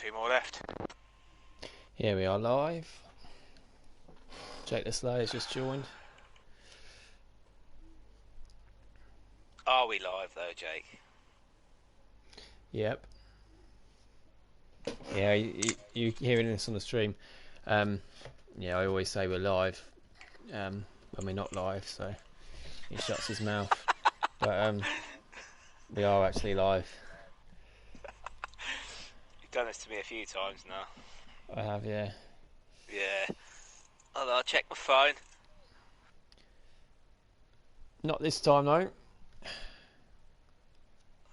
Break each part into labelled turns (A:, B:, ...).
A: Two more left.
B: Here we are live. Jake the Slayer's just joined.
A: Are we live though, Jake?
B: Yep. Yeah, you hearing this on the stream. Yeah, I always say we're live when we're not live, so he shuts his mouth. But we are actually live.
A: You've done this to me a few times now.
B: I have, yeah.
A: Yeah. I'll check my phone.
B: Not this time, though.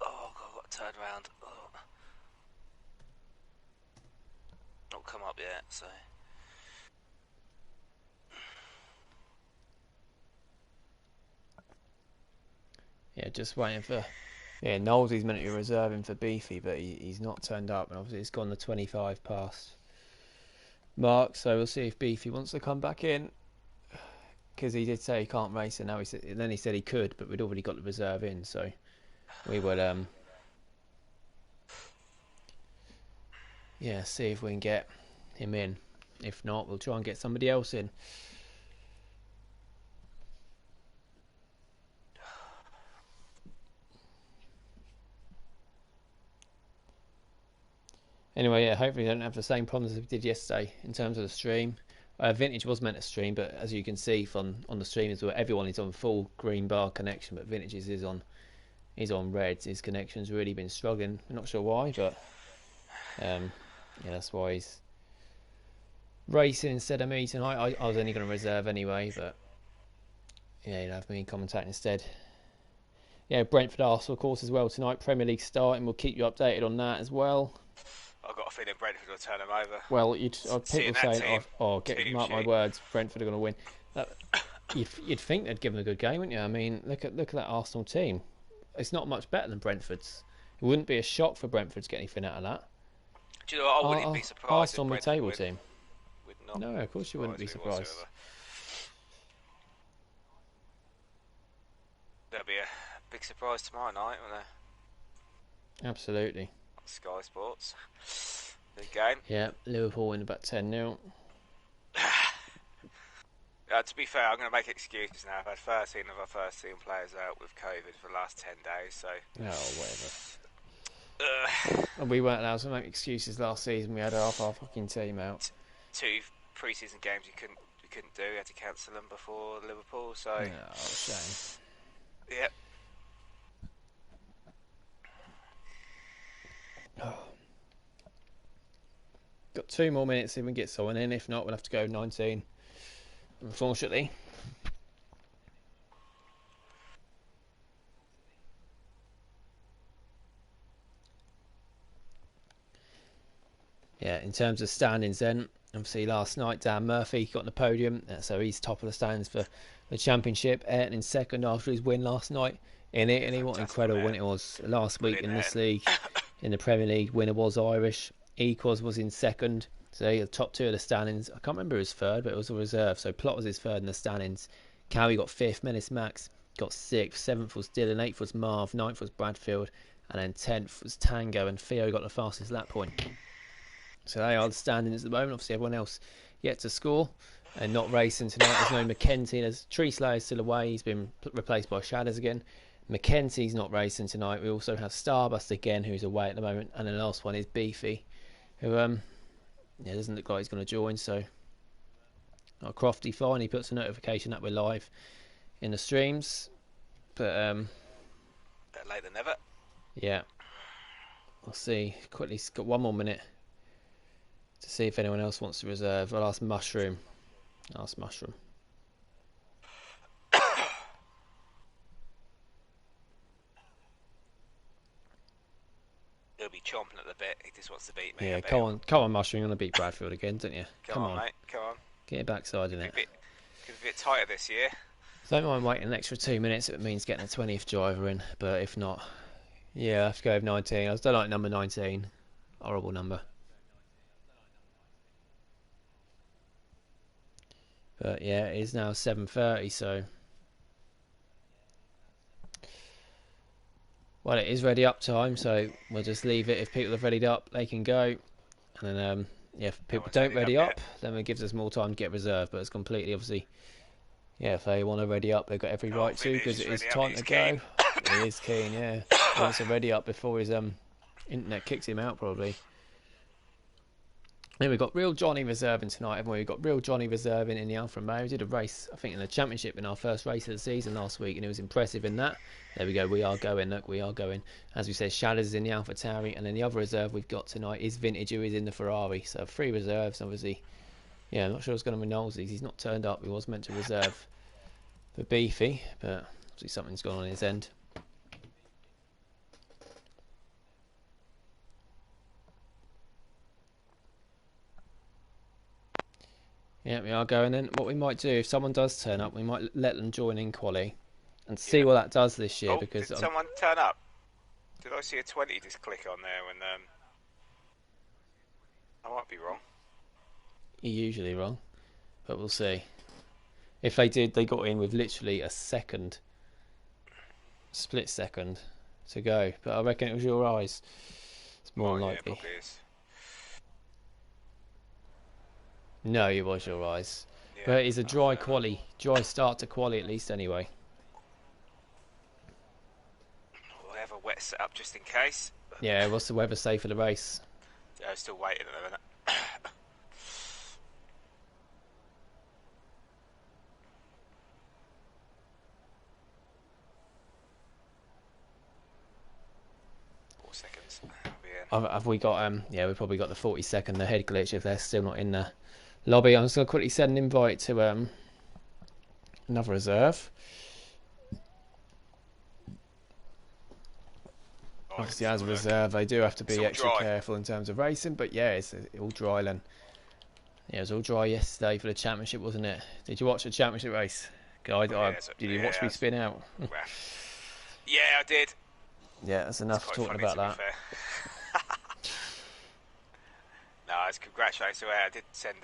A: Oh, God, I've got to turn around. Oh. Not come up yet, so...
B: Yeah, just waiting for... Yeah, Knowles is meant to be reserving for Beefy, but he's not turned up, and obviously it's gone the 25 past mark, so we'll see if Beefy wants to come back in, because he did say he can't race, and now then he said he could, but we'd already got the reserve in, so we will yeah, see if we can get him in. If not, we'll try and get somebody else in. Anyway, yeah, hopefully we don't have the same problems as we did yesterday in terms of the stream. Vintage was meant to stream, but as you can see from on the stream as well, everyone is on full green bar connection, but Vintage's is on reds. His connection's really been struggling. I'm not sure why, but yeah, that's why he's racing instead of me tonight. I was only going to reserve anyway, but yeah, you'll have me commentating instead. Yeah, Brentford Arsenal, of course, as well tonight. Premier League starting. We'll keep you updated on that as well.
A: I've got a feeling Brentford will turn them over.
B: Well, people saying, mark my words, Brentford are going to win. You'd think they'd give them a good game, wouldn't you? I mean, look at that Arsenal team. It's not much better than Brentford's. It wouldn't be a shock for Brentford to get anything out of that.
A: Do you know what? I wouldn't be surprised if
B: Arsenal mid-table team.
A: No,
B: of course you wouldn't be surprised.
A: There'll be a big surprise tomorrow night, won't there?
B: Absolutely.
A: Sky Sports. Big game.
B: Yeah, Liverpool win about 10-0.
A: To be fair, I'm going to make excuses now. I've had 13 of our first team players out with COVID for the last 10 days, so...
B: whatever. And we weren't allowed to make excuses last season. We had half our fucking team out.
A: Two pre-season games we couldn't do. We had to cancel them before Liverpool, so...
B: Oh, shame.
A: Yep.
B: Got 2 more minutes if we can get someone in. If not, we'll have to go 19. Unfortunately. Yeah, in terms of standings then, obviously last night Dan Murphy got on the podium, so he's top of the standings for the championship. Ayrton in second after his win last night in Italy. What an incredible win it was. Last week in this league, in the Premier League, winner was Irish. Equals was in second, so the top 2 of the standings. I can't remember who was third, but it was a reserve. So Plot was his third in the standings. Cowie got 5th, Menace Max got 6th, 7th was Dylan, 8th was Marv, 9th was Bradfield, and then 10th was Tango, and Theo got the fastest lap point. So they are the standings at the moment. Obviously everyone else yet to score and not racing tonight. There's no Mackenzie. There's Tree Slayer's still away. He's been replaced by Shadows again. Mackenzie's not racing tonight. We also have Starbust again, who's away at the moment, and the last one is Beefy, who doesn't look like he's going to join. So Crofty finally puts a notification that we're live in the streams, but
A: better late than never.
B: Yeah, I'll see quickly. Got 1 more minute to see if anyone else wants to reserve. I'll ask Mushroom.
A: He'll be chomping at the bit. He just wants to beat me.
B: Yeah, come on, Mushroom. You want to beat Bradfield again, don't you?
A: Come on, mate. Come on.
B: Get your backside in it.
A: Could be a bit tighter this year.
B: Don't mind waiting an extra 2 minutes if it means getting a 20th driver in, but if not, yeah, I have to go with 19. I don't like number 19. Horrible number. But yeah, it is now 7:30, so... Well, it is ready up time, so we'll just leave it. If people have readied up, they can go. And then, yeah, if people don't ready up, then it gives us more time to get reserve. But it's completely, obviously, yeah, if they want to ready up, they've got every right to, because it is time to go. He is keen, yeah. He wants to ready up before his internet kicks him out, probably. Then we've got Real Johnny reserving tonight, haven't we? We've got Real Johnny reserving in the Alfa Romeo. We did a race, I think, in the championship in our first race of the season last week, and it was impressive in that. There we go, we are going, look, we are going. As we said, Shadows is in the Alfa Tauri, and then the other reserve we've got tonight is Vintage, who is in the Ferrari. So 3 reserves, obviously. Yeah, I'm not sure what's going on with Knowlesies. He's not turned up. He was meant to reserve for Beefy, but obviously something's gone on his end. Yeah, we are going then. What we might do, if someone does turn up, we might let them join in quali and see what that does this year. Because
A: did someone turn up? Did I see a 20 just click on there? And I might be wrong.
B: You're usually wrong, but we'll see. If they did, they got in with literally a second, split second to go. But I reckon it was your eyes. It's more likely.
A: Yeah, probably is.
B: No, it was your eyes. Yeah, but it's a dry quali, dry start to quali at least anyway.
A: We'll have a wet setup just in case.
B: Yeah, what's the weather say for the race?
A: Yeah, I'm still waiting at the minute.
B: Have we got yeah, we've probably got the 40-second the head glitch if they're still not in the lobby. I'm just gonna quickly send an invite to another reserve. Obviously, as a reserve, they do have to be extra careful in terms of racing, but yeah, it's all dry then. Yeah, it was all dry yesterday for the championship, wasn't it? Did you watch the championship race, guy? Did you watch me spin out?
A: Yeah, I did.
B: Yeah, that's enough talking about that.
A: No, it's congratulations. I did send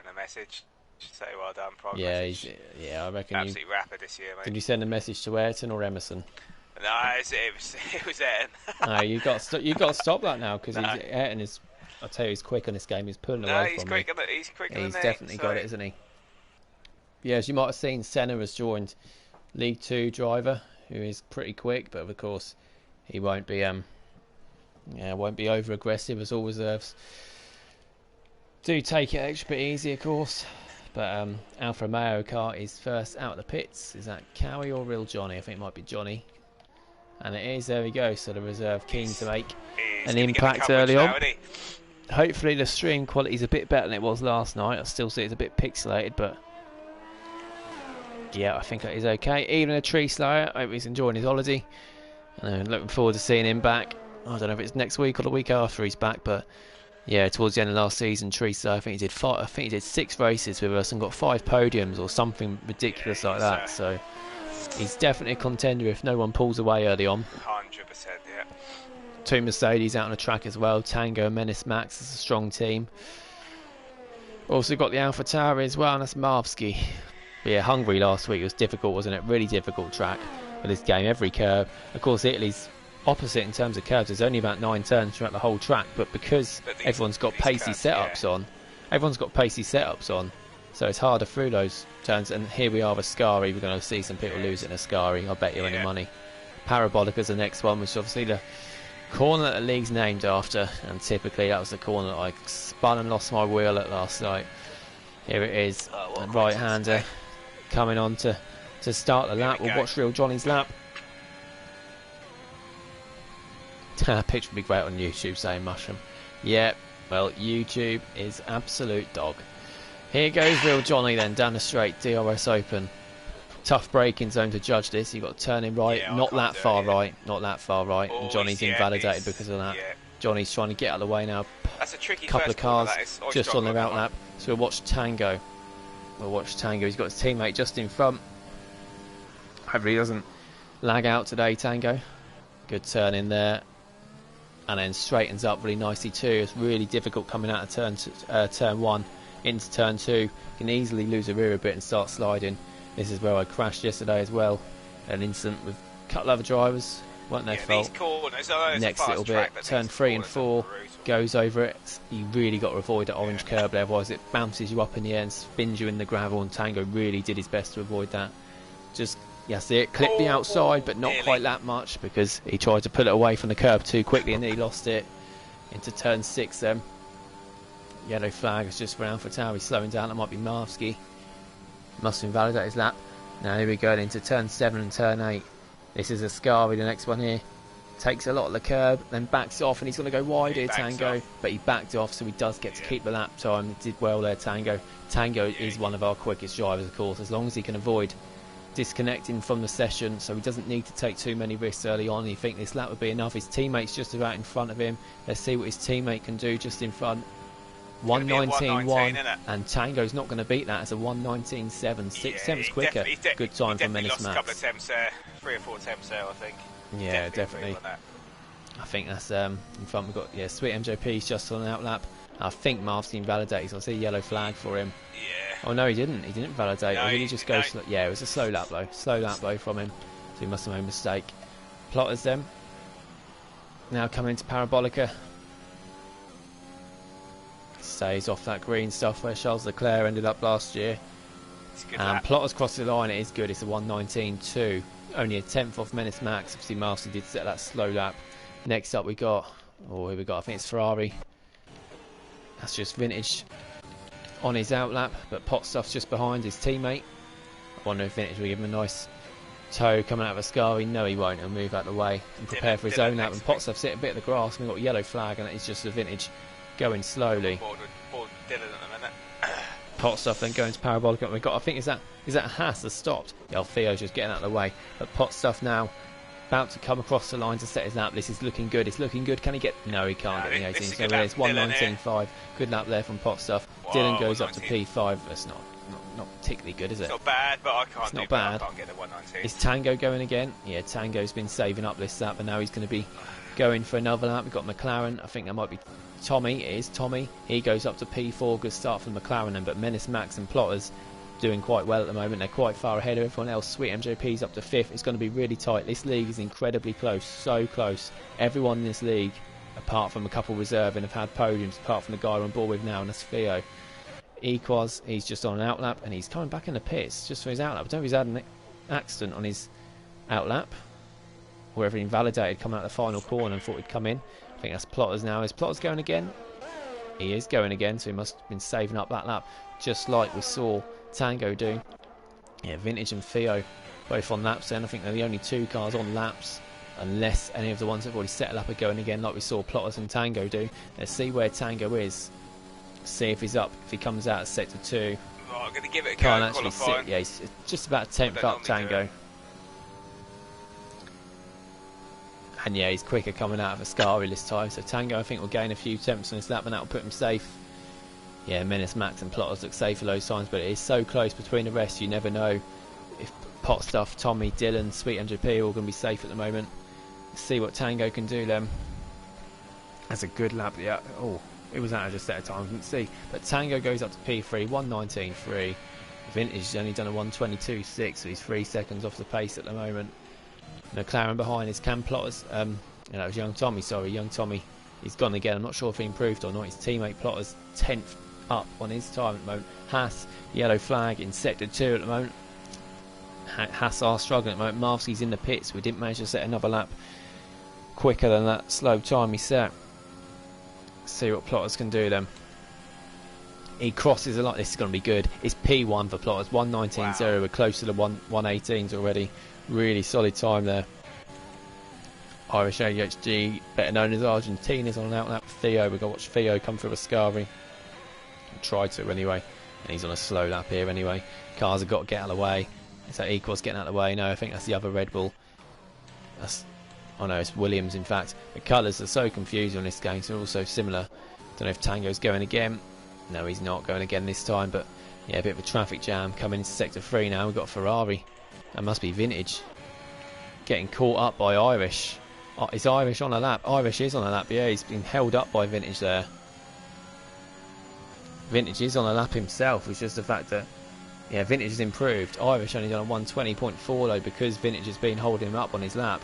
A: a message to say well done.
B: Yeah, I reckon
A: absolutely rapid this year, mate.
B: Did you send a message to Ayrton or Emerson?
A: No, it was Ayrton.
B: No, you got to stop that now, because Ayrton is. I tell you, he's quick on this game. He's pulling away from me.
A: He's quicker than me.
B: He's definitely got it, isn't he? Yeah, as you might have seen, Senna has joined League 2 driver, who is pretty quick, but of course he won't be won't be over aggressive as all reserves. Do take it extra bit easy, of course. But Alfa Romeo car is first out of the pits. Is that Cowie or Real Johnny? I think it might be Johnny. And it is, there we go. So the reserve keen to make an impact early on. Hopefully the stream quality is a bit better than it was last night. I still see it's a bit pixelated, but yeah, I think that is okay. Even a Tree Slayer, I hope he's enjoying his holiday. And looking forward to seeing him back. I don't know if it's next week or the week after he's back, but yeah, towards the end of last season, Tree Slayer, I think he did 6 races with us and got 5 podiums or something ridiculous like that. So he's definitely a contender if no one pulls away early on.
A: 100%, yeah.
B: 2 Mercedes out on the track as well. Tango and Menace Max is a strong team. Also got the Alfa Tauri as well, and that's Marvsky. But yeah, Hungary last week was difficult, wasn't it? Really difficult track for this game. Every curve. Of course, Italy's opposite in terms of curves. There's only about 9 turns throughout the whole track, but because everyone's got pacey setups on, so it's harder through those turns. And here we are with Ascari. We're going to see some people losing Ascari. I'll bet you any money. Parabolica's the next one, which is obviously the corner that the league's named after, and typically that was the corner that I spun and lost my wheel at last night. Here it is, right-hander coming on to start the lap. We'll watch Real Johnny's lap. Picture would be great on YouTube saying mushroom. Yeah, well, YouTube is absolute dog. Here goes Real Johnny then, down the straight, DRS open. Tough braking zone to judge this. You've got to turn in right, not that far right. And Johnny's invalidated because of that. Johnny's trying to get out of the way now.
A: That's a tricky
B: couple of cars just on their out lap. So we'll watch Tango. He's got his teammate just in front. Hopefully he doesn't lag out today, Tango. Good turn in there. And then straightens up really nicely too. It's really difficult coming out of turn 1 into turn 2. You can easily lose a rear a bit and start sliding. This is where I crashed yesterday as well. An incident with a couple of other drivers. Weren't their fault.
A: Corners,
B: next little bit, turn 3 and 4, goes over it. you really got to avoid that orange curb there, otherwise it bounces you up in the air and spins you in the gravel, and Tango really did his best to avoid that. Just, see it, clipped the outside, but not quite that much, because he tried to pull it away from the curb too quickly and then he lost it into turn 6 then. Yellow flag is just round for Tauri, slowing down. That might be Marvsky. Must invalidate his lap. Now here we go into turn 7 and turn 8. This is Ascari, the next one here. Takes a lot of the curb, then backs off, and he's going to go wide here, Tango. But he backed off, so he does get to keep the lap time. He did well there, Tango. Tango is one of our quickest drivers, of course, as long as he can avoid disconnecting from the session, so he doesn't need to take too many risks early on. You think this lap would be enough. His teammate's just about in front of him. Let's see what his teammate can do just in front. 1:19.1, and Tango's not going to beat that. It's a 1:19.7, 6 tenths quicker. Good time for Menace Max.
A: Lost a couple of attempts there, 3 or 4 attempts there, I think.
B: Yeah, definitely. I think that's in front. We've got Sweet MJP's just on an outlap. I think Marvsky invalidates. I see a yellow flag for him.
A: Yeah.
B: Oh no, he didn't. He didn't validate.
A: No,
B: Or did he just go? Yeah, it was a slow lap though. Slow lap though from him. So he must have made a mistake. Plotters then. Now coming into Parabolica. Stays off that green stuff where Charles Leclerc ended up last year. And Plotters crossed the line. It is good. It's a 1:19.2. Only a tenth off Menace Max. Obviously, Marvsky did set that slow lap. Next up, we got. Oh, here we got. I think it's Ferrari. That's just Vintage on his outlap, but Potstuff's just behind his teammate. I wonder if Vintage will give him a nice toe coming out of Ascari. No, he won't. He'll move out of the way and prepare for his own lap. And Potstuff's hit a bit of the grass. And we've got a yellow flag, and it's just a Vintage going slowly. Potstuff then going to Parabolica. We've got, I think, is that Haas has stopped? Yeah, Theo's just getting out of the way. But Potstuff now about to come across the line to set his lap. This is looking good. It's looking good. Can he get? No, he can't get the 18. So it's 1:19.5. Good lap there from Potstuff. Dylan goes up to P5. That's not particularly good, is it?
A: It's not bad, but I can't.
B: It's not bad.
A: I can't get the 1:19.
B: Is Tango going again? Yeah, Tango's been saving up this lap, and now he's going to be going for another lap. We've got McLaren. I think that might be Tommy. It is Tommy. He goes up to P4. Good start from McLaren then, but Menace Max and Plotters doing quite well at the moment. They're quite far ahead of everyone else. Sweet MJP's up to 5th. It's going to be really tight. This league is incredibly close, so close. Everyone in this league, apart from a couple reserving, have had podiums, apart from the guy we're on board with now, and that's Theo. Equaz, he's just on an outlap, and he's coming back in the pits just for his outlap. I don't know if he's had an accident on his outlap, or whether he invalidated coming out of the final corner and thought he'd come in. I think that's Plotters now. Is Plotters going again? He is going again, so he must have been saving up that lap, just like we saw Tango do. Yeah, Vintage and Theo both on laps then. I think they're the only 2 cars on laps, unless any of the ones that have already set up are going again, like we saw Plotters and Tango do. Let's see where Tango is. See if he's up. If he comes out at sector 2.
A: Oh, I'm going to give it a
B: can't
A: go.
B: Actually sit. Yeah, he's just about 10th up, Tango. And yeah, he's quicker coming out of Ascari this time. So Tango, I think, will gain a few tenths on his lap, and that will put him safe. Yeah, Menace Max and Plotters look safe for those times, but it is so close between the rest. You never know if Potstuff, Tommy, Dylan, Sweet MJP are all going to be safe at the moment. Let's see what Tango can do then. That's a good lap. Yeah. Oh, it was out of just set of time. I didn't see. But Tango goes up to P3, 1:19.3. Vintage has only done a 1:22.6, so he's 3 seconds off the pace at the moment. McLaren behind is Cam Plotters. That was Young Tommy. Sorry, Young Tommy. He's gone again. I'm not sure if he improved or not. His teammate Plotters 10th up on his time at the moment. Haas, yellow flag in sector 2 at the moment. Haas are struggling at the moment. Marvsky's in the pits. We didn't manage to set another lap quicker than that slow time he set. See what Plotters can do then. He crosses a lot. This is going to be good. It's P1 for Plotters. 1:19.0. Wow. We're close to the 1:18s already. Really solid time there. Irish ADHD, better known as Argentina's on an outlap. Theo, we've got to watch Theo come through Ascari. Try to anyway. And he's on a slow lap here anyway. Cars have got to get out of the way. Is that Equals getting out of the way? No, I think that's the other Red Bull. Oh no, it's Williams in fact. The colours are so confusing on this game, so they're all so similar. Don't know if Tango's going again. No, he's not going again this time, but yeah, a bit of a traffic jam coming into sector 3 now. We've got Ferrari. That must be Vintage. Getting caught up by Irish. Oh, is Irish on a lap? Irish is on a lap, yeah, he's been held up by Vintage there. Vintage is on a lap himself. It's just the fact that, yeah, Vintage has improved. Irish only done a 1:20.4 though, because Vintage has been holding him up on his lap.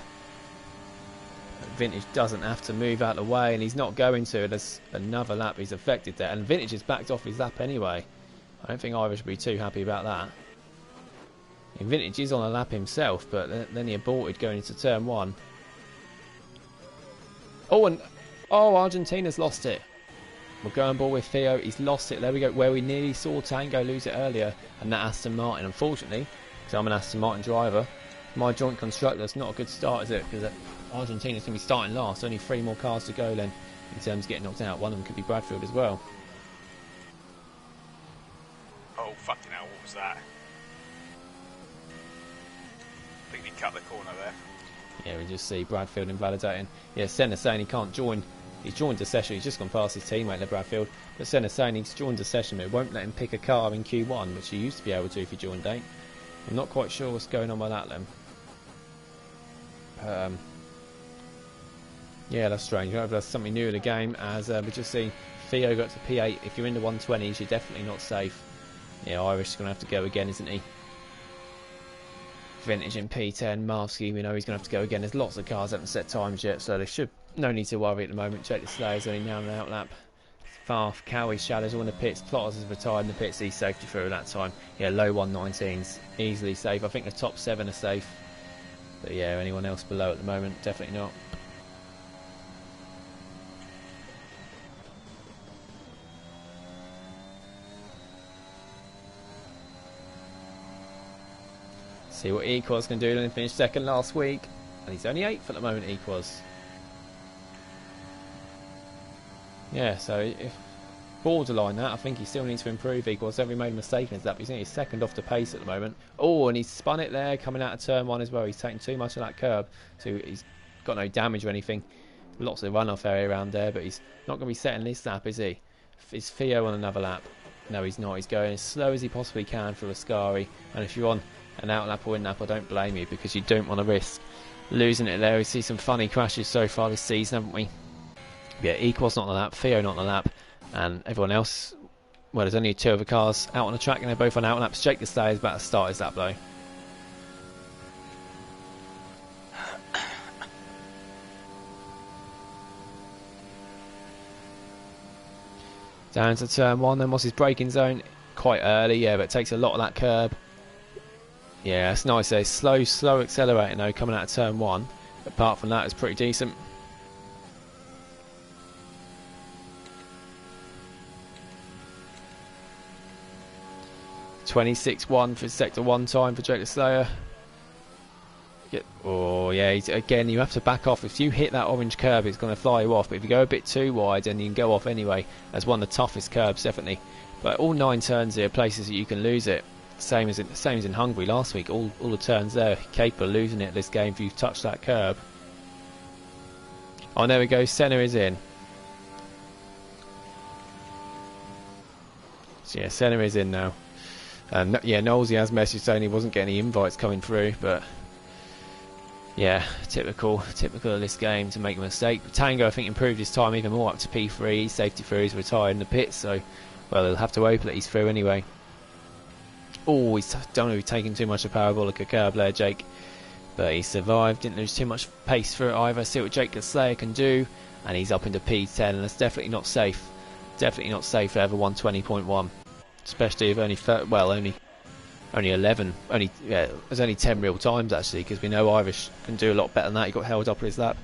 B: Vintage doesn't have to move out of the way, and he's not going to. There's another lap he's affected there, and Vintage has backed off his lap anyway. I don't think Irish will be too happy about that. And Vintage is on a lap himself, but then he aborted going into turn 1. Argentina's lost it. We're going ball with Theo. He's lost it. There we go. Where we nearly saw Tango lose it earlier, and that Aston Martin. Unfortunately, because I'm an Aston Martin driver, my joint constructor's not a good start, is it? Because Argentina's going to be starting last. Only 3 more cars to go then in terms of getting knocked out. One of them could be Bradfield as well.
A: Oh, fucking hell, what was that? I think he cut the corner there.
B: Yeah, we just see Bradfield invalidating. Yeah, Senna saying he can't join. He's joined the session. He's just gone past his teammate there, Bradfield. But Senna saying he's joined the session, but it won't let him pick a car in Q1, which he used to be able to if he joined late. I'm not quite sure what's going on with that then. Yeah, that's strange. However, that's something new in the game, as we just see Theo got to P8. If you're in the 120s, you're definitely not safe. Yeah, Irish is going to have to go again, isn't he? Vintage in P10, Marvsky, we know he's going to have to go again. There's lots of cars that haven't set times yet, so there should no need to worry at the moment. Jake the Slayer's only now in an outlap. Farf, Cowie, Shadows all in the pits. Plotters has retired in the pits. He's safety through that time. Yeah, low 119s, easily safe. I think the top 7 are safe. But yeah, anyone else below at the moment, definitely not. See what Equals can do. He finished second last week, and he's only 8th at the moment. Equals. Yeah, so if borderline that, I think he still needs to improve. Equals. Every made a mistake in his lap. He's only second off the pace at the moment. Oh, and he's spun it there, coming out of turn 1 as well. He's taking too much of that curb, so he's got no damage or anything. Lots of runoff area around there, but he's not going to be setting this lap, is he? Is Theo on another lap? No, he's not. He's going as slow as he possibly can for Ascari, and if you're on an out lap or in lap, I don't blame you, because you don't want to risk losing it there. We see some funny crashes so far this season, haven't we? Yeah, Equals not on the lap, Theo not on the lap, and everyone else, well, there's only 2 other cars out on the track, and they're both on out laps. Jake the Slayer is about to start his lap though. Down to turn 1, then what's his braking zone? Quite early, yeah, but it takes a lot of that curb. Yeah, it's nice there. Slow accelerating though, coming out of turn 1. Apart from that, it's pretty decent. .26.1 for sector 1 time for Jake the Slayer. Oh yeah, again, you have to back off. If you hit that orange curb, it's going to fly you off. But if you go a bit too wide, then you can go off anyway. That's one of the toughest curbs, definitely. But all 9 turns here are places that you can lose it. Same as in Hungary last week. All the turns there, capable of losing it this game if you touch that curb. Oh, there we go. Senna is in. So yeah, Senna is in now. And yeah, Knowlesy has messaged saying he wasn't getting any invites coming through, but yeah, typical of this game to make a mistake. Tango, I think, improved his time even more up to P3. He's safety through, he's retired in the pits, so well, they'll have to open it. He's through anyway. Oh, he's don't know, he's taking too much of parabolic curb there, Jake. But he survived, didn't lose too much pace through it either. See what Jake the Slayer can do, and he's up into P10, and that's definitely not safe. Definitely not safe for ever 120.1, especially if only 11. There's only 10 real times actually, because we know Irish can do a lot better than that. He got held up with his lap.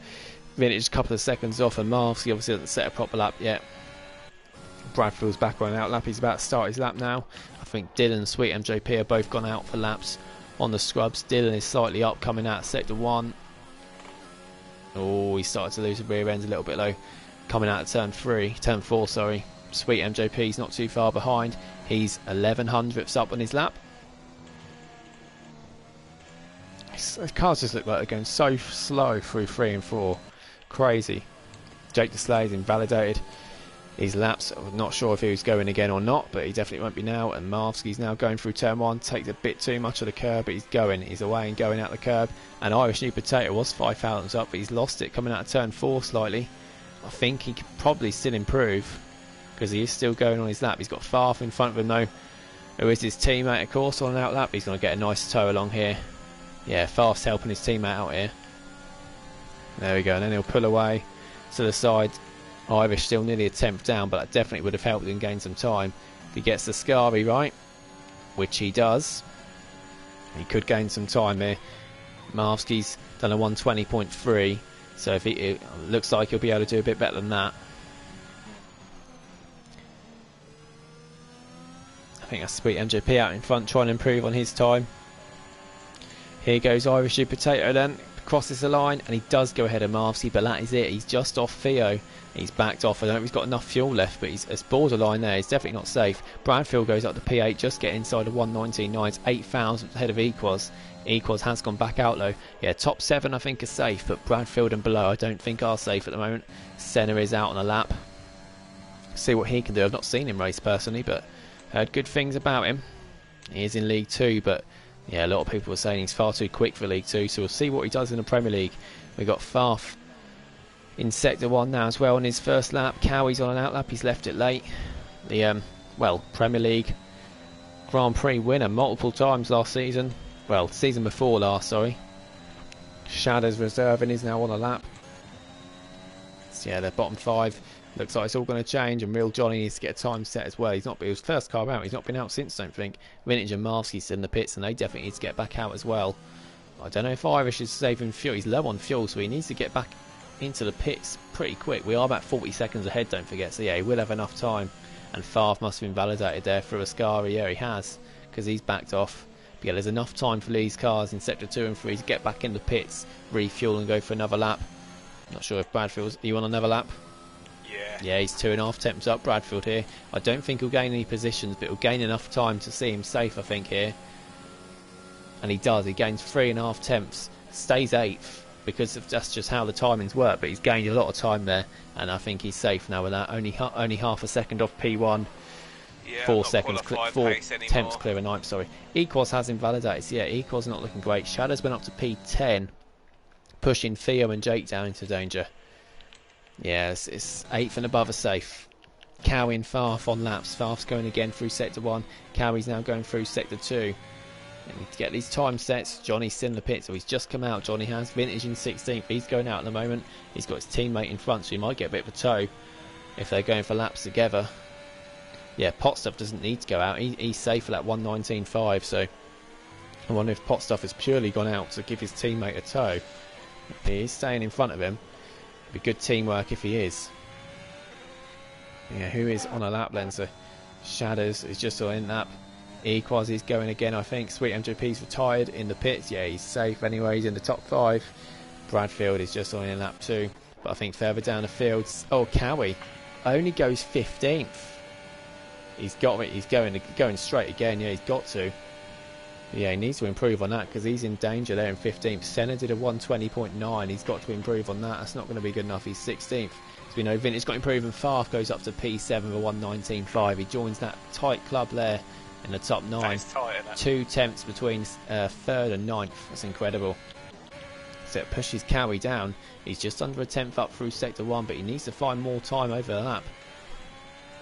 B: Vintage a couple of seconds off, and Marvsky obviously hasn't set a proper lap yet. Bradfield's back on out lap. He's about to start his lap now. I think Dylan and Sweet MJP have both gone out for laps on the scrubs. Dylan is slightly up, coming out of sector 1. Oh, he started to lose the rear end a little bit though, coming out of turn 4, sorry. Sweet MJP's not too far behind. He's 1100ths up on his lap. The cars just look like they're going so slow through 3 and 4. Crazy. Jake the Slayer's invalidated his laps. I'm not sure if he was going again or not, but he definitely won't be now. And Marvsky's now going through turn 1. Takes a bit too much of the curb, but he's going. He's away and going out the curb. And Irish New Potato was 5 thousandths up, but he's lost it coming out of turn 4 slightly. I think he could probably still improve, because he is still going on his lap. He's got Farf in front of him though, who is his teammate, of course, on an out lap. He's going to get a nice tow along here. Yeah, Farf's helping his teammate out here. There we go, and then he'll pull away to the side. Irish still nearly a tenth down, but that definitely would have helped him gain some time. If he gets the Scari right, which he does, he could gain some time here. Marvsky's done a 120.3, so if it looks like he'll be able to do a bit better than that. I think that's Sweet MJP out in front, trying to improve on his time. Here goes Irish New Potato then, crosses the line, and he does go ahead of Marvsky, but that is it. He's just off Theo. He's backed off. I don't know if he's got enough fuel left, but it's borderline there. He's definitely not safe. Bradfield goes up to P8, just get inside of 119.9. It's 8 thousandths ahead of Equals. Equals has gone back out though. Yeah, top 7 I think are safe, but Bradfield and below I don't think are safe at the moment. Senna is out on a lap. See what he can do. I've not seen him race personally, but heard good things about him. He is in League 2, but yeah, a lot of people are saying he's far too quick for League 2, so we'll see what he does in the Premier League. We've got Farf in Sector 1 now as well on his first lap. Cowie's on an out lap, he's left it late. The, Premier League Grand Prix winner multiple times last season. Well, season before last, sorry. Shadows reserving, is now on a lap. So yeah, the bottom 5. Looks like it's all going to change, and Real Johnny needs to get a time set as well. He was first car out. He's not been out since, I don't think. Vintage and Marvsky's in the pits, and they definitely need to get back out as well. I don't know if Irish is saving fuel. He's low on fuel, so he needs to get back into the pits pretty quick. We are about 40 seconds ahead, don't forget. So yeah, he will have enough time. And Favre must have been validated there through Ascari. Yeah, he has, because he's backed off. But yeah, there's enough time for these cars in Sector 2 and 3 to get back in the pits, refuel and go for another lap. Not sure if Bradfield's... Are you on another lap? Yeah, he's 2.5 temps up, Bradfield here. I don't think he'll gain any positions, but he'll gain enough time to see him safe, I think, here. And he does. He gains 3.5 temps. Stays 8th, because that's just how the timings work. But he's gained a lot of time there, and I think he's safe now with that. Only half a second off P1.
A: Yeah,
B: 4 seconds, 4 temps clear of 9th, sorry. Equals has invalidated. So yeah, Equals not looking great. Shadows went up to P10, pushing Theo and Jake down into danger. Yeah, it's 8th and above are safe. Cowie and Farf on laps. Farf's going again through Sector 1. Cowie's now going through Sector 2. And to get these time sets, Johnny's still in the pit, so he's just come out. Johnny has Vintage in 16th. He's going out at the moment. He's got his teammate in front, so he might get a bit of a tow if they're going for laps together. Yeah, Potstuff doesn't need to go out. He's safe for that 119.5, so I wonder if Potstuff has purely gone out to give his teammate a tow. He is staying in front of him. Be good teamwork if he is. Yeah, who is on a lap then? So Shadows is just on in lap. Equals is going again, I think. Sweet MJP's retired in the pits. Yeah, he's safe anyway. He's in the top 5. Bradfield is just on in lap 2. But I think further down the field, oh, Cowie only goes 15th. He's got it. He's going straight again. Yeah, he's got to. Yeah, he needs to improve on that because he's in danger there in 15th. Senna did a 120.9. He's got to improve on that. That's not going to be good enough. He's 16th. So we know Vintage got to improve, and Farf goes up to P7 for 119.5. He joins that tight club there in the top 9.
A: Tight,
B: 2 temps between 3rd and 9th. That's incredible. So it pushes Cowie down. He's just under a 10th up through Sector 1, but he needs to find more time over the lap.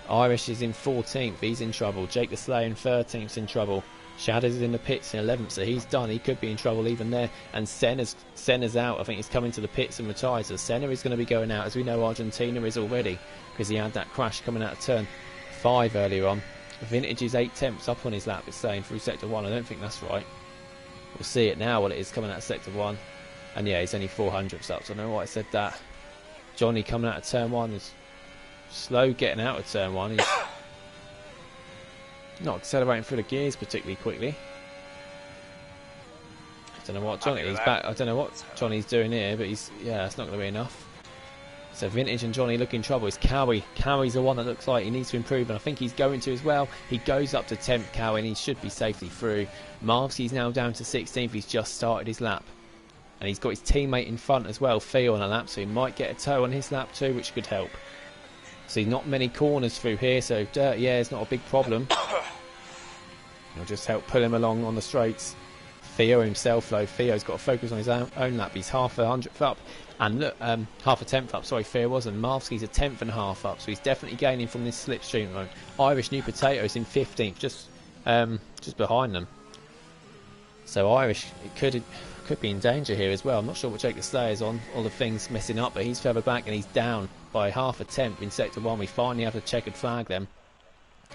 B: Irish is in 14th. He's in trouble. Jake the Slayer in 13th in trouble. Shadows is in the pits in 11th, so he's done. He could be in trouble even there. And Senna's out. I think he's coming to the pits and retired. So Senna is going to be going out, as we know Argentina is already, because he had that crash coming out of turn 5 earlier on. Vintage is 8 temps up on his lap, it's saying, through Sector 1. I don't think that's right. We'll see it now what it is coming out of Sector 1. And yeah, he's only 400ths up, so I don't know why I said that. Johnny coming out of turn 1 is slow getting out of turn 1. He's not accelerating through the gears particularly quickly. I don't know what Johnny's back. I don't know what Johnny's doing here, but it's not going to be enough. So Vintage and Johnny look in trouble. It's Cowie. Cowie's the one that looks like he needs to improve, and I think he's going to as well. He goes up to 10th, Cowie, and he should be safely through. Marvsky's now down to 16th. He's just started his lap. And he's got his teammate in front as well, Theo, on a lap, so he might get a tow on his lap too, which could help. See, not many corners through here, so dirt, yeah, it's not a big problem. It'll just help pull him along on the straights. Theo himself, though, Theo's got to focus on his own lap. He's half a 100th up. And look, half a 10th up, sorry, Theo was, and Marvsky's a 10th and a half up, so he's definitely gaining from this slipstream. Irish New Potatoes in 15th, just behind them. So Irish, it could... could be in danger here as well. I'm not sure what Jake Lasseter is on. All the things messing up, but he's further back and he's down by half a tenth in sector 1. We finally have the checkered flag then.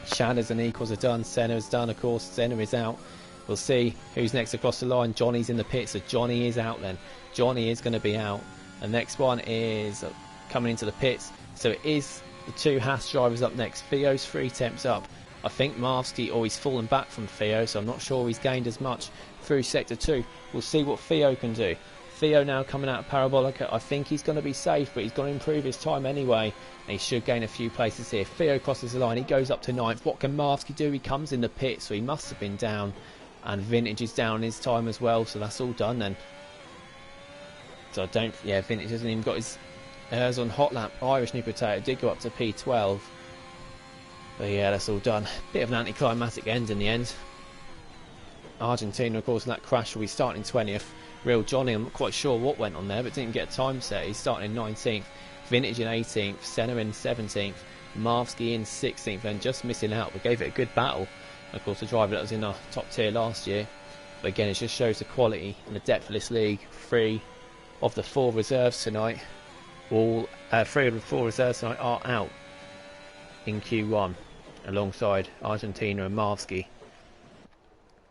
B: Shadows and equals are done. Senna is done, of course. Senna is out. We'll see who's next across the line. Johnny's in the pit, so Johnny is out then. Johnny is going to be out. The next one is coming into the pits. So it is the 2 Haas drivers up next. Theo's 3 temps up. I think Marvsky, or he's fallen back from Theo, so I'm not sure he's gained as much through sector 2. We'll see what Theo can do. Theo now coming out of Parabolica. I think he's going to be safe, but he's going to improve his time anyway. And he should gain a few places here. Theo crosses the line. He goes up to 9th. What can Marvsky do? He comes in the pit, so he must have been down. And Vintage is down his time as well, so that's all done then. So I don't... Yeah, Vintage hasn't even got his... Hers on hot lap. Irish New Potato did go up to P12. But yeah, that's all done. Bit of an anticlimactic end in the end. Argentina, of course, in that crash will be starting 20th. Real Johnny, I'm not quite sure what went on there, but didn't get a time set. He's starting in 19th. Vintage in 18th. Senna in 17th. Marvsky in 16th, and just missing out. We gave it a good battle. Of course, the driver that was in our top tier last year. But again, it just shows the quality and the depth of this league. 3 of the 4 reserves tonight. 3 of the 4 reserves tonight are out in Q1 alongside Argentina and Marvsky.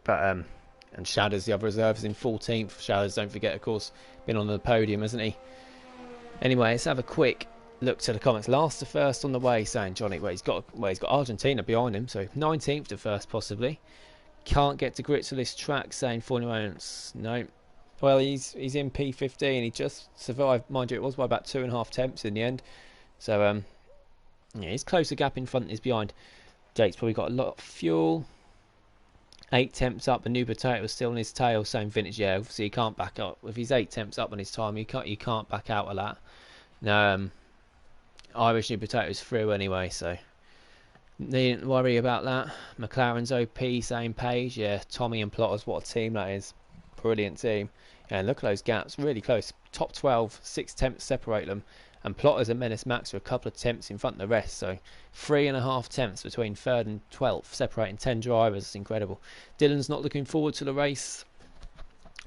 B: But and Shadows, the other reserves, in 14th. Shadows, don't forget, of course, been on the podium, hasn't he? Anyway, let's have a quick look to the comments. Last to first on the way, saying Johnny. He's got Argentina behind him, so 19th to first possibly. Can't get to grips with this track, saying 40 moments. No. Well, he's in P15. He just survived, mind you. It was by about 2.5 temps in the end. So yeah, he's close. The gap in front is behind. Jake's probably got a lot of fuel. 8 temps up. The New Potato is still on his tail. Same Vintage. Yeah, obviously he can't back up. If he's 8 temps up on his time, you can't back out of that. No, Irish New Potato is through anyway, so needn't worry about that. McLaren's OP, same page. Yeah, Tommy and Plotters, what a team that is. Brilliant team. Yeah, and look at those gaps, really close. Top 12, 6 temps separate them. And Plotters and Menace Max are a couple of temps in front of the rest. So 3.5 temps between 3rd and 12th, separating 10 drivers. It's incredible. Dylan's not looking forward to the race.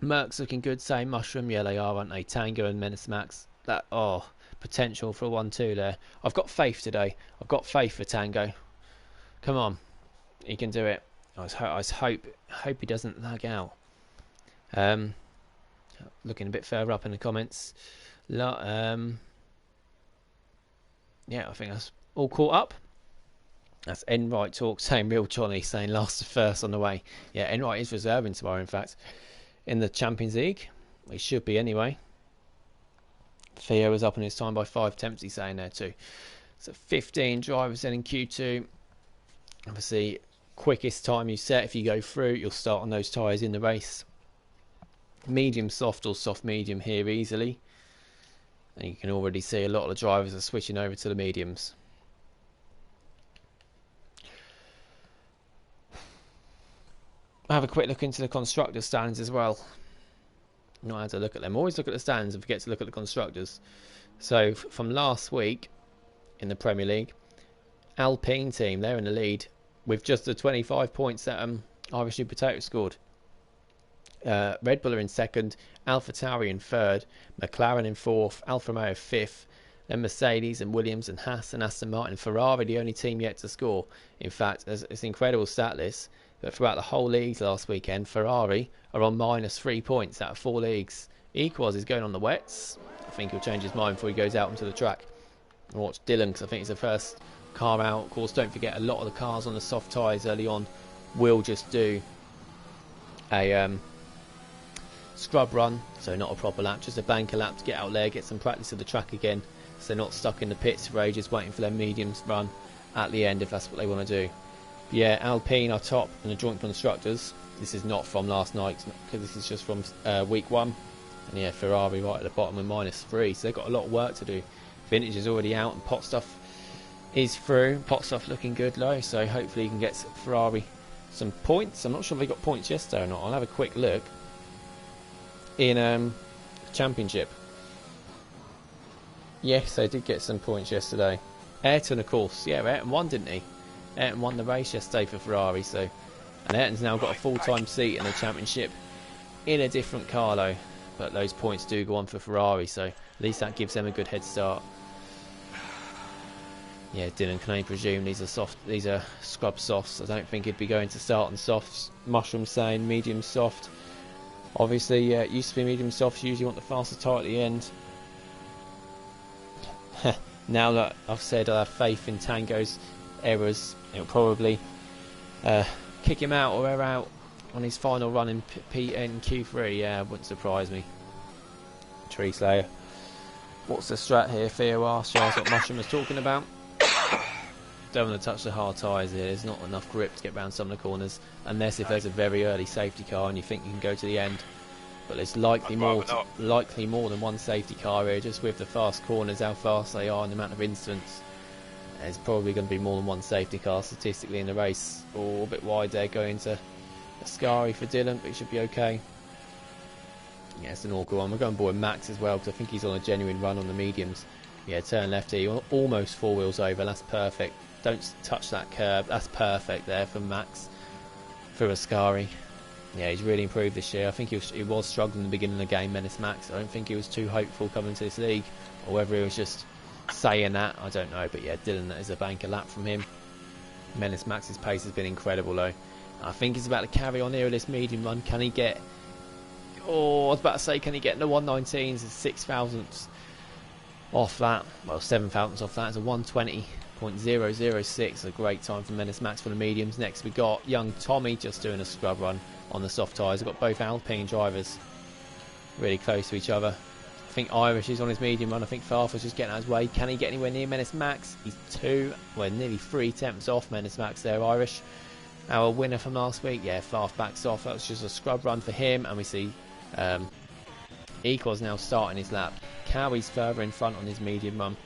B: Merck's looking good, same Mushroom. Yeah, they are, aren't they? Tango and Menace Max. That, potential for a 1-2 there. I've got faith today. I've got faith for Tango. Come on. He can do it. I hope he doesn't lag out. Looking a bit further up in the comments. Yeah, I think that's all caught up. That's Enright talk, saying Real Johnny, saying last to first on the way. Yeah, Enright is reserving tomorrow, in fact, in the Champions League. He should be anyway. Theo was up in his time by 5 temps, he's saying there too. So 15 drivers then in Q2. Obviously, quickest time you set, if you go through, you'll start on those tyres in the race. Medium soft or soft medium here easily. And you can already see a lot of the drivers are switching over to the mediums. I'll have a quick look into the constructor stands as well. Not had to look at them. Always look at the stands and forget to look at the constructors. So from last week in the Premier League, Alpine team, they're in the lead with just the 25 points that Irish New Potato scored. Red Bull are in 2nd, AlphaTauri in 3rd, McLaren in 4th, Alfa Romeo 5th, then Mercedes and Williams and Haas and Aston Martin. Ferrari the only team yet to score. In fact, it's an incredible stat list, but throughout the whole league last weekend, Ferrari are on -3 points out of 4 leagues. Equals is going on the wets. I think he'll change his mind before he goes out onto the track. I'll watch Dylan because I think it's the first car out. Of course, don't forget a lot of the cars on the soft tyres early on will just do a scrub run, so not a proper lap, just a banker lap to get out there, get some practice of the track again, so they're not stuck in the pits for ages waiting for their mediums run at the end if that's what they want to do. But yeah, Alpine are top in the joint constructors. This is not from last night because this is just from week 1, and yeah, Ferrari right at the bottom with -3, so they've got a lot of work to do. Vintage is already out and Pot Stuff is through. Pot Stuff looking good though, so hopefully he can get Ferrari some points. I'm not sure if they got points yesterday or not. I'll have a quick look in Championship. Yes, they did get some points yesterday. Ayrton, of course. Yeah, Ayrton won, didn't he? Ayrton won the race yesterday for Ferrari, so, and Ayrton's now got a full-time seat in the Championship in a different car though, but those points do go on for Ferrari, so at least that gives them a good head start. Yeah, Dylan, can I presume these are scrub softs? I don't think he'd be going to start on softs. Mushroom saying medium soft. Obviously, it used to be medium softs, usually want the faster tire at the end. Now that I've said I have faith in Tango's errors, it'll probably kick him out or air out on his final run in Q3. Yeah, wouldn't surprise me. Tree Slayer. What's the strat here? Theo asks. That's what Mushroom was talking about. Don't want to touch the hard tyres here. There's not enough grip to get around some of the corners, unless if there's a very early safety car and you think you can go to the end. But there's likely more than one safety car here, just with the fast corners, how fast they are and the amount of incidents. There's probably going to be more than one safety car statistically in the race. Or a bit wide there, going to Ascari for Dylan, but he should be okay. Yeah, it's an awkward one. We're going board Max as well, because I think he's on a genuine run on the mediums. Yeah, turn left here, almost 4 wheels over, that's perfect. Don't touch that curb, that's perfect there for Max, for Ascari. Yeah, he's really improved this year. I think he was struggling in the beginning of the game, Menace Max. I don't think he was too hopeful coming to this league, or whether he was just saying that, I don't know. But yeah, Dylan, that is a banker lap from him. Menace Max's pace has been incredible though. I think he's about to carry on here with this medium run. Can he get... Oh, I was about to say, can he get the 119s and 6 thousandths off that? Well, 7 thousandths off that. It's a 120.006. A great time for Menace Max for the mediums. Next we got young Tommy just doing a scrub run on the soft tyres. We've got both Alpine drivers really close to each other. I think Irish is on his medium run. I think Farfar's just getting out of his way. Can he get anywhere near Menace Max? He's nearly 3 tenths off Menace Max there, Irish. Our winner from last week, yeah, Farf backs off. That was just a scrub run for him, and we see Equals now starting his lap. Cowie's further in front on his medium run.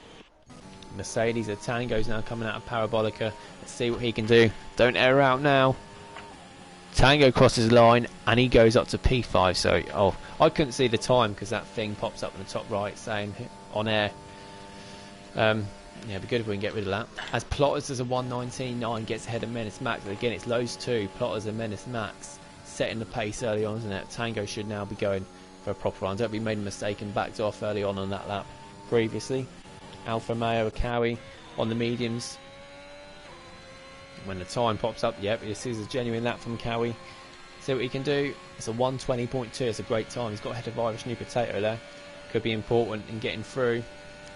B: Mercedes, a Tango's now coming out of Parabolica. Let's see what he can do. Don't air out now. Tango crosses the line and he goes up to P5. So, I couldn't see the time because that thing pops up in the top right saying on air. Yeah, it'd be good if we can get rid of that. As Plotters as a 119.9 gets ahead of Menace Max. But again, it's those two, Plotters and Menace Max, setting the pace early on, isn't it? Tango should now be going for a proper run. Don't be made a mistake and backed off early on that lap previously. Alfa Romeo, Cowie on the mediums. When the time pops up, yep, this is a genuine lap from Cowie. See what he can do. It's a 120.2. It's a great time. He's got ahead of Irish New Potato there. Could be important in getting through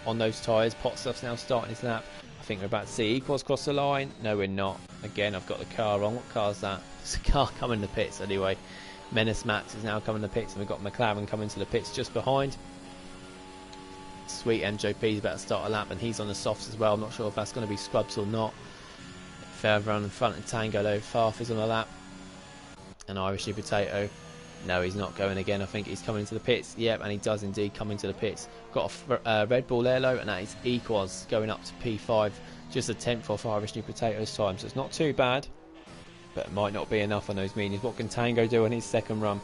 B: on those tyres. Potstuff's now starting his lap. I think we're about to see Equals cross the line. No, we're not. Again, I've got the car wrong. What car's that? It's a car coming to the pits anyway. Menace Max is now coming to the pits, and we've got McLaren coming to the pits just behind. Sweet MJP's about to start a lap, and he's on the softs as well. I'm not sure if that's going to be scrubs or not. Further on in front of Tango though, Farf is on the lap. And Irish New Potato, no, he's not going again. I think he's coming into the pits. Yep, and he does indeed come into the pits. Got a Red Bull Airlo, and that is Equals going up to P5. Just a 10th off Irish New Potato's time, so it's not too bad. But it might not be enough on those mediums. What can Tango do on his second run?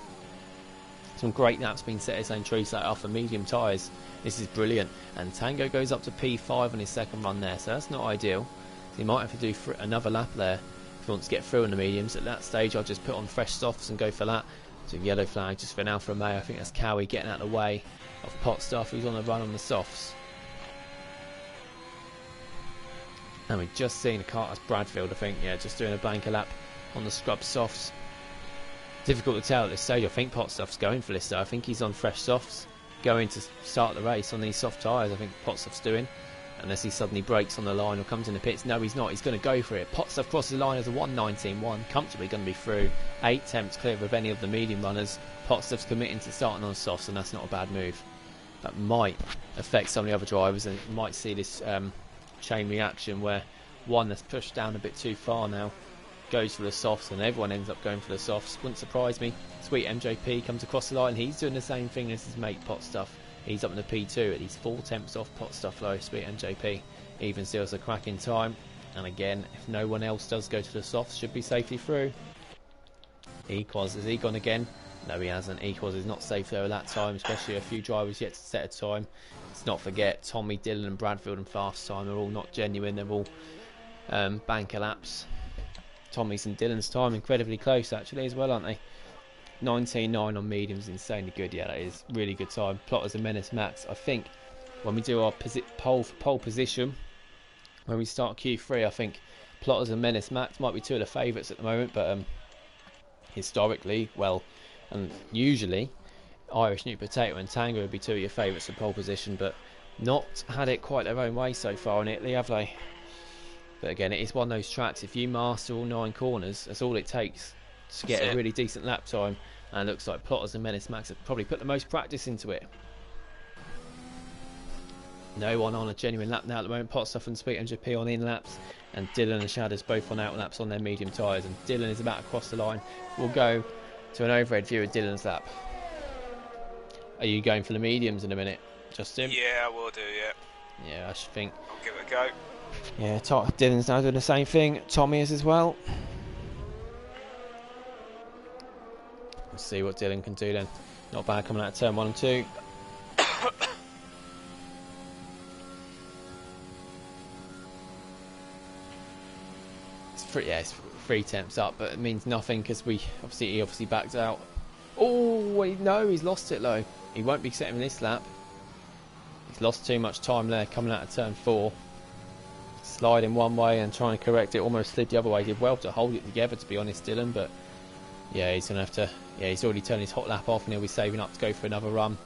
B: Some great laps being set his own tree set off for medium tyres. This is brilliant. And Tango goes up to P5 on his second run there, so that's not ideal. So he might have to do another lap there if he wants to get through on the mediums. At that stage, I'll just put on fresh softs and go for that. So yellow flag just for an Alfa Romeo. I think that's Cowie getting out of the way of Potstuff, who's on the run on the softs. And we've just seen a car, that's Bradfield, I think, yeah, just doing a banker lap on the scrub softs. Difficult to tell at this stage. I think Potstuff's going for this though. I think he's on fresh softs, going to start the race on these soft tyres. I think Potstuff's doing, unless he suddenly breaks on the line or comes in the pits. No, he's not. He's going to go for it. Potstuff crosses the line as a 119.1, comfortably going to be through. 8 attempts clear of any of the medium runners. Potstuff's committing to starting on softs, and that's not a bad move. That might affect some of the other drivers, and you might see this chain reaction where one that's pushed down a bit too far now goes for the softs, and everyone ends up going for the softs. Wouldn't surprise me. Sweet MJP comes across the line. He's doing the same thing as his mate Potstuff. He's up in the P2 at least 4 tenths off Potstuff though. Sweet MJP even still has a cracking time, and again, if no one else does go to the softs, should be safely through. Equals, has he gone again? No, he hasn't. Equals is not safe there at that time, especially a few drivers yet to set a time. Let's not forget Tommy, Dylan and Bradfield and Fast time are all not genuine. They're all banker laps. Tommy's and Dylan's time incredibly close actually as well, aren't they? 19.9 on mediums, insanely good. Yeah, that is really good time. Plotters and Menace Max. I think when we do our pole position, when we start Q3, I think Plotters and Menace Max might be two of the favourites at the moment, but historically, well, and usually, Irish New Potato and Tango would be two of your favourites for pole position, but not had it quite their own way so far in Italy, have they? But again, it is one of those tracks, if you master all 9 corners, that's all it takes to get a really decent lap time, and it looks like Plotters and Menace Max have probably put the most practice into it. No one on a genuine lap now at the moment. Potstuff and Sweet and GP on in laps, and Dylan and Shadows both on out laps on their medium tyres, and Dylan is about to cross the line. We'll go to an overhead view of Dylan's lap. Are you going for the mediums in a minute, Justin?
A: Yeah, I will do, yeah.
B: Yeah, I should think.
A: I'll give it a go.
B: Yeah, Dylan's now doing the same thing. Tommy is as well. Let's see what Dylan can do then. Not bad coming out of turn 1 and 2. It's 3 temps up, but it means nothing because he obviously backed out. Oh no, he's lost it though. He won't be setting this lap. He's lost too much time there coming out of turn 4. Sliding one way and trying to correct it, almost slid the other way. Did well to hold it together, to be honest, Dylan, but yeah, he's gonna have to. Yeah, he's already turned his hot lap off and he'll be saving up to go for another run.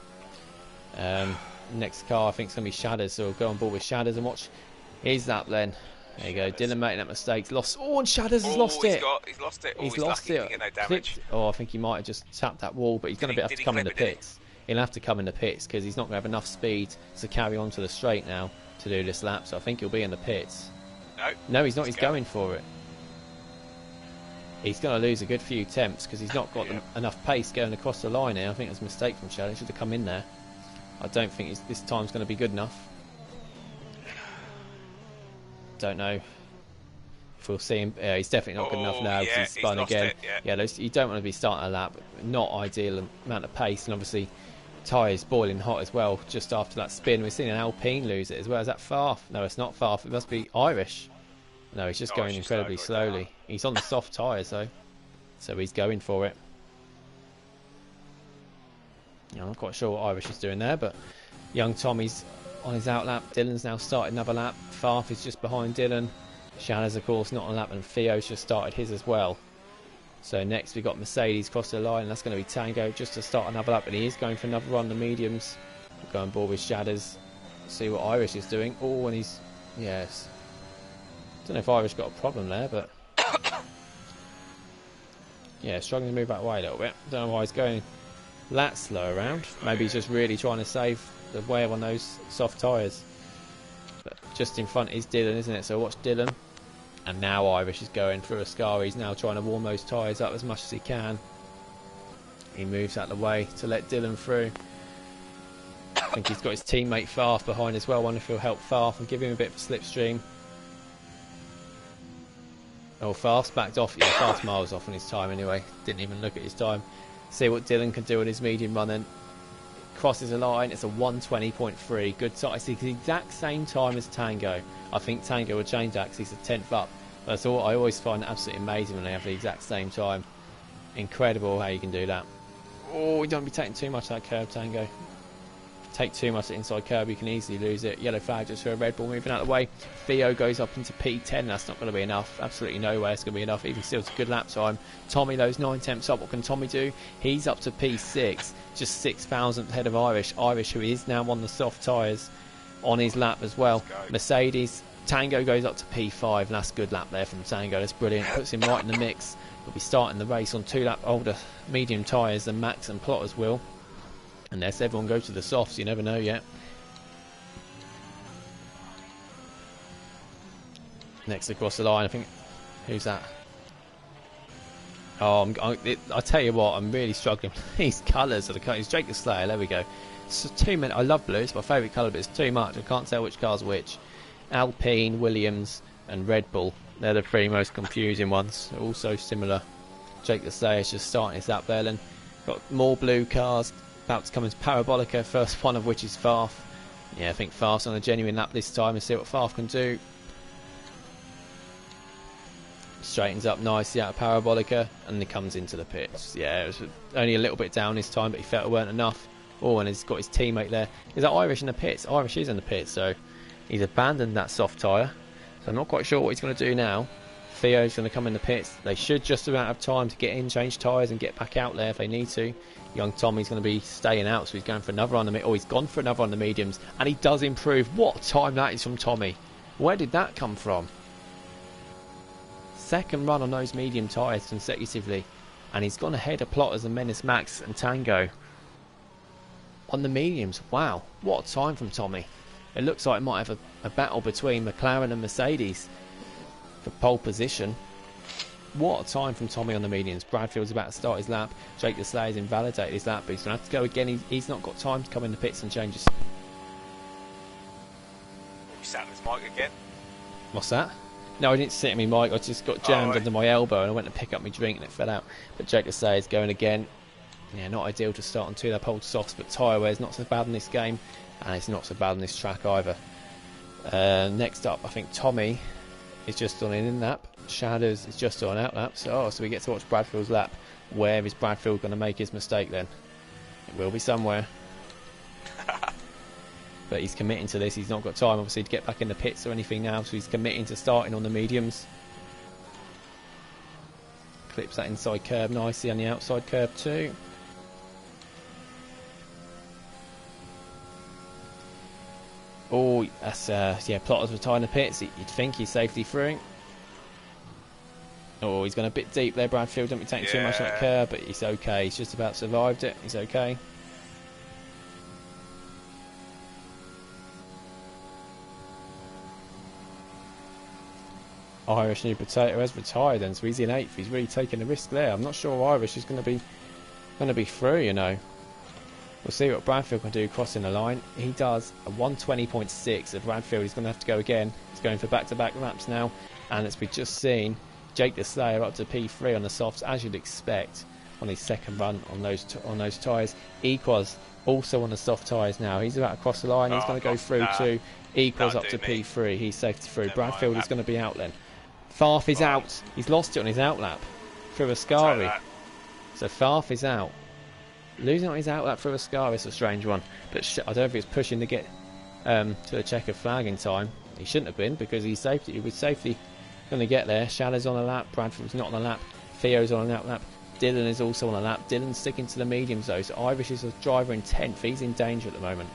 B: Next car I think is gonna be Shadows, so we'll go on board with Shadows and watch his lap then. There you go, Dylan making that mistake. Lost. Oh, and Shadows has lost it.
A: He's lost it.
B: He's lost it.
A: No damage.
B: Oh, I think he might have just tapped that wall, but he's going to have to come in the pits. He'll have to come in the pits because he's not going to have enough speed to carry on to the straight now to do this lap. So I think he'll be in the pits. No, he's not. He's going for it. He's going to lose a good few temps because he's not got enough pace going across the line here. I think it's a mistake from Shadow. He should have come in there. I don't think this time's going to be good enough. Don't know if we'll see him. Yeah, he's definitely not good enough now because he's spun again. You don't want to be starting a lap. Not ideal amount of pace, and obviously tyres boiling hot as well just after that spin. We've seen an Alpine lose it as well. Is that Farf? No, it's not Farf. It must be Irish. No, he's just going incredibly slowly. He's on the soft tyres though, so he's going for it. I'm not quite sure what Irish is doing there, but young Tommy's on his out lap. Dylan's now started another lap. Farf is just behind Dylan. Shadows, of course, not on lap, and Theo's just started his as well. So next we've got Mercedes cross the line, and that's going to be Tango just to start another lap, and he is going for another run the mediums. We'll go on board with Shadows, see what Irish is doing. Oh, and he's... Yes. Don't know if Irish got a problem there, but... Yeah, struggling to move that way a little bit. Don't know why he's going that slow around. Maybe he's just really trying to save the wear on those soft tyres. But just in front is Dylan, isn't it? So watch Dylan. And now Irish is going through Ascari. He's now trying to warm those tyres up as much as he can. He moves out of the way to let Dylan through. I think he's got his teammate Farf behind as well. I wonder if he'll help Farf and give him a bit of a slipstream. Oh, Farf's backed off. Yeah, Farf's miles off on his time anyway. Didn't even look at his time. See what Dylan can do on his medium run then. Crosses the line. It's a 1:20.3. Good time. It's the exact same time as Tango. I think Tango will change that because he's a 10th up. That's all. I always find it absolutely amazing when they have the exact same time. Incredible how you can do that. Oh, you don't be taking too much of that curb, Tango. Take too much of the inside curb, you can easily lose it. Yellow flag just for a Red Bull moving out of the way. Theo goes up into P10. That's not going to be enough. Absolutely no way it's going to be enough. Even still, it's a good lap time. Tommy, those 9 temps up. What can Tommy do? He's up to P6. Just 6,000th ahead of Irish. Irish, who is now on the soft tyres, on his lap as well. Mercedes. Tango goes up to P5. And that's a good lap there from Tango. That's brilliant. Puts him right in the mix. We'll be starting the race on 2 lap older medium tyres than Max and Plotters will. Unless everyone goes to the softs, you never know yet. Next across the line, I think. Who's that? Oh, I tell you what, I'm really struggling with these colours of the car. It's Jake the Slayer, there we go. It's too many. I love blue, it's my favourite colour, but it's too much. I can't tell which car's which. Alpine, Williams, and Red Bull. They're the 3 most confusing ones. They're all so similar. Jake the Slayer is just starting his lap there. Then got more blue cars. About to come into Parabolica, first one of which is Farf. Yeah, I think Farf's on a genuine lap this time and see what Farf can do. Straightens up nicely out of Parabolica, and he comes into the pits. Yeah, it was only a little bit down this time, but he felt it weren't enough. Oh, and he's got his teammate there. Is that Irish in the pits? Irish is in the pits, so he's abandoned that soft tyre. So I'm not quite sure what he's going to do now. Theo's going to come in the pits. They should just about have time to get in, change tyres, and get back out there if they need to. Young Tommy's going to be staying out, so he's going for another on the he's gone for another on the mediums, and he does improve. What a time that is from Tommy. Where did that come from? Second run on those medium tyres consecutively, and he's gone ahead of Plotters and Menace Max and Tango on the mediums. Wow, what a time from Tommy. It looks like it might have a battle between McLaren and Mercedes for pole position. What a time from Tommy on the mediums. Bradfield's about to start his lap. Jake Deslay's invalidated his lap, but he's going to have to go again. He's not got time to come in the pits and change his...
A: You sat on his mic again?
B: What's that? No, I didn't sit in my mic. I just got jammed under my elbow and I went to pick up my drink and it fell out. But Jake Deslay is going again. Yeah, not ideal to start on two-lap old softs, but tyre wear's not so bad in this game, and it's not so bad on this track either. Next up, I think Tommy is just on an in-lap. Shadows is just on an out-lap. So we get to watch Bradfield's lap. Where is Bradfield going to make his mistake then? It will be somewhere. But he's committing to this. He's not got time, obviously, to get back in the pits or anything now, so he's committing to starting on the mediums. Clips that inside curb nicely on the outside curb too. Oh, that's yeah, Plotters retiring the pits. You'd think he's safely through. Oh, he's gone a bit deep there, Bradfield. Don't be taking too much on that curb, but he's okay. He's just about survived it. He's okay. Irish New Potato has retired then, so he's in 8th. He's really taking a risk there. I'm not sure Irish is going to be through, you know. We'll see what Bradfield can do crossing the line. He does a 120.6. So Bradfield is going to have to go again. He's going for back-to-back laps now, and as we've just seen, Jake Deslay up to P3 on the softs, as you'd expect on his second run on those tyres. Equaz also on the soft tyres now. He's about to cross the line. He's going to go through too. Equaz up to P3. He's safety through. Bradfield is going to be out then. Farf is out. He's lost it on his outlap through Ascari. So Farf is out. Losing on his outlap through Ascari is a strange one. But I don't know if he's pushing to get to the checker flag in time. He shouldn't have been, because he was safely going to get there. Shadow's on a lap. Bradford's not on a lap. Theo's on an outlap. Dylan is also on a lap. Dylan's sticking to the mediums though. So Irish is a driver in 10th. He's in danger at the moment.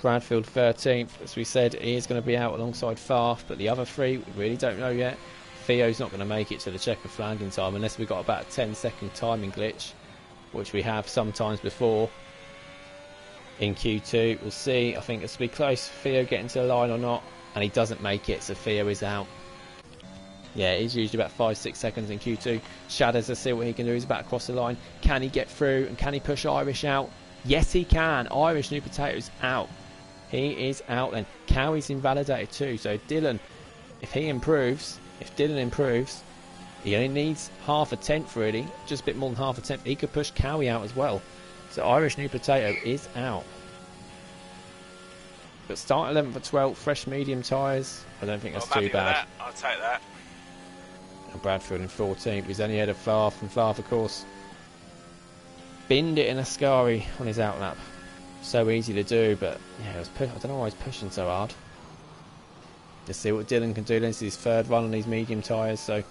B: Bradfield 13th, as we said, he is going to be out alongside Farf, but the other three, we really don't know yet. Theo's not going to make it to the checker flag in time unless we've got about a 10-second timing glitch, which we have sometimes before in Q2. We'll see. I think this will be close. Theo getting to the line or not, and he doesn't make it, so Theo is out. Yeah, he's usually about 5-6 seconds in Q2. Shadows, let's see what he can do. He's about to cross the line. Can he get through, and can he push Irish out? Yes, he can. Irish New Potatoes out. He is out then. Cowie's invalidated too. So Dylan, if Dylan improves, he only needs half a tenth really. Just a bit more than half a tenth. He could push Cowie out as well. So Irish New Potato is out. But start 11th for 12th. Fresh medium tyres. I don't think that's too bad.
A: I'll take that.
B: And Bradfield in 14th. He's only ahead of Farf. And Farf, of course, binned it in Ascari on his outlap. So easy to do, but yeah, I don't know why he's pushing so hard. Let's see what Dylan can do. This is his third run on these medium tyres, so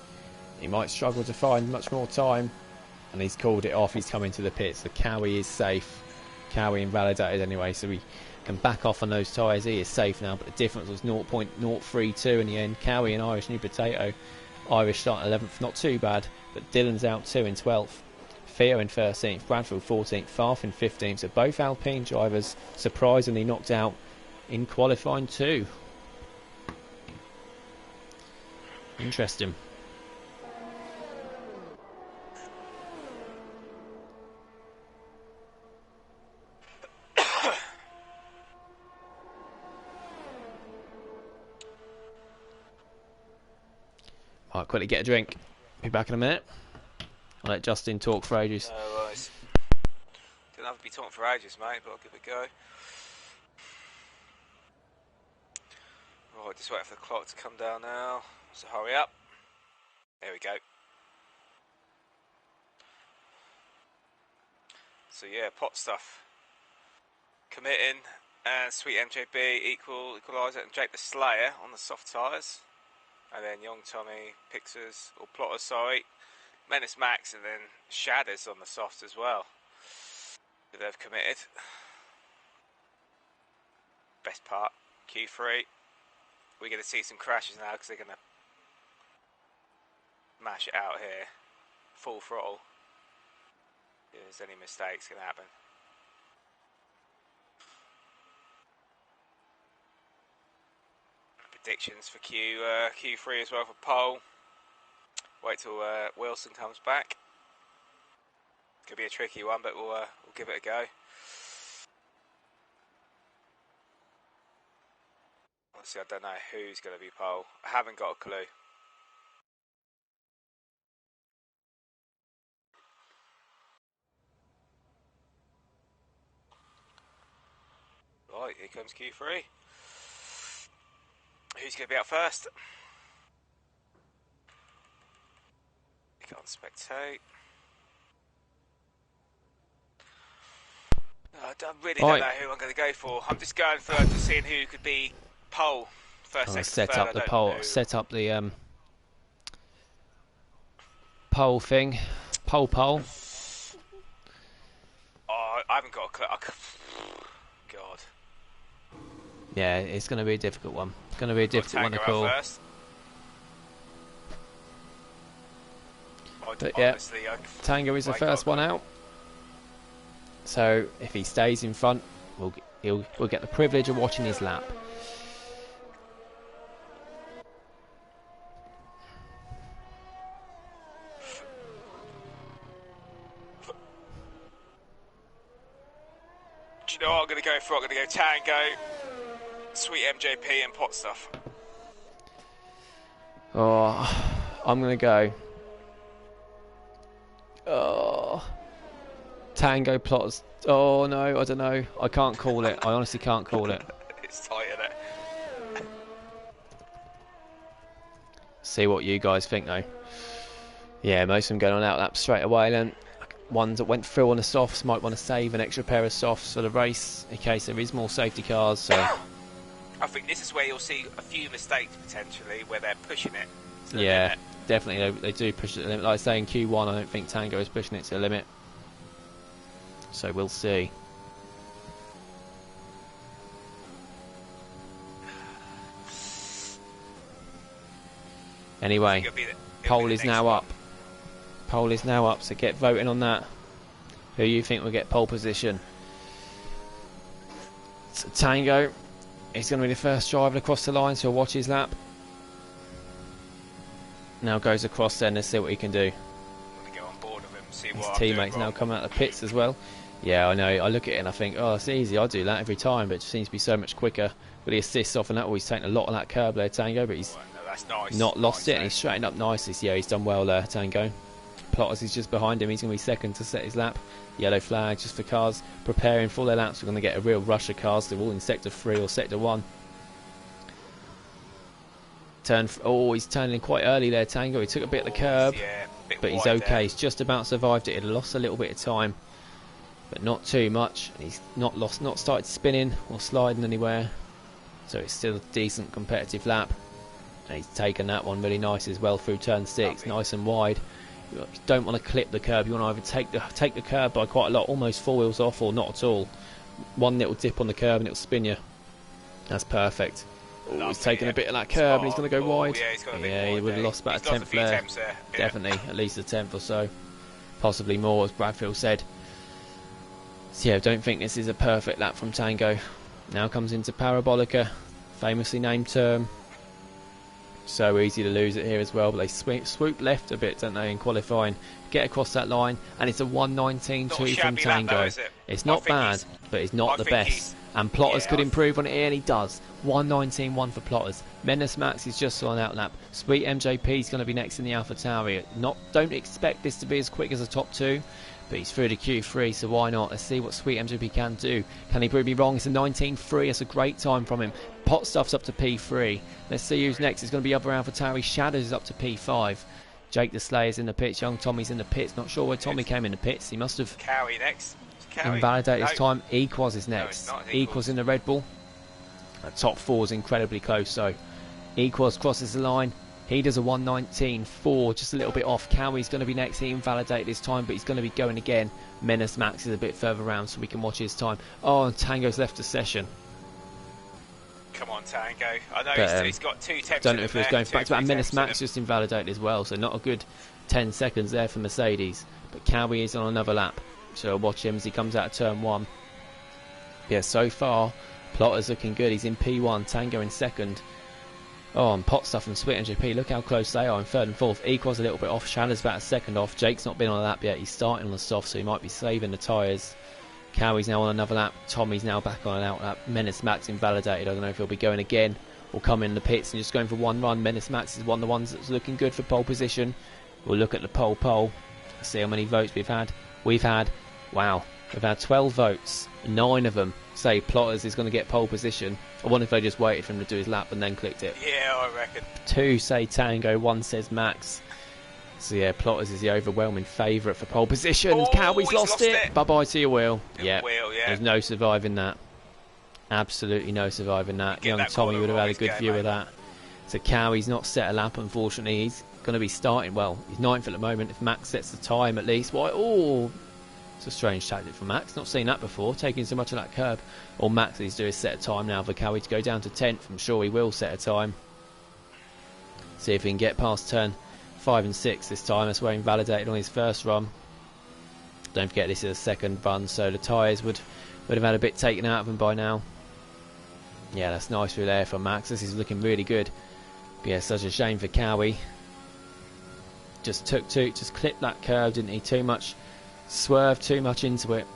B: he might struggle to find much more time. And he's called it off. He's coming to the pits. So Cowie is safe. Cowie invalidated anyway, so we can back off on those tyres. He is safe now, but the difference was 0.032 in the end. Cowie and Irish New Potato. Irish start 11th, not too bad, but Dylan's out too in 12th. Theo in 13th, Bradfield 14th, Farf in 15th. So both Alpine drivers surprisingly knocked out in qualifying too. Interesting. Might quickly get a drink. Be back in a minute. I'll let Justin talk for ages.
A: No worries. Didn't have to be talking for ages, mate, but I'll give it a go. Right, just wait for the clock to come down now. So hurry up. There we go. So yeah, pot stuff. Committing and Sweet MJB equaliser and Jake the Slayer on the soft tyres. And then Young Tommy, Pixers, or Plotters, sorry. Menace Max and then Shadders on the soft as well. So they've committed. Best part, Q3. We're going to see some crashes now because they're going to mash it out here. Full throttle. If there's any mistakes can happen. Predictions for Q3 as well for pole. Wait till Wilson comes back. Could be a tricky one, but we'll give it a go. Honestly, I don't know who's going to be pole. I haven't got a clue. Right, here comes Q3. Who's going to be out first? Click on spectate. I really don't know who I'm going to go for. I'm just going for just seeing who could be pole first.
B: Set up the pole. Set up the pole thing. Pole.
A: Oh, I haven't got a clue. God.
B: Yeah, it's going to be a difficult one. It's going to be a difficult one to call. But yeah, Tango is the first one out. So if he stays in front, we'll get the privilege of watching his lap.
A: Do you know what I'm going to go for? I'm going to go Tango, Sweet MJP and pot stuff.
B: Oh, I'm going to go. Oh, Tango Plotters. Oh no, I don't know. I can't call it. I honestly can't call it.
A: It's tight, isn't it?
B: See what you guys think though. Yeah, most of them going on out lap straight away. Then ones that went through on the softs might want to save an extra pair of softs for the race in case there is more safety cars. So
A: I think this is where you'll see a few mistakes potentially where they're pushing it.
B: Yeah, definitely they do push it to the limit. Like I say in Q1, I don't think Tango is pushing it to the limit. So we'll see. Anyway, poll is now up. Poll is now up, so get voting on that. Who you think will get pole position? So Tango is going to be the first driver across the line, so watch his lap. Now goes across then, let's see what he can do.
A: Go on board with him, see
B: his
A: what
B: teammates now coming out of the pits as well. Yeah, I know. I look at it and I think, oh, it's easy. I do that every time, but it seems to be so much quicker. With the assists off and that, he's taken a lot of that curb there, Tango, but he's not lost it, and he's straightened up nicely. So yeah, he's done well there, Tango. Plotters is just behind him. He's going to be second to set his lap. Yellow flag just for cars preparing for their laps. We're going to get a real rush of cars. They're all in sector 3 or sector 1. He's turning quite early there, Tango. He took a bit of the curb, but he's okay. There. He's just about survived it. He lost a little bit of time, but not too much. And he's not started spinning or sliding anywhere, so it's still a decent competitive lap. And he's taken that one really nice as well through turn 6, nice and wide. You don't want to clip the curb. You want to either take the curb by quite a lot, almost 4 wheels off, or not at all. One little dip on the curb and it'll spin you. That's perfect. Oh, he's taking a bit of that curb and he's going to go wide. Yeah, he would have lost about a tenth there. Definitely, at least a tenth or so. Possibly more, as Bradfield said. So yeah, I don't think this is a perfect lap from Tango. Now comes into Parabolica, famously named term. So easy to lose it here as well, but they swoop left a bit, don't they, in qualifying. Get across that line, and it's a 1:19.2 from Tango. Lap, though, it's not bad, but it's not the best. And Plotters could improve on it here, and he does. 1:19.1 for Plotters. Menace Max is just on out lap. Sweet MJP is going to be next in the AlphaTauri. Don't expect this to be as quick as the top two, but he's through to Q3, so why not? Let's see what Sweet MJP can do. Can he prove me wrong? It's a 19.3. It's a great time from him. Pot Stuff's up to P3. Let's see who's next. It's going to be up around for Tauri. Shadows is up to P5. Jake the Slayer's in the pits. Young Tommy's in the pits. Not sure where Tommy came in the pits. He must have
A: Cowie next. Cowie.
B: invalidated his time. Equaz is next.
A: No,
B: Equaz in the Red Bull. Top 4 is incredibly close. So Equaz crosses the line. He does a 1:19.4, just a little bit off. Cowie's going to be next. He invalidated his time, but he's going to be going again. Menace Max is a bit further around, so we can watch his time. Oh, and Tango's left the session.
A: Come on, Tango. I know he's got 2 temps.
B: Don't know if he was going back to back. Menace Max just invalidated as well, so not a good 10 seconds there for Mercedes. But Cowie is on another lap, so I'll watch him as he comes out of turn 1. Yeah, so far, Plotter's looking good. He's in P1, Tango in second. Oh, and Pot Stuff and Sweet MGP, look how close they are in third and fourth. Equal's a little bit off, Shadow's about a second off. Jake's not been on a lap yet, he's starting on the soft, so he might be saving the tyres. Cowie's now on another lap, Tommy's now back on an out lap. Menace Max invalidated, I don't know if he'll be going again or come in the pits and just going for one run. Menace Max is one of the ones that's looking good for pole position. We'll look at the poll, see how many votes we've had. We've had 12 votes, 9 of them say Plotters is going to get pole position. I wonder if they just waited for him to do his lap and then clicked it.
A: Yeah, I reckon.
B: 2 say Tango, 1 says Max. So yeah, Plotters is the overwhelming favourite for pole position.
A: Oh,
B: Cowie's lost it. Bye-bye to your wheel. Yeah, there's no surviving that. Absolutely no surviving that. Young Tommy would have had a good view of that. So Cowie's not set a lap, unfortunately. He's going to be starting, well, he's 9th at the moment. If Max sets the time at least, why? Oh, it's a strange tactic for Max. Not seen that before, taking so much of that curb. All Max needs to do is set a time now for Cowie to go down to 10th. I'm sure he will set a time. See if he can get past turn 5 and 6 this time. That's where he invalidated on his first run. Don't forget this is a second run, so the tyres would have had a bit taken out of him by now. Yeah, that's nice through there for Max. This is looking really good. But yeah, such a shame for Cowie. Just clipped that curve, didn't he? Too much. Swerved too much into it,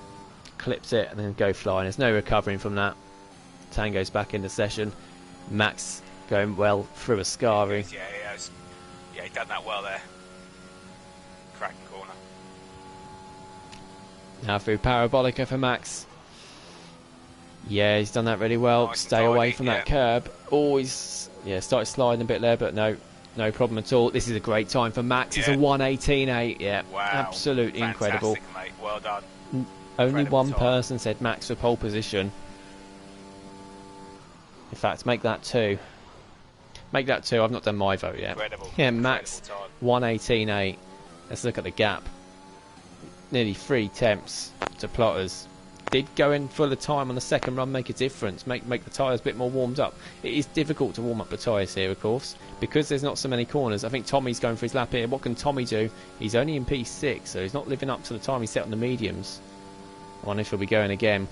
B: clips it, and then go flying. There's no recovering from that. Tango's back in the session. Max going well through Ascari.
A: Yeah, he done that well there. Cracking corner.
B: Now through Parabolica for Max. Yeah, he's done that really well.
A: Nice.
B: Stay away from that curb. Always, started sliding a bit there, but no problem at all. This is a great time for Max. It's a 1:18.8. Yeah,
A: wow.
B: Absolutely incredible.
A: Mate. Well done.
B: Only one person said Max for pole position. In fact, make that 2. Make that 2. I've not done my vote yet.
A: Incredible.
B: Yeah, Max 1:18.8. Let's look at the gap. Nearly 3 temps to Plotters. Did going for the time on the second run make a difference? Make the tyres a bit more warmed up. It is difficult to warm up the tyres here, of course, because there's not so many corners. I think Tommy's going for his lap here. What can Tommy do? He's only in P6, so he's not living up to the time he set on the mediums. I wonder if he'll be going again.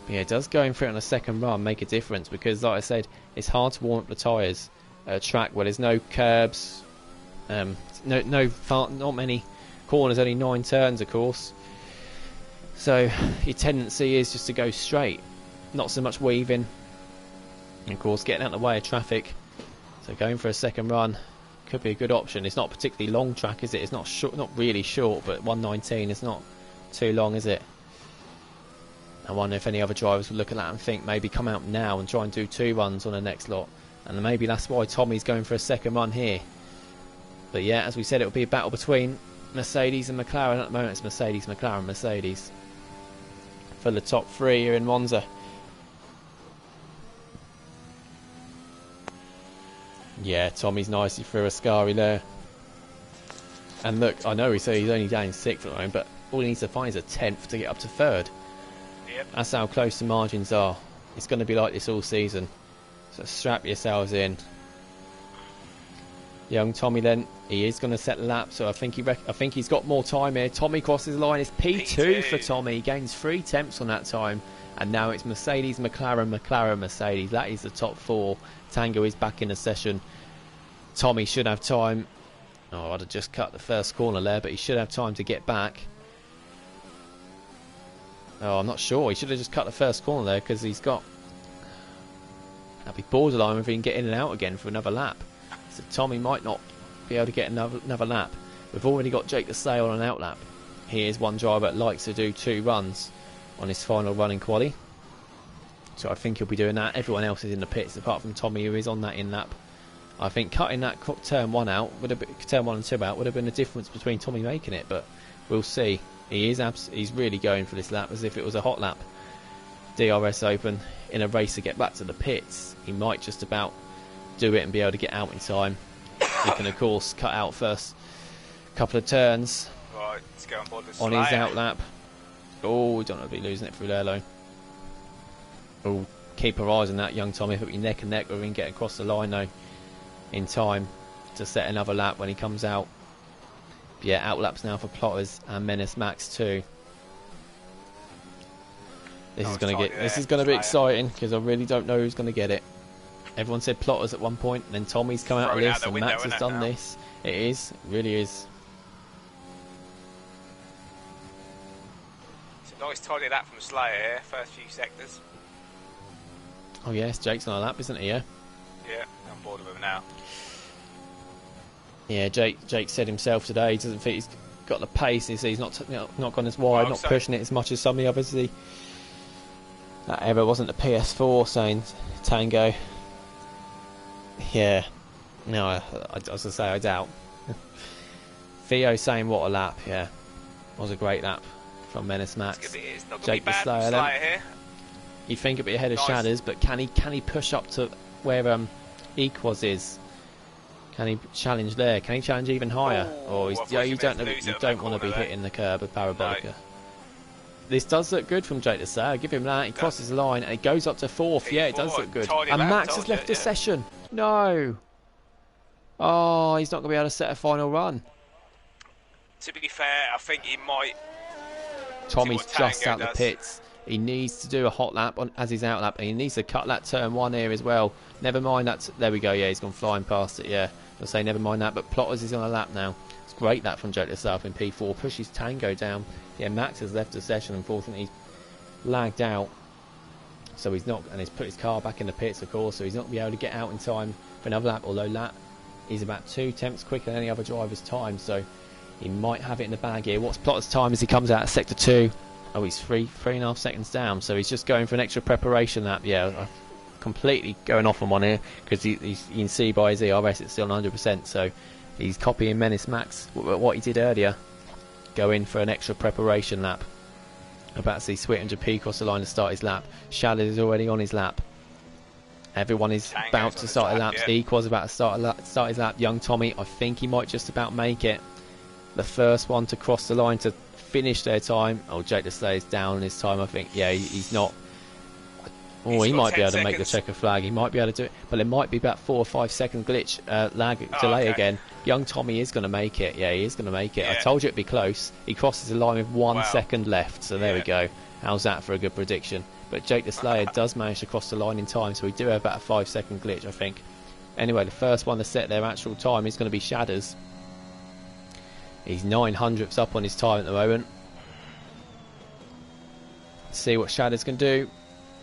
B: But yeah, it does going for it on the second run make a difference, because like I said, it's hard to warm up the tyres at a track where there's no curbs, not many corners, only 9 turns, of course. So your tendency is just to go straight, not so much weaving, and of course getting out of the way of traffic. So going for a second run could be a good option. It's not a particularly long track, is it? It's not short, not really short, but 1:19 is not too long, is it? I wonder if any other drivers would look at that and think maybe come out now and try and do 2 runs on the next lot, and maybe that's why Tommy's going for a second run here. But yeah, as we said, it'll be a battle between Mercedes and McLaren. At the moment it's Mercedes, McLaren, Mercedes for the top 3 here in Monza. Yeah, Tommy's nicely through Ascari there. And look, I know he's only down in 6th at the moment, but all he needs to find is a 10th to get up to 3rd.
A: Yep.
B: That's how close the margins are. It's going to be like this all season. So strap yourselves in. Young Tommy then, he is going to set the lap, so I think he's got more time here. Tommy crosses the line. It's P2 for Tommy. He gains 3 temps on that time, and now it's Mercedes, McLaren, McLaren, Mercedes. That is the top 4. Tango is back in the session. Tommy should have time. Oh, I'd have just cut the first corner there, but he should have time to get back. Oh, I'm not sure. He should have just cut the first corner there, because he's got... That'd be borderline if he can get in and out again for another lap. So Tommy might not be able to get another lap. We've already got Jake the Slay on an out lap. He is one driver that likes to do 2 runs on his final run in quali. So I think he'll be doing that. Everyone else is in the pits apart from Tommy, who is on that in lap. I think cutting that turn 1 out would have been, turn 1 and 2 out would have been a difference between Tommy making it, but we'll see. He's really going for this lap as if it was a hot lap. DRS Open in a race to get back to the pits. He might just about do it and be able to get out in time. He can of course cut out first couple of turns.
A: Right, let's go on board this
B: on his out lap. Oh, we don't want to be losing it through there, though. Oh, keep our eyes on that young Tommy. If it be neck and neck, we can get across the line though in time to set another lap when he comes out. But yeah, out laps now for Plotters and Menace Max too. This is going to be exciting because I really don't know who's going to get it. Everyone said Plotters at one point, and then Tommy's come out of this, and Max has done this. It is, it really is.
A: It's a nice tidy lap from Slayer here, first few sectors.
B: Oh yes, Jake's on a lap, isn't he? Yeah.
A: Yeah, I'm bored of him now.
B: Yeah, Jake said himself today he doesn't think he's got the pace. He's not gone as wide, not pushing it as much as some of the others. That error wasn't the PS4 saying Tango. Yeah, no, I was going to say I doubt. Theo saying what a lap, yeah. Was a great lap from Menace Max.
A: Jake the Slayer here.
B: You think it'd be ahead of Shadders, but can he push up to where Equos is? Can he challenge there? Can he challenge even higher? Or you don't want to be hitting the curb of Parabolica. No. This does look good from Jake the Slayer. Give him that. He crosses the line and it goes up to 4th. Yeah, it does look good. And Max has left the session. No. Oh, he's not going to be able to set a final run.
A: To be fair, I think he might.
B: Tommy's just out the pits. He needs to do a hot lap as his out lap, and he needs to cut that turn 1 here as well. Never mind that. There we go. Yeah, he's gone flying past it. Yeah, I'll say never mind that. But Plotters is on a lap now. It's great that from Jake the Slayer in P4. Pushes Tango down. Yeah, Max has left the session. Unfortunately, he's lagged out, so he's not, and he's put his car back in the pits, of course. So he's not going to be able to get out in time for another lap. Although lap is about 2 tenths quicker than any other driver's time, so he might have it in the bag here. What's Plotter's time as he comes out of sector 2? Oh, he's 3.5 seconds down, so he's just going for an extra preparation lap. Yeah, I'm completely going off on one here because you can see by his ERS it's still 100%. So he's copying Menace Max what he did earlier. Go in for an extra preparation lap. About to see Sweet and JP cross the line to start his lap. Shadow is already on his lap. Everyone is about to start a lap. Equal's about to start his lap. Young Tommy, I think he might just about make it. The first one to cross the line to finish their time. Oh, Jake the Slayer's down on his time, I think. Yeah, he's not. Oh, he might be able to make the checker flag. He might be able to do it. But there might be about 4 or 5 second glitch, delay again. Young Tommy is going to make it. Yeah, he is going to make it. Yeah. I told you it'd be close. He crosses the line with 1 second left. So there we go. How's that for a good prediction? But Jake the Slayer does manage to cross the line in time. So we do have about a 5 second glitch, I think. Anyway, the first one to set their actual time is going to be Shadders. He's 900ths up on his time at the moment. Let's see what Shadders can do.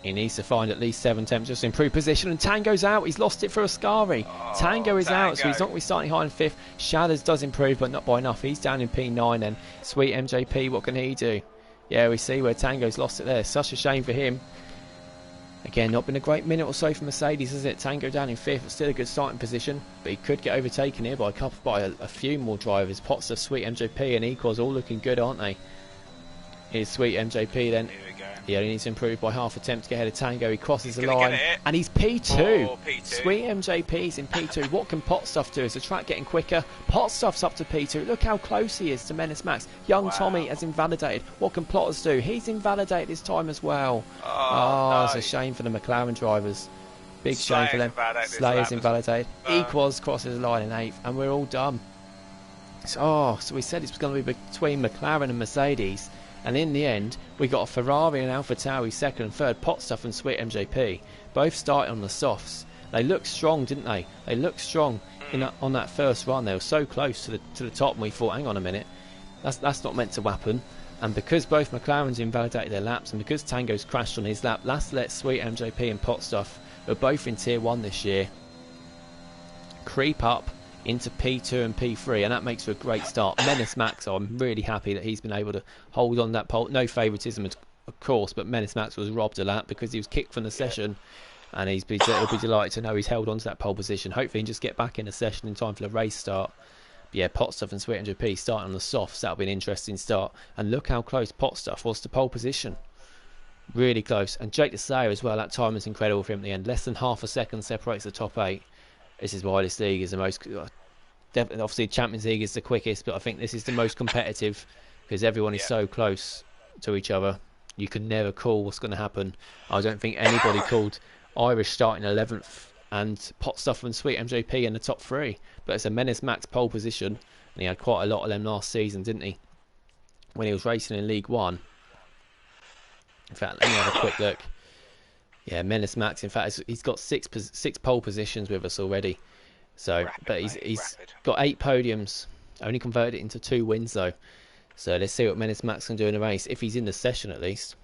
B: He needs to find at least 7 attempts just to improve position. And Tango's out. He's lost it for Ascari. Tango is out, so he's not going to be starting high in 5th. Shadders does improve, but not by enough. He's down in P9 then. Sweet MJP, what can he do? Yeah, we see where Tango's lost it there. Such a shame for him. Again, not been a great minute or so for Mercedes, is it? Tango down in 5th, still a good starting position, but he could get overtaken here by a few more drivers. Potster, Sweet MJP and Equals all looking good, aren't they? Here's Sweet MJP then. He only needs to improve by half attempt to get ahead of Tango. He crosses the line and he's P2. Oh, P2. Sweet MJP's in P2. What can Potstuff do? Is the track getting quicker? Potstuff's up to P2. Look how close he is to Menace Max. Young Tommy has invalidated. What can Plotters do? He's invalidated his time as well. No. It's a shame for the McLaren drivers. Big shame for them. Slayer's invalidated. Equals crosses the line in 8th and we're all done. So we said it was going to be between McLaren and Mercedes. And in the end, we got a Ferrari and AlphaTauri 2nd and 3rd, Potstuff and Sweet MJP. Both started on the softs. They looked strong, didn't they? They looked strong on that first run. They were so close to the top, and we thought, hang on a minute, that's not meant to happen. And because both McLarens invalidated their laps, and because Tango's crashed on his lap, let's let Sweet MJP and Potstuff, who are both in Tier 1 this year, creep up into P2 and P3, and that makes for a great start. Menace Max, I'm really happy that he's been able to hold on that pole. No favouritism, of of course, but Menace Max was robbed of that because he was kicked from the session, and he'll be delighted to know he's held on to that pole position. Hopefully he can just get back in the session in time for the race start. But yeah, Potstuff and Sweet MJP starting on the softs. That'll be an interesting start. And look how close Potstuff was to pole position. Really close. And Jake the Slayer as well. That time was incredible for him at the end. Less than half a second separates the top 8. This is why this league is the most... Definitely, obviously, Champions League is the quickest, but I think this is the most competitive because everyone is so close to each other. You can never call what's going to happen. I don't think anybody called Irish starting 11th and Potstuff and Sweet MJP in the top 3. But it's a Menace Max pole position, and he had quite a lot of them last season, didn't he? When he was racing in League One. In fact, let me have a quick look. Yeah, Menace Max. In fact, he's got six pole positions with us already. So, but he's got 8 podiums. Only converted it into 2 wins though. So let's see what Menace Max can do in the race, if he's in the session at least.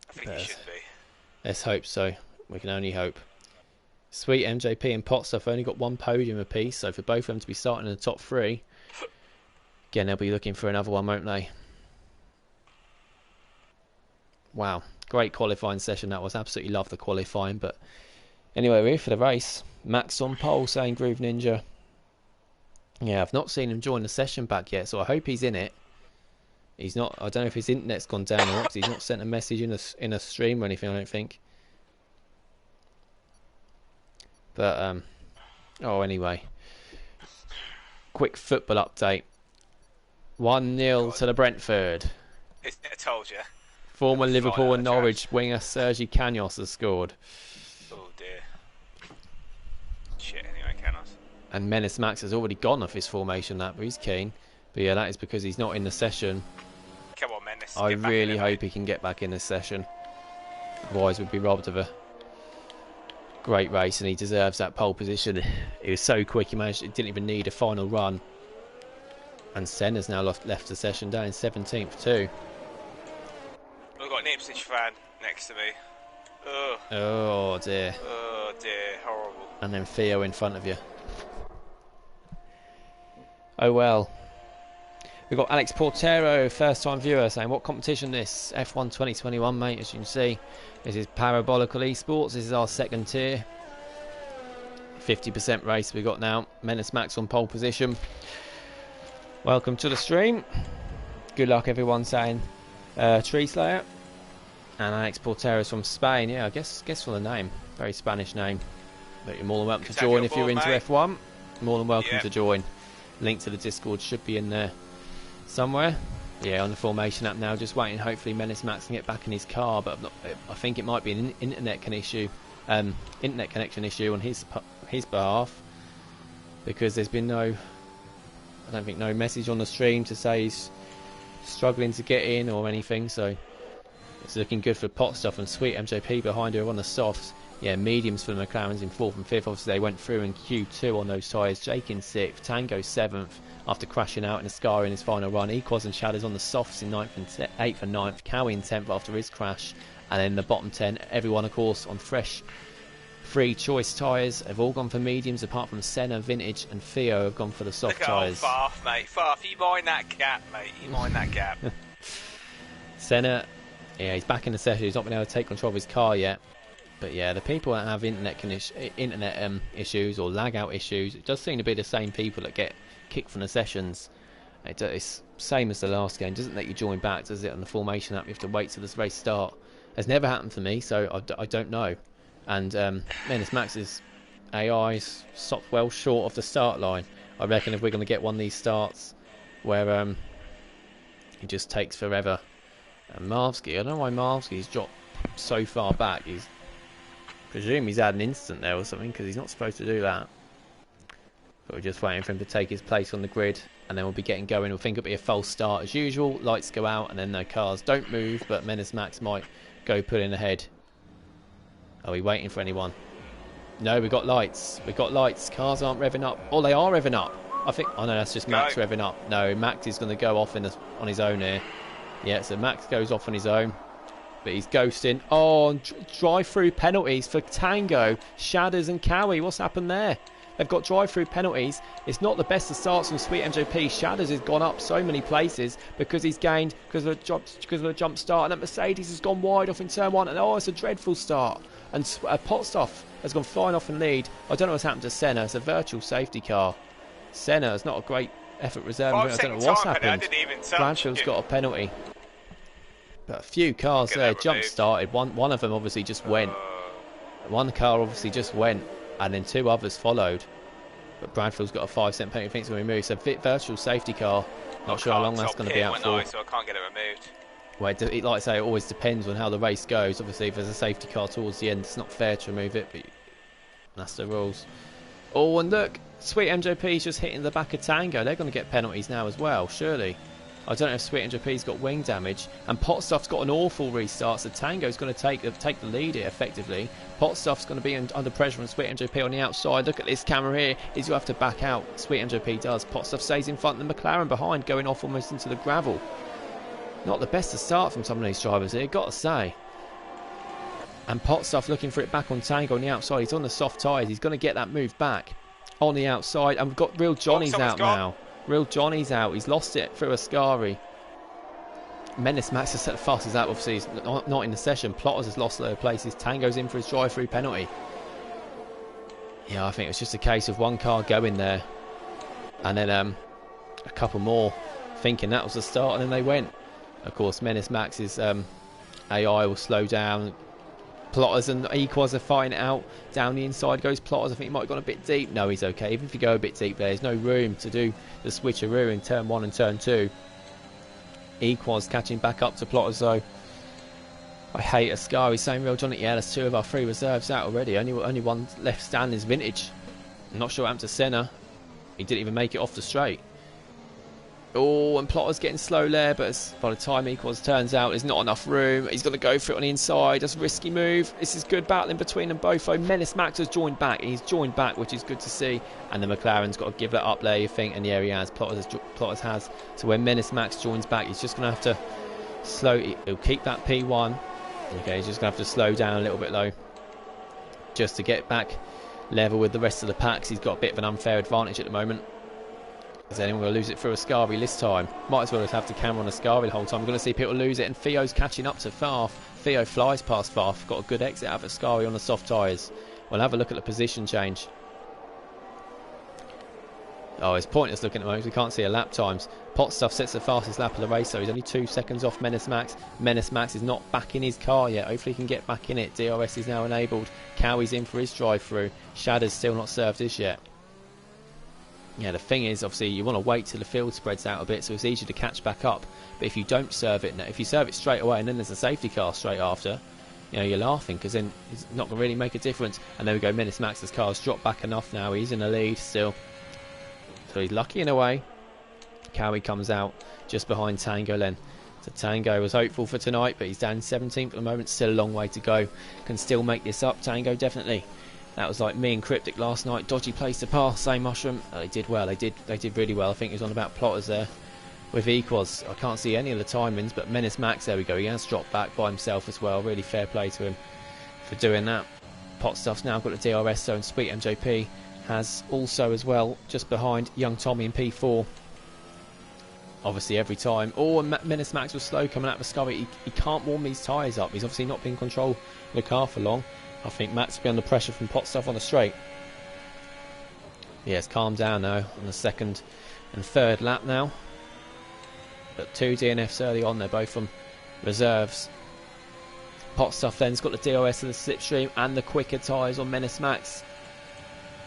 A: I think he should be.
B: Let's hope so. We can only hope. Sweet MJP and Potstuff only got 1 podium apiece, so for both of them to be starting in the top 3, again they'll be looking for another one, won't they? Wow, great qualifying session that was. Absolutely loved the qualifying. But anyway, we're here for the race. Max on pole, saying Groove Ninja. Yeah, I've not seen him join the session back yet, so I hope he's in it. He's not. I don't know if his internet's gone down or not, because he's not sent a message in a stream or anything, I don't think. But anyway, quick football update. 1-0 to the Brentford.
A: I told you.
B: Former Liverpool and Norwich winger Sergi Canos has scored.
A: Oh dear. Shit, anyway, Canos.
B: And Menace Max has already gone off his formation, but he's keen. But yeah, that is because he's not in the session.
A: Come on, Menace.
B: I really hope he can get back in this session. Otherwise, we'd be robbed of a great race, and he deserves that pole position. He was so quick, he didn't even need a final run. And Senna's now left the session down in 17th too.
A: We've got an Ipswich fan next to me. Ugh.
B: Oh dear.
A: Oh dear, horrible.
B: And then Theo in front of you. Oh well. We've got Alex Portero, first time viewer, saying, what competition this? F1 2021, mate, as you can see. This is Parabolical Esports. This is our second tier. 50% race we got now. Menace Max on pole position. Welcome to the stream. Good luck, everyone, saying Tree Slayer. And Alex Portero is from Spain. Yeah, I guess from the name. Very Spanish name. But you're more than welcome to join if you're into F1. More than welcome to join. Link to the Discord should be in there somewhere. Yeah, on the formation app now, just waiting. Hopefully Menace Max can get back in his car, but I think it might be an internet connection issue on his behalf, because there's been no message on the stream to say he's struggling to get in or anything. So it's looking good for Potstuff and Sweet MJP behind her on the softs. Yeah, mediums for the McLarens in 4th and 5th. Obviously they went through in Q2 on those tyres. Jake in 6th, Tango 7th after crashing out in a Scar in his final run. Equals and Shadows on the softs in 8th and 9th. Cowie in 10th after his crash. And then the bottom 10, everyone of course on fresh free choice tyres have all gone for mediums, apart from Senna, Vintage and Theo have gone for the soft tyres.
A: Farf, mate. Farf, you mind that gap, mate. You mind that gap.
B: Senna, yeah, he's back in the session. He's not been able to take control of his car yet. But yeah, the people that have internet issues or lag out issues, it does seem to be the same people that get kicked from the sessions. It's same as the last game. Doesn't let you join back, does it? On the formation app, you have to wait till this race start. Has never happened to me, so I don't know. And Menace Max's AI is stopped well short of the start line. I reckon if we're going to get one of these starts where it just takes forever. And Marvsky, I don't know why Marvsky's dropped so far back. Presume he's had an instant there or something, because he's not supposed to do that. But we're just waiting for him to take his place on the grid, and then we'll be getting going. We'll think it'll be a false start as usual. Lights go out, and then the cars don't move, but Menace Max might go put in ahead. Are we waiting for anyone? No, we've got lights. We've got lights. Cars aren't revving up. Oh, they are revving up. I think. Oh no, that's just Max revving up. No, Max is going to go off on his own here. Yeah, so Max goes off on his own. But he's ghosting. Oh, drive-through penalties for Tango, Shadows and Cowie. What's happened there? They've got drive-through penalties. It's not the best of starts from Sweet MJP. Shadows has gone up so many places because he's gained, because of a jump start. And that Mercedes has gone wide off in turn 1. And oh, it's a dreadful start. And Potstoff has gone flying off in lead. I don't know what's happened to Senna. It's a virtual safety car. Senna is not a great effort reserve. I don't know what's happened. Bradfield's got a penalty. But a few cars there jump started. One of them obviously just went. One car obviously just went, and then 2 others followed. But Bradfield's got a 5-cent penalty. Thinks it's going to be removed. So virtual safety car. Not sure how long that's going to be out for.
A: So I can't get it removed.
B: Well, like I say, it always depends on how the race goes. Obviously, if there's a safety car towards the end, it's not fair to remove it, but that's the rules. Oh, and look, Sweet MJP's just hitting the back of Tango. They're going to get penalties now as well, surely. I don't know if Sweet MJP's got wing damage, and Potstuff's got an awful restart, so Tango's going to take the lead here effectively. Potstuff's going to be under pressure from Sweet MJP on the outside. Look at this camera here. He's going to have to back out. Sweet MJP does. Potstuff stays in front, the McLaren behind, going off almost into the gravel. Not the best to start from some of these drivers here, got to say. And Potstuff looking for it back on Tango on the outside. He's on the soft tyres. He's going to get that move back on the outside. And we've got Real Johnny's out now. Real Johnny's out. He's lost it through Ascari. Menace Max has set the fastest out. Obviously, he's not in the session. Plotters has lost their places. Tango's in for his drive-through penalty. Yeah, I think it's just a case of one car going there. And then a couple more thinking that was the start, and then they went. Of course, Menace Max's AI will slow down. Plotters and Equaz are fighting it out. Down the inside goes Plotters. I think he might have gone a bit deep. No, he's okay. Even if you go a bit deep there's no room to do the switcheroo in turn 1 and turn 2. Equaz catching back up to Plotters though. I hate Ascari. Saying Real Johnny, yeah, that's 2 of our 3 reserves out already. Only one left standing is Vintage. I'm not sure what happened to Senna. He didn't even make it off the straight. Oh, and Plotter's getting slow there, but by the time Equals turns out, there's not enough room. He's going to go for it on the inside. That's a risky move. This is good battling between them both. Oh, Menace Max has joined back, and he's joined back, which is good to see. And the McLaren's got to give that up there, you think, and yeah, he has. Plotters has. So when Menace Max joins back, he's just going to have to slow. He'll keep that P1. Okay, he's just going to have to slow down a little bit, though, just to get back level with the rest of the packs. He's got a bit of an unfair advantage at the moment. Is anyone going to lose it through Ascari this time? Might as well have the camera on Ascari the whole time. We're going to see people lose it, and Theo's catching up to Farf. Theo flies past Farf. Got a good exit out of Ascari on the soft tyres. We'll have a look at the position change. Oh, it's pointless looking at the moment. We can't see a lap times. Potstuff sets the fastest lap of the race, so he's only 2 seconds off Menace Max. Menace Max is not back in his car yet. Hopefully he can get back in it. DRS is now enabled. Cowie's in for his drive-through. Shadow's still not served his yet. Yeah, the thing is, obviously, you want to wait till the field spreads out a bit, so it's easier to catch back up. But if you don't serve it, if you serve it straight away and then there's a safety car straight after, you know, you're laughing, because then it's not going to really make a difference. And there we go, Menace Max's car's dropped back enough now. He's in the lead still. So he's lucky in a way. Cowie comes out just behind Tango then. So Tango was hopeful for tonight, but he's down 17th at the moment. Still a long way to go. Can still make this up, Tango, definitely. That was like me and Cryptic last night. Dodgy place to pass, same Mushroom. They did well. They did really well. I think he was on about Plotters there with Equals. I can't see any of the timings, but Menace Max, there we go. He has dropped back by himself as well. Really fair play to him for doing that. Potstuff's now got the DRS zone. Sweet MJP has also as well, just behind Young Tommy and P4. Obviously every time. Oh, and Menace Max was slow coming out of Ascari. He can't warm these tyres up. He's obviously not been in control of the car for long. I think Max will be under pressure from Potstuff on the straight. Yes, calm down now on the second and third lap now. But 2 DNFs early on, they're both from reserves. Potstuff then's got the DRS and the slipstream and the quicker tyres on Menace Max.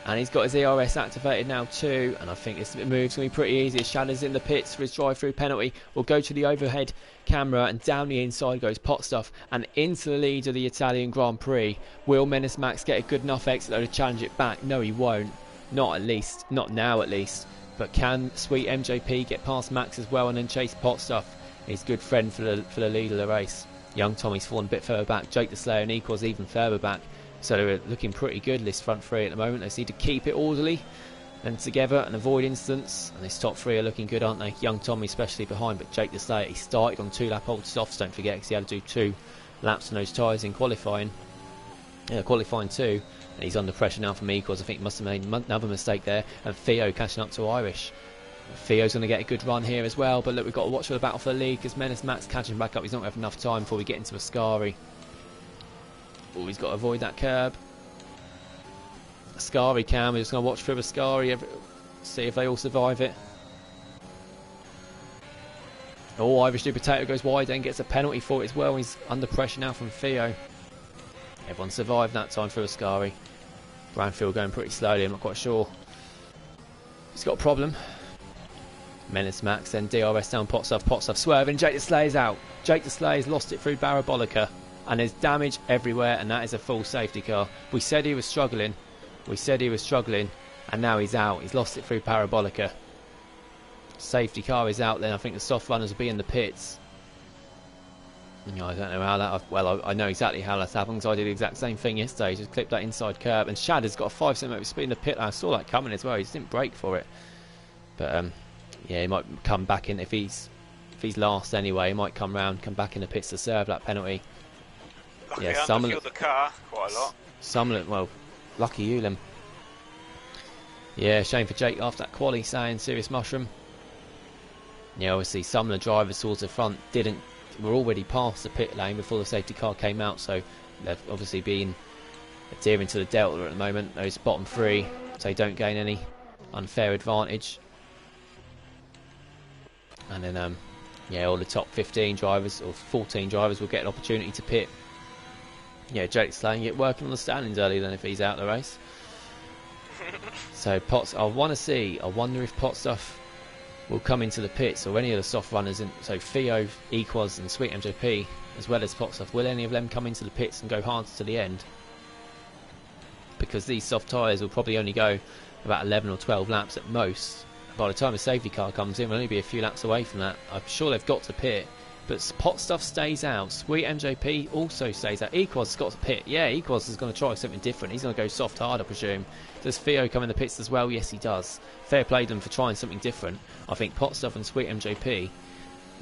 B: And he's got his ERS activated now too, and I think this move's going to be pretty easy. Shadow's in the pits for his drive-through penalty. We'll go to the overhead camera, and down the inside goes Potstuff, and into the lead of the Italian Grand Prix. Will Menace Max get a good enough exit though to challenge it back? No, he won't. Not now at least. But can Sweet MJP get past Max as well and then chase Potstuff? His good friend for the lead of the race. Young Tommy's fallen a bit further back. Jake the Slayer and Equals even further back. So they're looking pretty good, this front three at the moment. They just need to keep it orderly and together and avoid incidents. And this top three are looking good, aren't they? Young Tommy especially behind, but Jake the Slayer, he started on 2-lap old softs, don't forget, because he had to do 2 laps on those tyres in qualifying. Yeah, qualifying 2. And he's under pressure now from Equals. I think he must have made another mistake there. And Theo catching up to Irish. Theo's going to get a good run here as well. But look, we've got to watch for the battle for the lead because Menace Max catching back up. He's not going to have enough time before we get into Ascari. Oh, he's got to avoid that curb. Ascari can. We're just going to watch for Ascari. See if they all survive it. Oh, Irish New Potato goes wide and gets a penalty for it as well. He's under pressure now from Theo. Everyone survived that time for Ascari. Branfield going pretty slowly, I'm not quite sure. He's got a problem. Menace Max, then DRS down Potstuff. Potstuff swerving. Jake the Slayer's out. Jake the Slayer's lost it through Barabolica. And there's damage everywhere, and that is a full safety car. We said he was struggling. And now he's out. He's lost it through Parabolica. Safety car is out then. I think the soft runners will be in the pits. I don't know how that... Well, I know exactly how that's happened because I did the exact same thing yesterday. Just clipped that inside curb. And Shad has got a 5cm speed in the pit. I saw that coming as well. He just didn't brake for it. But, yeah, he might come back in. If he's last anyway, he might come round, come back in the pits to serve that penalty.
A: Luckily, yeah, underfueled the car quite a lot.
B: Summerlin, well, lucky you, Lim. Yeah, shame for Jake after that quali saying serious mushroom. Yeah, obviously some of the drivers towards the front were already past the pit lane before the safety car came out, so they've obviously been adhering to the delta at the moment. Those bottom three, so they don't gain any unfair advantage. And then, yeah, all the top 15 drivers or 14 drivers will get an opportunity to pit. Yeah, Jake's saying it working on the standings earlier than if he's out of the race. So I wonder if Potstuff will come into the pits or any of the soft runners. So Theo, Equaz and Sweet MJP as well as Potstuff. Will any of them come into the pits and go hard to the end? Because these soft tyres will probably only go about 11 or 12 laps at most. By the time a safety car comes in, we'll only be a few laps away from that. I'm sure they've got to pit. But Potstuff stays out. Sweet MJP also stays out. Equaz has got to pit. Yeah, Equaz is going to try something different. He's going to go soft hard, I presume. Does Theo come in the pits as well? Yes, he does. Fair play to them for trying something different. I think Potstuff and Sweet MJP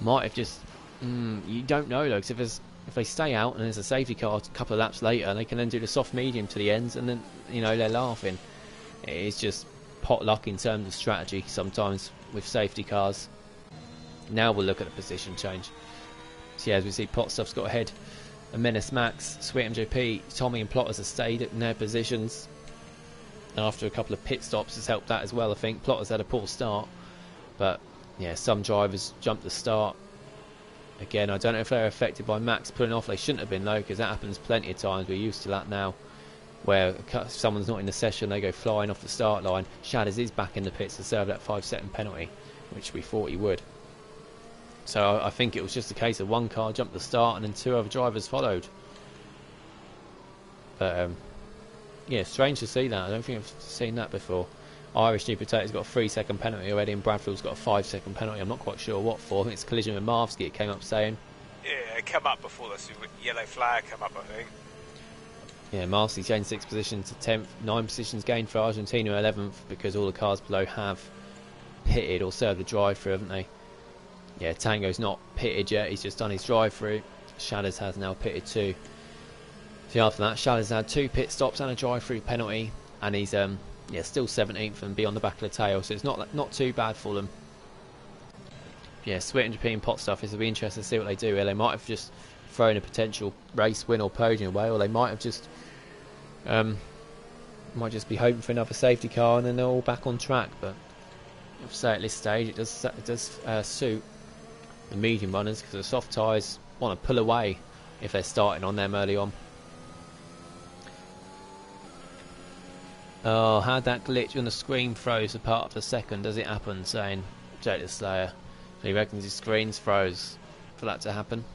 B: might have just... you don't know, though, because if they stay out and there's a safety car a couple of laps later, they can then do the soft medium to the ends, and then, they're laughing. It's just pot luck in terms of strategy sometimes with safety cars. Now we'll look at the position change. So yeah, as we see, Potstuff's got ahead. And Menace Max, Sweet MJP, Tommy and Plotters have stayed in their positions. And after a couple of pit stops has helped that as well, I think. Plotters had a poor start. But yeah, some drivers jumped the start. Again, I don't know if they're affected by Max pulling off. They shouldn't have been, though, because that happens plenty of times. We're used to that now. Where if someone's not in the session, they go flying off the start line. Shadders is back in the pits to serve that 5-second penalty, which we thought he would. So I think it was just a case of one car jumped the start and then two other drivers followed. But yeah, strange to see that. I don't think I've seen that before. Irish New Potato's got a 3-second penalty already, and Bradfield's got a 5-second penalty. I'm not quite sure what for. I think it's collision with Marvsky, it came up saying.
A: Yeah, it came up before the yellow flag came up, I think.
B: Yeah, Marvsky gained 6 positions to 10th, 9 positions gained for Argentina 11th, because all the cars below have pitted or served a drive-through, haven't they? Yeah, Tango's not pitted yet, he's just done his drive-through. Shadders has now pitted too. So after that, Shadders had 2 pit stops and a drive-through penalty, and he's still 17th and be on the back of the tail, so it's not too bad for them. Yeah, Sweet and Japan Potstuff, it'll be interesting to see what they do here. They might have just thrown a potential race win or podium away, or they might have just be hoping for another safety car and then they're all back on track. But I'll say at this stage it does suit the medium runners, because the soft tyres want to pull away if they're starting on them early on. Oh, how'd that glitch when the screen froze for part of the second? Does it happen? Saying Jake the Slayer. So he reckons his screen's froze for that to happen.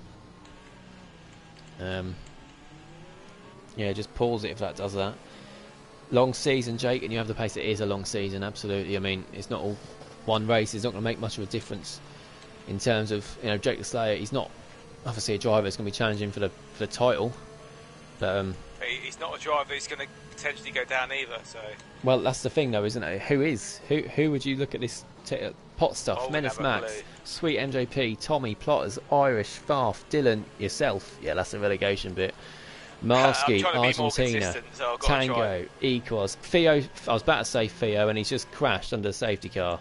B: Yeah, just pause it if that does that. Long season, Jake, and you have the pace. It is a long season, absolutely. I mean, it's not all one race. It's not going to make much of a difference in terms of, Jake the Slayer. He's not obviously a driver that's going to be challenging for the title, but
A: he's not a driver who's going to potentially go down either. So
B: well, that's the thing, though, isn't it? Who would you look at this? Potstuff, Menace Max, Sweet MJP, Tommy, Plotters, Irish, Farf, Dylan, yourself. Yeah, that's the relegation bit. Marsky,
A: I'm trying to be more
B: Argentina,
A: consistent, so I've got to try.
B: Tango, Equals, Theo. I was about to say Theo, and he's just crashed under the safety car.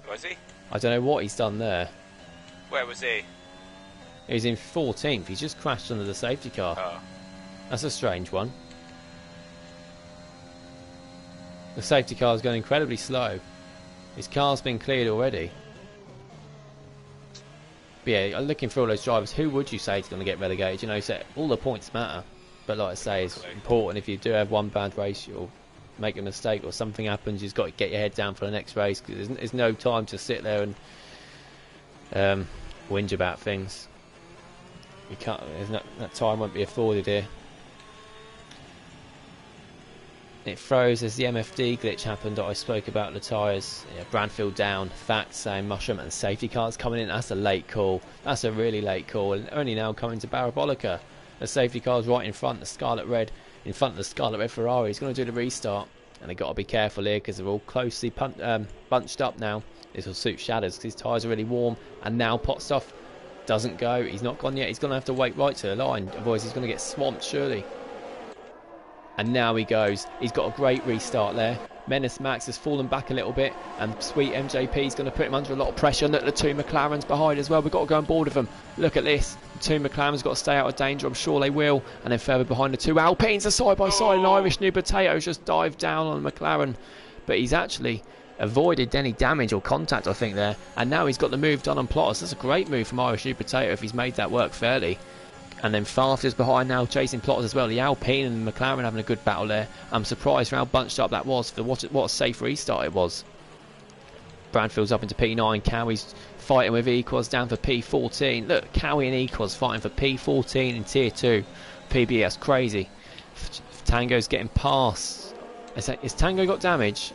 A: Was he?
B: I don't know what he's done there.
A: Where was he?
B: He's in 14th. He's just crashed under the safety car.
A: Oh.
B: That's a strange one. The safety car is going incredibly slow. His car's been cleared already. But yeah, looking for all those drivers, who would you say is going to get relegated? You know, so all the points matter. But like I say, it's important. If you do have one bad race, you'll make a mistake or something happens, you've got to get your head down for the next race, because there's no time to sit there and whinge about things. You can't. That time won't be afforded here. It froze as the MFD glitch happened that I spoke about the tyres. Yeah, Bradfield down. Fact saying Mushroom and safety cars coming in. That's a late call. That's a really late call. And only now coming to Parabolica. The safety car's right in front. The Scarlet Red in front of the Scarlet Red Ferrari. He's going to do the restart. And they've got to be careful here because they're all closely bunched up now. This will suit Shadows because his tyres are really warm. And now Potstuff doesn't go. He's not gone yet. He's going to have to wait right to the line. Otherwise he's going to get swamped surely. And now he goes. He's got a great restart there. Menace Max has fallen back a little bit, and Sweet MJP is going to put him under a lot of pressure. And look, the two McLarens behind as well. We've got to go on board with them. Look at this. The two McLarens got to stay out of danger. I'm sure they will. And then further behind, the two Alpines are side by side. An Irish New Potatoes just dived down on McLaren, but he's actually avoided any damage or contact, I think, there. And now he's got the move done on Plotters. That's a great move from Irish New Potato if he's made that work fairly. And then Fast is behind now, chasing Plotters as well. The Alpine and the McLaren having a good battle there. I'm surprised for how bunched up that was, for what a safe restart it was. Bradfield's up into P9. Cowie's fighting with Equals down for P14. Look, Cowie and Equals fighting for P14 in Tier 2. PB, that's crazy. Tango's getting past. Has Tango got damage?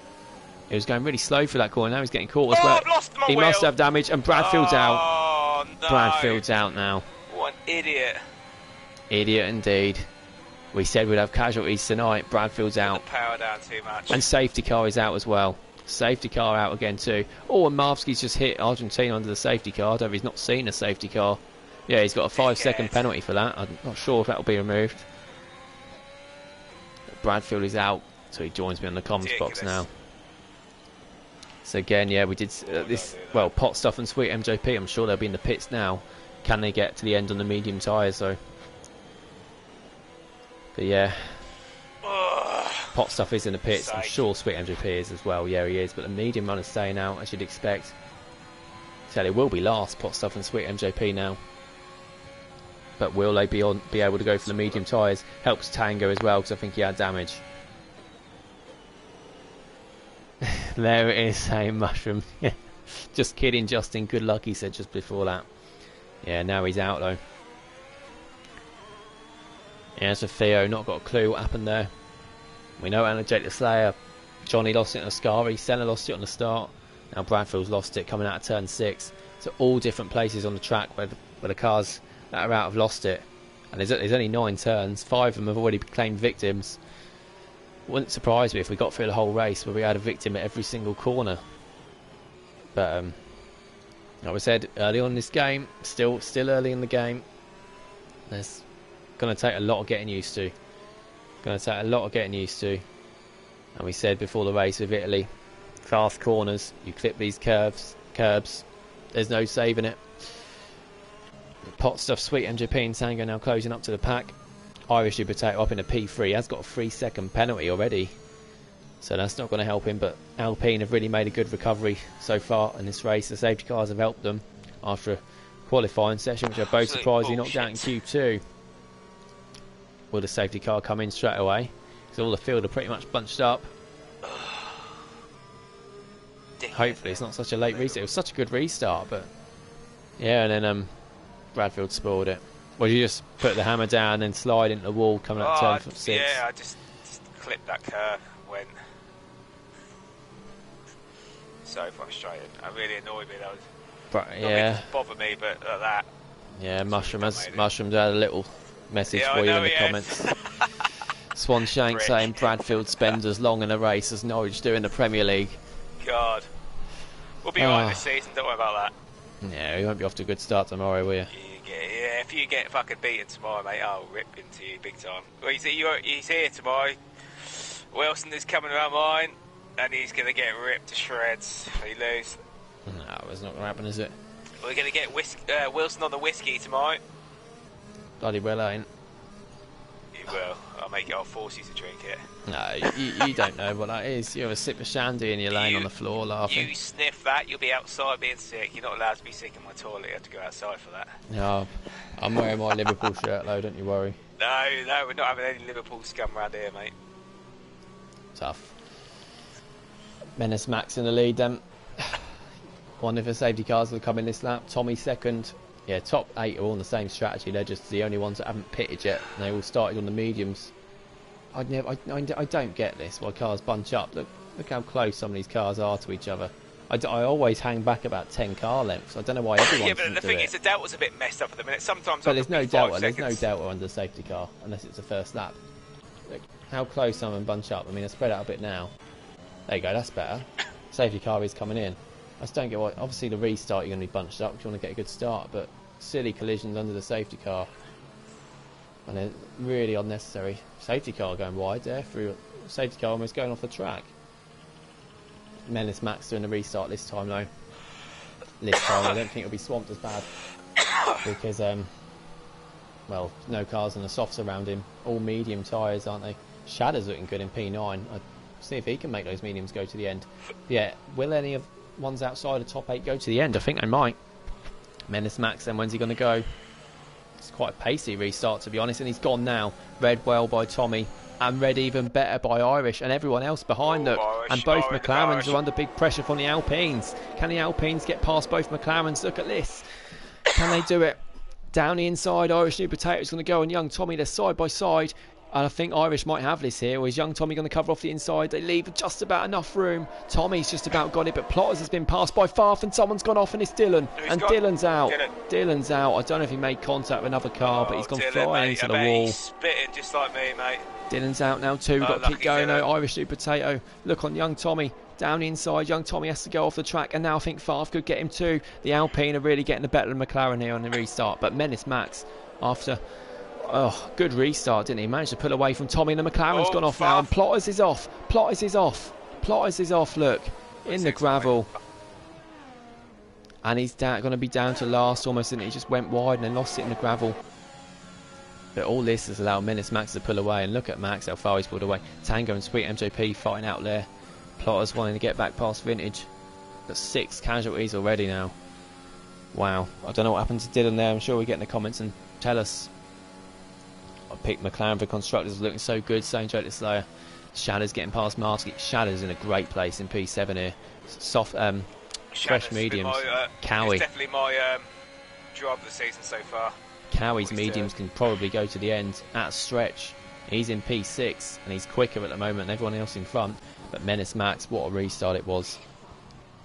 B: He was going really slow for that corner. Now he's getting caught as well.
A: I've lost my
B: he
A: wheel.
B: Must have damage, and Bradfield's out.
A: No.
B: Bradfield's out now.
A: What an idiot.
B: Idiot indeed. We said we'd have casualties tonight. Bradfield's out.
A: Power down too much.
B: And safety car is out as well. Safety car out again too. Oh, and Marvsky's just hit Argentina under the safety car. I don't know if he's not seen a safety car. Yeah, he's got a 5-second penalty for that. I'm not sure if that will be removed. Bradfield is out, so he joins me on the comms box now. So again, yeah, we did this. Well, Potstuff and Sweet MJP, I'm sure they'll be in the pits now. Can they get to the end on the medium tyres though? But yeah, Potstuff is in the pits. I'm sure Sweet MJP is as well. Yeah, he is. But the medium runner's staying out, as you'd expect. So they will be last, Potstuff and Sweet MJP now. But will they be able to go for the medium tyres? Helps Tango as well, because I think he had damage. There it is, saying Mushroom. Just kidding, Justin. Good luck, he said just before that. Yeah, now he's out though. Yeah, so Theo not got a clue what happened there. We know Anna Jake the Slayer. Johnny lost it on Ascari. Senna lost it on the start. Now Bradfield's lost it coming out of turn 6. So all different places on the track where the cars that are out have lost it. And there's only 9 turns. 5 of them have already claimed victims. Wouldn't surprise me if we got through the whole race where we had a victim at every single corner. But like I said early on in this game, still early in the game, there's going to take a lot of getting used to. And we said before the race with Italy, fast corners, you clip these curbs, there's no saving it. Potstuff, Sweet MJP and Tango now closing up to the pack. Irish New Potato up in a P3, has got a 3-second penalty already, so that's not going to help him. But Alpine have really made a good recovery so far in this race. The safety cars have helped them after a qualifying session, which are both surprisingly knocked out in Q2. Will the safety car come in straight away? Because all the field are pretty much bunched up. Hopefully it's not such a late restart. It was such a good restart, but yeah, and then Bradfield spoiled it. Well, you just put the hammer down and slide into the wall coming up turn 6.
A: Yeah, I just clipped that curve. Went so frustrating. It really annoyed me. That was
B: yeah,
A: bother me, but that.
B: Yeah, Mushrooms had a little message for you in the comments. Swanshank saying Bradfield spends as long in a race as Norwich do in the Premier League.
A: God, we'll be alright this season. Don't worry about that.
B: Yeah, we won't be off to a good start tomorrow, will you?
A: Yeah, if you get fucking beaten tomorrow, mate, I'll rip into you big time. Well, he's here tomorrow. Wilson is coming around mine, and he's going to get ripped to shreds if he loses.
B: No, it's not going to happen, is it?
A: We're going to get Wilson on the whiskey tomorrow.
B: Bloody well ain't.
A: You will. I'll force you to drink it.
B: No, you don't know what that is. You have a sip of shandy and you're laying on the floor laughing.
A: You sniff that, you'll be outside being sick. You're not allowed to be sick in my toilet. You have to go outside for that.
B: No, I'm wearing my Liverpool shirt though, don't you worry.
A: No, we're not having any Liverpool scum around here, mate.
B: Tough. Menace Max in the lead then. One of the safety cars will come in this lap. Tommy second. Yeah, top 8 are all on the same strategy. They're just the only ones that haven't pitted yet. And they all started on the mediums. I don't get this. Why cars bunch up. Look how close some of these cars are to each other. I always hang back about 10 car lengths. I don't know why everyone
A: yeah, but the thing is, the delta's a bit messed up at the minute. Sometimes.
B: But there's no delta. There's no delta under the safety car unless it's the first lap. Look how close some of them bunch up. I mean, I spread out a bit now. There you go. That's better. Safety car is coming in. I just don't get why. Obviously, the restart you're going to be bunched up if you want to get a good start, but silly collisions under the safety car, and they're really unnecessary. Safety car going wide there through safety car almost going off the track. Menace Max doing the restart this time though. This time I don't think it'll be swamped as bad because well, no cars on the softs around him. All medium tyres, aren't they? Shadow's looking good in P9. I'll see if he can make those mediums go to the end. Yeah, will any of ones outside the top 8 go to the end? I think they might. Menace Max, then when's he going to go? It's quite a pacey restart to be honest, and he's gone now. Red well by Tommy, and red even better by Irish, and everyone else behind them. And both McLarens are under big pressure from the Alpines. Can the Alpines get past both McLarens? Look at this. Can they do it? Down the inside, Irish New Potato is going to go, and Young Tommy, they're side by side. And I think Irish might have this here. Or is Young Tommy going to cover off the inside? They leave just about enough room. Tommy's just about got it, but Plotters has been passed by Farf, and someone's gone off, and it's Dylan. And Dylan's out. Dylan's out. I don't know if he made contact with another car, but he's gone flying into the wall.
A: He's spitting just like me, mate.
B: Dylan's out now too. We've got to keep going though. Irish New Potato. Look on Young Tommy. Down the inside, Young Tommy has to go off the track, and now I think Farf could get him too. The Alpine are really getting the better of McLaren here on the restart, but Menace Max, after good restart, didn't he? Managed to pull away from Tommy, and the McLaren's gone off now, and Plotters is off. Plotters is off, look, in the gravel. And he's going to be down to last almost, and he just went wide and then lost it in the gravel. But all this has allowed Menace Max to pull away, and look at Max, how far he's pulled away. Tango and Sweet MJP fighting out there. Plotters wanting to get back past Vintage. Got 6 casualties already now. Wow, I don't know what happened to Dylan there. I'm sure we get in the comments and tell us. I picked McLaren for constructors, looking so good. Same Joe Slayer. Shadow's getting past Marsky. Shadow's in a great place in P7 here. Soft, fresh mediums. Cowie.
A: It's definitely my drive of the season so far.
B: Cowie's mediums can probably go to the end at Stretch. He's in P6 and he's quicker at the moment than everyone else in front. But Menace Max, what a restart it was.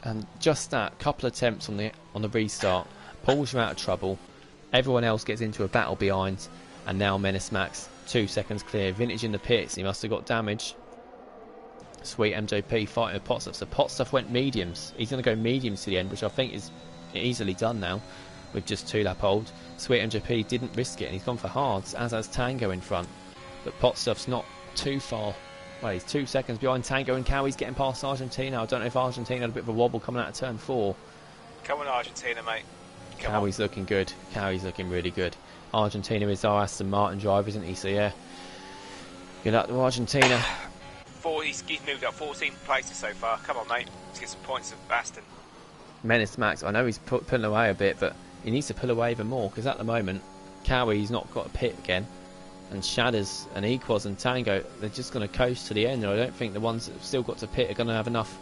B: And just that couple of attempts on the restart pulls you out of trouble. Everyone else gets into a battle behind, and now Menace Max 2 seconds clear. Vintage in the pits, he must have got damage. Sweet MJP fighting with Potstuff. So Potstuff went mediums. He's going to go mediums to the end, which I think is easily done now with just 2 lap hold. Sweet MJP didn't risk it, and he's gone for hards, as has Tango in front. But Potstuff's not too far. Well, he's 2 seconds behind Tango, and Cowie's getting past Argentina. I don't know if Argentina had a bit of a wobble coming out of turn 4.
A: Come on, Argentina, mate.
B: Cowie's looking good. Cowie's looking really good. Argentina is our Aston Martin driver, isn't he? So, yeah. Good luck to Argentina.
A: He's moved up 14 places so far. Come on, mate. Let's get some points of Aston.
B: Menace Max, I know he's pulling away a bit, but he needs to pull away even more, because at the moment, Cowie's not got a pit again. And Shadders and Equals and Tango, they're just going to coast to the end. I don't think the ones that have still got to pit are going to have enough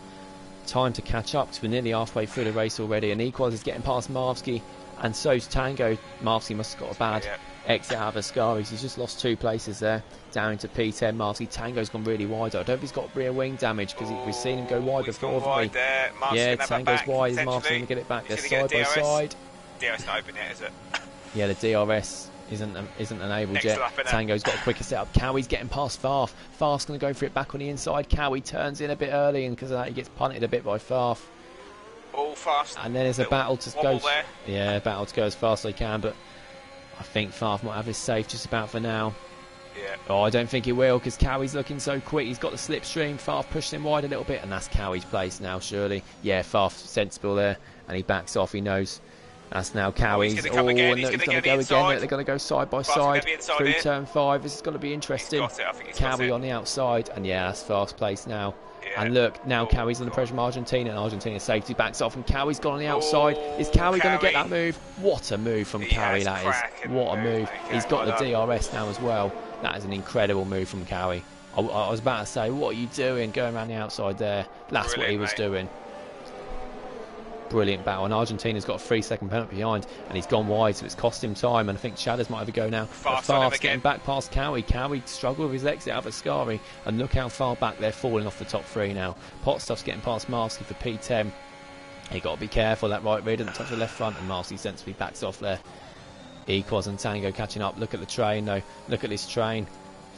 B: time to catch up, because we're nearly halfway through the race already. And Equals is getting past Marvsky, and so's Tango. Marvsky must have got a bad exit out of Ascaris. He's just lost 2 places there, down into P10. Marvsky, Tango's gone really wide. I don't know if he's got rear wing damage, because we've seen him go wide before, haven't we? Yeah, Tango's wide. Is Marvsky going to get it back? They're side by side.
A: DRS not open yet, is it?
B: Yeah, the DRS isn't enabled yet. Tango's got a quicker setup. Cowie's getting past Farf. Farf's going to go for it back on the inside. Cowie turns in a bit early, and because of that he gets punted a bit by Farf.
A: All fast.
B: And then there's a battle to go. Yeah, battle to go as fast as they can. But I think Favre might have his safe just about for now.
A: Yeah.
B: Oh, I don't think he will, because Cowie's looking so quick. He's got the slipstream. Favre pushed him wide a little bit, and that's Cowie's place now, surely. Yeah, Favre's sensible there, and he backs off. He knows that's now Cowie's.
A: He's going to go again.
B: He's going to go again. They're going to go side by side through turn 5. This is going to be interesting.
A: He's got it. I think he's
B: Cowie
A: got it.
B: on the outside, and yeah, that's Favre's place now.
A: Yeah.
B: And look, now Cowie's under pressure from Argentina, and Argentina's safety backs off, and Cowie's gone on the outside. Is Cowie going to get that move? What a move from Cowie that is. What a move. He's got the DRS now as well. That is an incredible move from Cowie. I was about to say, what are you doing going around the outside there? That's what he was doing. Brilliant battle, and Argentina's got a 3-second penalty behind, and he's gone wide, so it's cost him time, and I think Shadders might have a go now. Favre's getting back past Cowie. Cowie struggled with his exit out of Ascari, and look how far back they're falling off the top 3 now. Potstuff's getting past Marsky for P10. He got to be careful, that right rear doesn't touch the left front, and Marsky sensibly backs off there. Equals and Tango catching up. Look at the train though, look at this train.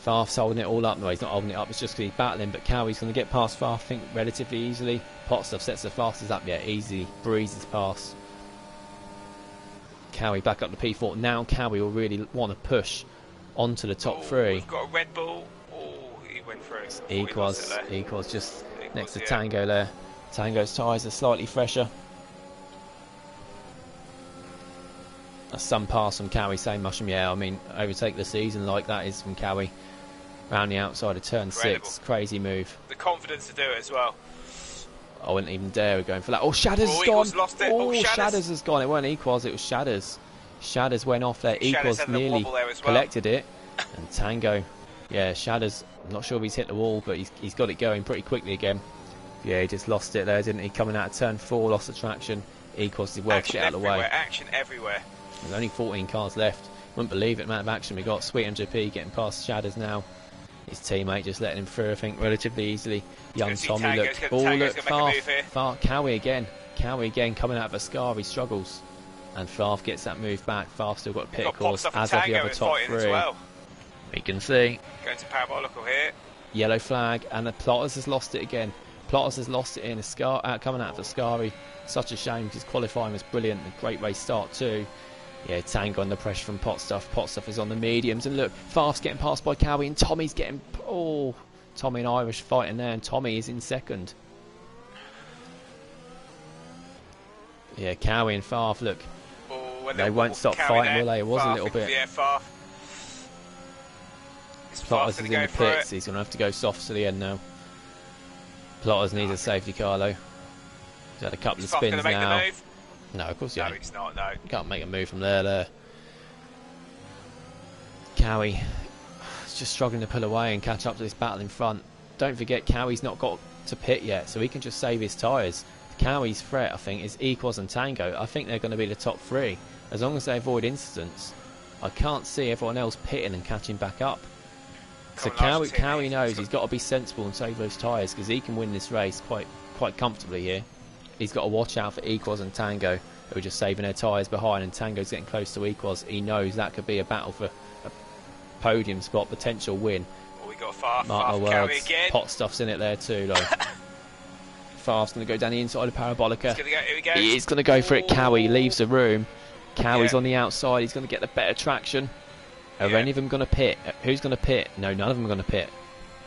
B: Favre's holding it all up. No, he's not holding it up, it's just because he's battling, but Cowie's going to get past Favre, I think, relatively easily. Potstuff sets the fastest up, yeah, easy, breezes past. Cowie back up to P4. Now Cowie will really want to push onto the top 3.
A: We've got a Red Bull. Oh, he went through.
B: Equals just next to Tango there. Tango's tyres are slightly fresher. Some pass from Cowie, same mushroom. Yeah, I mean, overtake the season like that is from Cowie. Round the outside of turn 6. Crazy move.
A: The confidence to do it as well.
B: I wouldn't even dare going for that. Oh, Shadders has gone.
A: Lost it.
B: Oh, Shadders has gone. It weren't Equals, it was Shadders. Shadders went off there. Equals nearly collected it. And Tango, yeah, Shadders, I'm not sure if he's hit the wall, but he's got it going pretty quickly again. Yeah, he just lost it there, didn't he? Coming out of turn 4, lost the traction. Equals did well to get out of the way.
A: Action everywhere.
B: There's only 14 cars left. Wouldn't believe it, amount of action we got. Sweet MJP getting past Shadders now. His teammate just letting him through, I think, relatively easily. Young Tommy, look. Oh, look, Favre. Cowie again. Cowie again coming out of Ascari, struggles. And Favre gets that move back. Favre still got pit course, as of the other top 3. We can see.
A: Going to parabolical here.
B: Yellow flag, and the Plotters has lost it again. Plotters has lost it in coming out of Ascari. Such a shame, because qualifying was brilliant. A great race start too. Yeah, Tango under pressure from Potstuff. Potstuff is on the mediums, and look, Favre's getting passed by Cowie, and Tommy's getting... Oh, Tommy and Irish fighting there, and Tommy is in second. Yeah, Cowie and Favre, look.
A: Oh,
B: they won't stop fighting, will they? It was a little bit.
A: Yeah, Favre.
B: Plotters is in the pits. He's going to have to go soft to the end now. Plotters needs a safety car, though. He's had a couple of spins now. No, of course you don't.
A: No, it's not, no.
B: Can't make a move from there. Cowie is just struggling to pull away and catch up to this battle in front. Don't forget, Cowie's not got to pit yet, so he can just save his tyres. Cowie's threat, I think, is Equals and Tango. I think they're going to be the top 3. As long as they avoid incidents, I can't see everyone else pitting and catching back up. So Cowie knows he's got to be sensible and save those tyres, because he can win this race quite comfortably here. He's got to watch out for Equals and Tango, who are just saving their tyres behind, and Tango's getting close to Equals. He knows that could be a battle for a podium spot, potential win.
A: Oh, we got Favre.
B: Mark my words, Potstuff's in it there too, though. Favre's going to go down the inside of Parabolica. He is going to go for it. Cowie leaves the room. Cowie's on the outside. He's going to get the better traction. Are any of them going to pit? Who's going to pit? No, none of them are going to pit.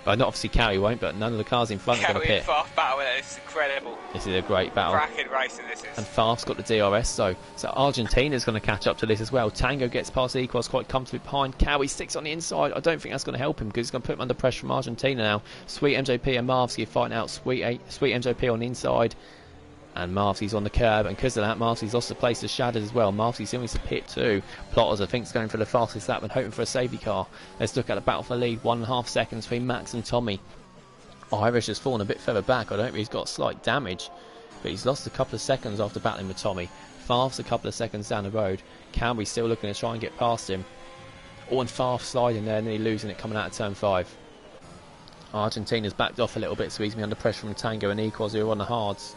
B: Well, not obviously Cowie won't, but none of the cars in front are going to pit.
A: Favre battle, it's incredible.
B: This is a great battle.
A: Cracking racing this is.
B: And Favre's got the DRS, so Argentina's going to catch up to this as well. Tango gets past Equals quite comfortably behind. Cowie sticks on the inside. I don't think that's going to help him, because it's going to put him under pressure from Argentina now. Sweet MJP and Marvsky fighting out. Sweet MJP on the inside. And Marvsky's on the curb, and because of that, Marvsky's lost the place to Shadders as well. Marvsky's going to pit too. Plotters, I think, is going for the fastest lap and hoping for a safety car. Let's look at the battle for the lead. 1.5 seconds between Max and Tommy. Irish has fallen a bit further back. I don't think he's got slight damage, but he's lost a couple of seconds after battling with Tommy. Favre's a couple of seconds down the road. Cowie's still looking to try and get past him. And Favre sliding there, nearly losing it coming out of turn 5. Argentina's backed off a little bit, so he's been under pressure from Tango and Equals, who are on the hards.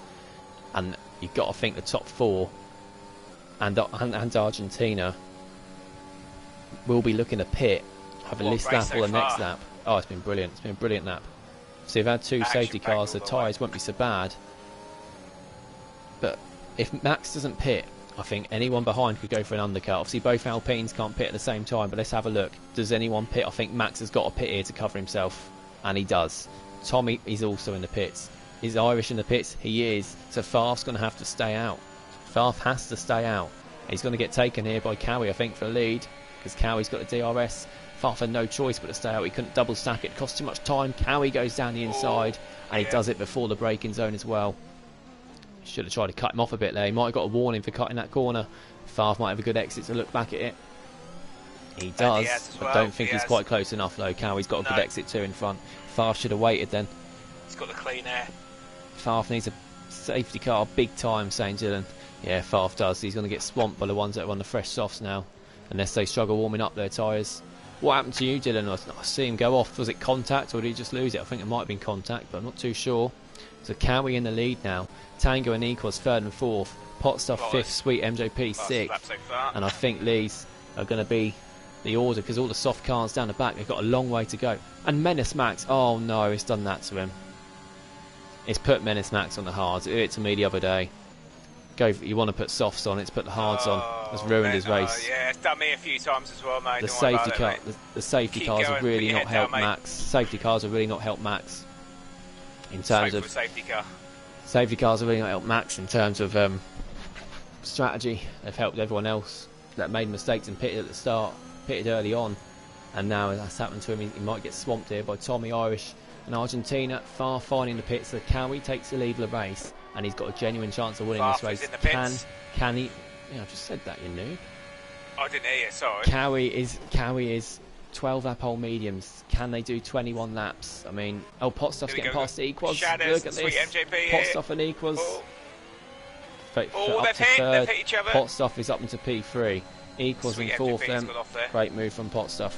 B: And you've got to think the top 4 and Argentina will be looking to pit, have a this lap or the next lap. Oh, it's been brilliant. It's been a brilliant lap. So you've had 2 safety cars, the tyres won't be so bad. But if Max doesn't pit I think anyone behind could go for an undercut. Obviously, both Alpines can't pit at the same time, but let's have a look. Does anyone pit? I think Max has got a pit here to cover himself, and he does. Tommy is also in the pits. Is Irish in the pits? He is. So Farf's going to have to stay out. Farf has to stay out. He's going to get taken here by Cowie, I think, for the lead, because Cowie's got the DRS. Farf had no choice but to stay out. He couldn't double stack it. It cost too much time. Cowie goes down the inside, and he does it before the braking zone as well. Should have tried to cut him off a bit there. He might have got a warning for cutting that corner. Farf might have a good exit to look back at it. He does, but don't think he's quite close enough though. Cowie's got a good exit too in front. Farf should have waited then.
A: He's got the clean air.
B: Farf needs a safety car big time, St. Dylan. Yeah, Farf does. He's going to get swamped by the ones that are on the fresh softs now, unless they struggle warming up their tyres. What happened to you, Dylan? I see him go off. Was it contact or did he just lose it? I think it might have been contact, but I'm not too sure. So Cowie in the lead now. Tango and Equals third and fourth. Potstuff fifth. Sweet MJP sixth. And I think these are going to be the order, because all the soft cars down the back, they've got a long way to go. And Menace Max, oh no, it's done that to him. It's put Menace Max on the hards. It did it to me the other day. You want to put softs on, it's put the hards on. It's ruined his race.
A: Yeah, it's done me a few times as well, mate.
B: The safety cars have really not helped Max. Safety cars have really not helped Max in terms of
A: safety car.
B: Safety cars have really not helped Max in terms of strategy. They've helped everyone else that made mistakes and pitted at the start, pitted early on, and now that's happened to him. He might get swamped here by Tommy, Irish and Argentina. Far finding the pits. So Cowie takes the lead of the race, and he's got a genuine chance of winning this race. Can he? Yeah, I've just said that, you noob.
A: I didn't hear you, sorry.
B: Cowie is 12 lap hole mediums. Can they do 21 laps? I mean, Potstuff's getting past the Equals. Look at this. Potstuff and Equals.
A: They've hit each other.
B: Potstuff is up into P3. Equals in fourth then. Great move from Potstuff.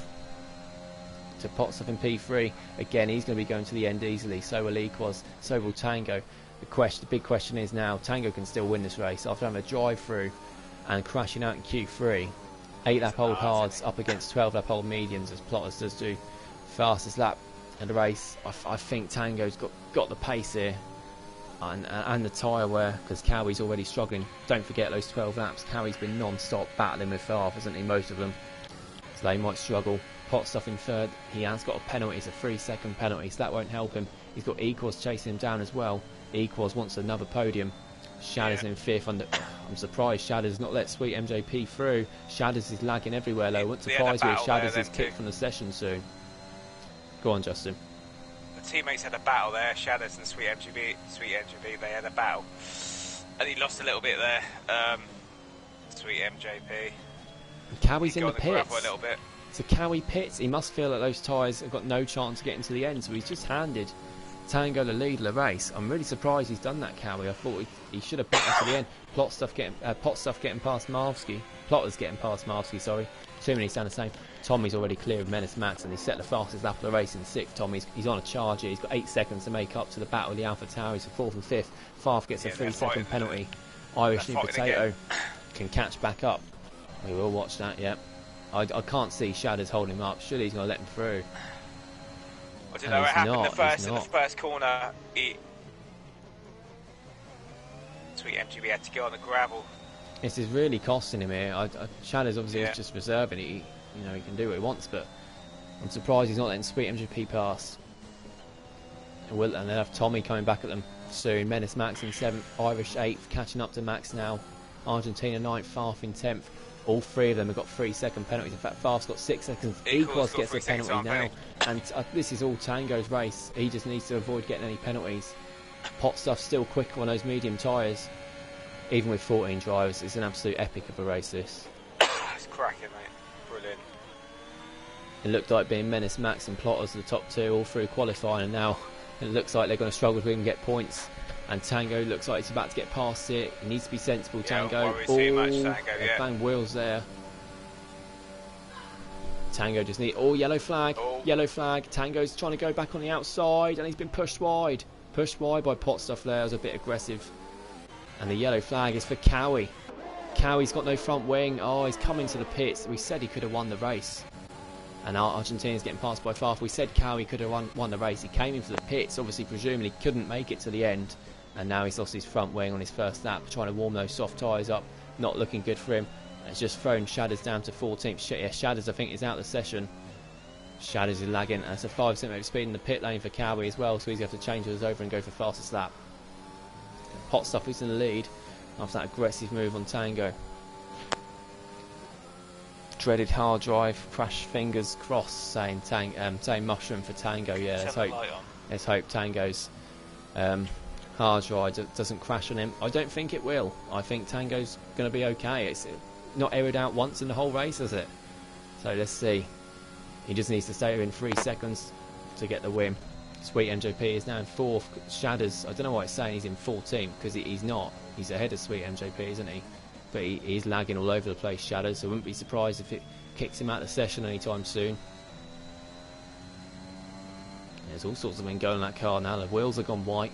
B: To Potstuff in P3. Again, he's going to be going to the end easily. So will Equals. So will Tango. The big question is now, Tango can still win this race after having a drive-through and crashing out in Q3. 8 lap old hards up against 12 lap old mediums, as Plotters does do. Fastest lap in the race. I think Tango's got the pace here and the tyre wear, because Cowie's already struggling. Don't forget those 12 laps. Cowie's been non-stop battling with Farf, hasn't he, most of them? So they might struggle. Potstuff in third. He has got a penalty. It's a 3-second penalty, so that won't help him. He's got Equals chasing him down as well. Equals wants another podium. Shadders in fifth. I'm surprised Shadders not let Sweet MJP through. Shadders is lagging everywhere though. Wouldn't surprise me if Shadders is kicked from the session soon. Go on, Justin.
A: The teammates had a battle there. Shadders and Sweet MJP, they had a battle, and he lost a little bit there. Sweet MJP.
B: Cowie's in the pits.
A: A little bit.
B: So Cowie pits. He must feel that those tyres have got no chance of getting to the end, so he's just handed Tango the lead of the race. I'm really surprised he's done that, Cowie. I thought he should have picked us to the end. Potstuff getting past Marvsky. Plotters getting past Marvsky, sorry. Too many sound the same. Tommy's already clear of Menace Max, and he set the fastest lap of the race in sixth. Tommy's on a charge here. He's got 8 seconds to make up to the battle of the Alpha Tower. He's for fourth and fifth. Farf gets a 3-second penalty. Irish New Potato can catch back up. We will watch that, yeah. I can't see Shadders holding him up. Surely he's going to let him through.
A: I don't know what happened in the first corner. Sweet MGB had to go on the gravel.
B: This is really costing him here. Shadders obviously is just reserving it. He can do what he wants, but I'm surprised he's not letting Sweet MGP pass. And they'll have Tommy coming back at them soon. Menace Max in 7th, Irish 8th, catching up to Max now. Argentina 9th, Farf in 10th. All three of them have got 3-second penalties. In fact, Farf's got 6 seconds. Equals gets a penalty now. And this is all Tango's race. He just needs to avoid getting any penalties. Potstuff's still quicker on those medium tyres. Even with 14 drivers, it's an absolute epic of a race, this.
A: It's cracking, mate. Brilliant.
B: It looked like being Menace Max and Plotters the top two all through qualifying, and now it looks like they're going to struggle to even get points. And Tango looks like he's about to get past it. He needs to be sensible, Tango. Bang wheels there. Tango just needs... Oh, yellow flag. Yellow flag. Tango's trying to go back on the outside, and he's been pushed wide. Pushed wide by Potstuff there. It was a bit aggressive. And the yellow flag is for Cowie. Cowie's got no front wing. Oh, he's coming to the pits. We said he could have won the race. And Argentina's getting passed by Farf. We said Cowie could have won the race. He came into the pits, obviously presumably couldn't make it to the end. And now he's lost his front wing on his first lap, trying to warm those soft tyres up not looking good for him. It's just thrown Shadders down to 14th. Yeah, Shadders I think is out of the session. Shadders is lagging. That's a 5 centimetre speed in the pit lane for Cowie as well, so he's going to have to change us over and go for fastest lap. Potstuff is in the lead after that aggressive move on Tango. Dreaded hard drive, crash fingers crossed, saying Mushroom for Tango. Yeah, let's hope Tango's hard drive doesn't crash on him. I don't think it will. I think Tango's going to be okay. It's not aired out once in the whole race, is it? So let's see. He just needs to stay within 3 seconds to get the win. Sweet MJP is now in 4th. Shadders, I don't know why it's saying he's in 14th, because he's not. He's ahead of Sweet MJP, isn't he? But he's lagging all over the place, Shadders, so I wouldn't be surprised if it kicks him out of the session anytime soon. There's all sorts of things going in that car now. The wheels have gone white.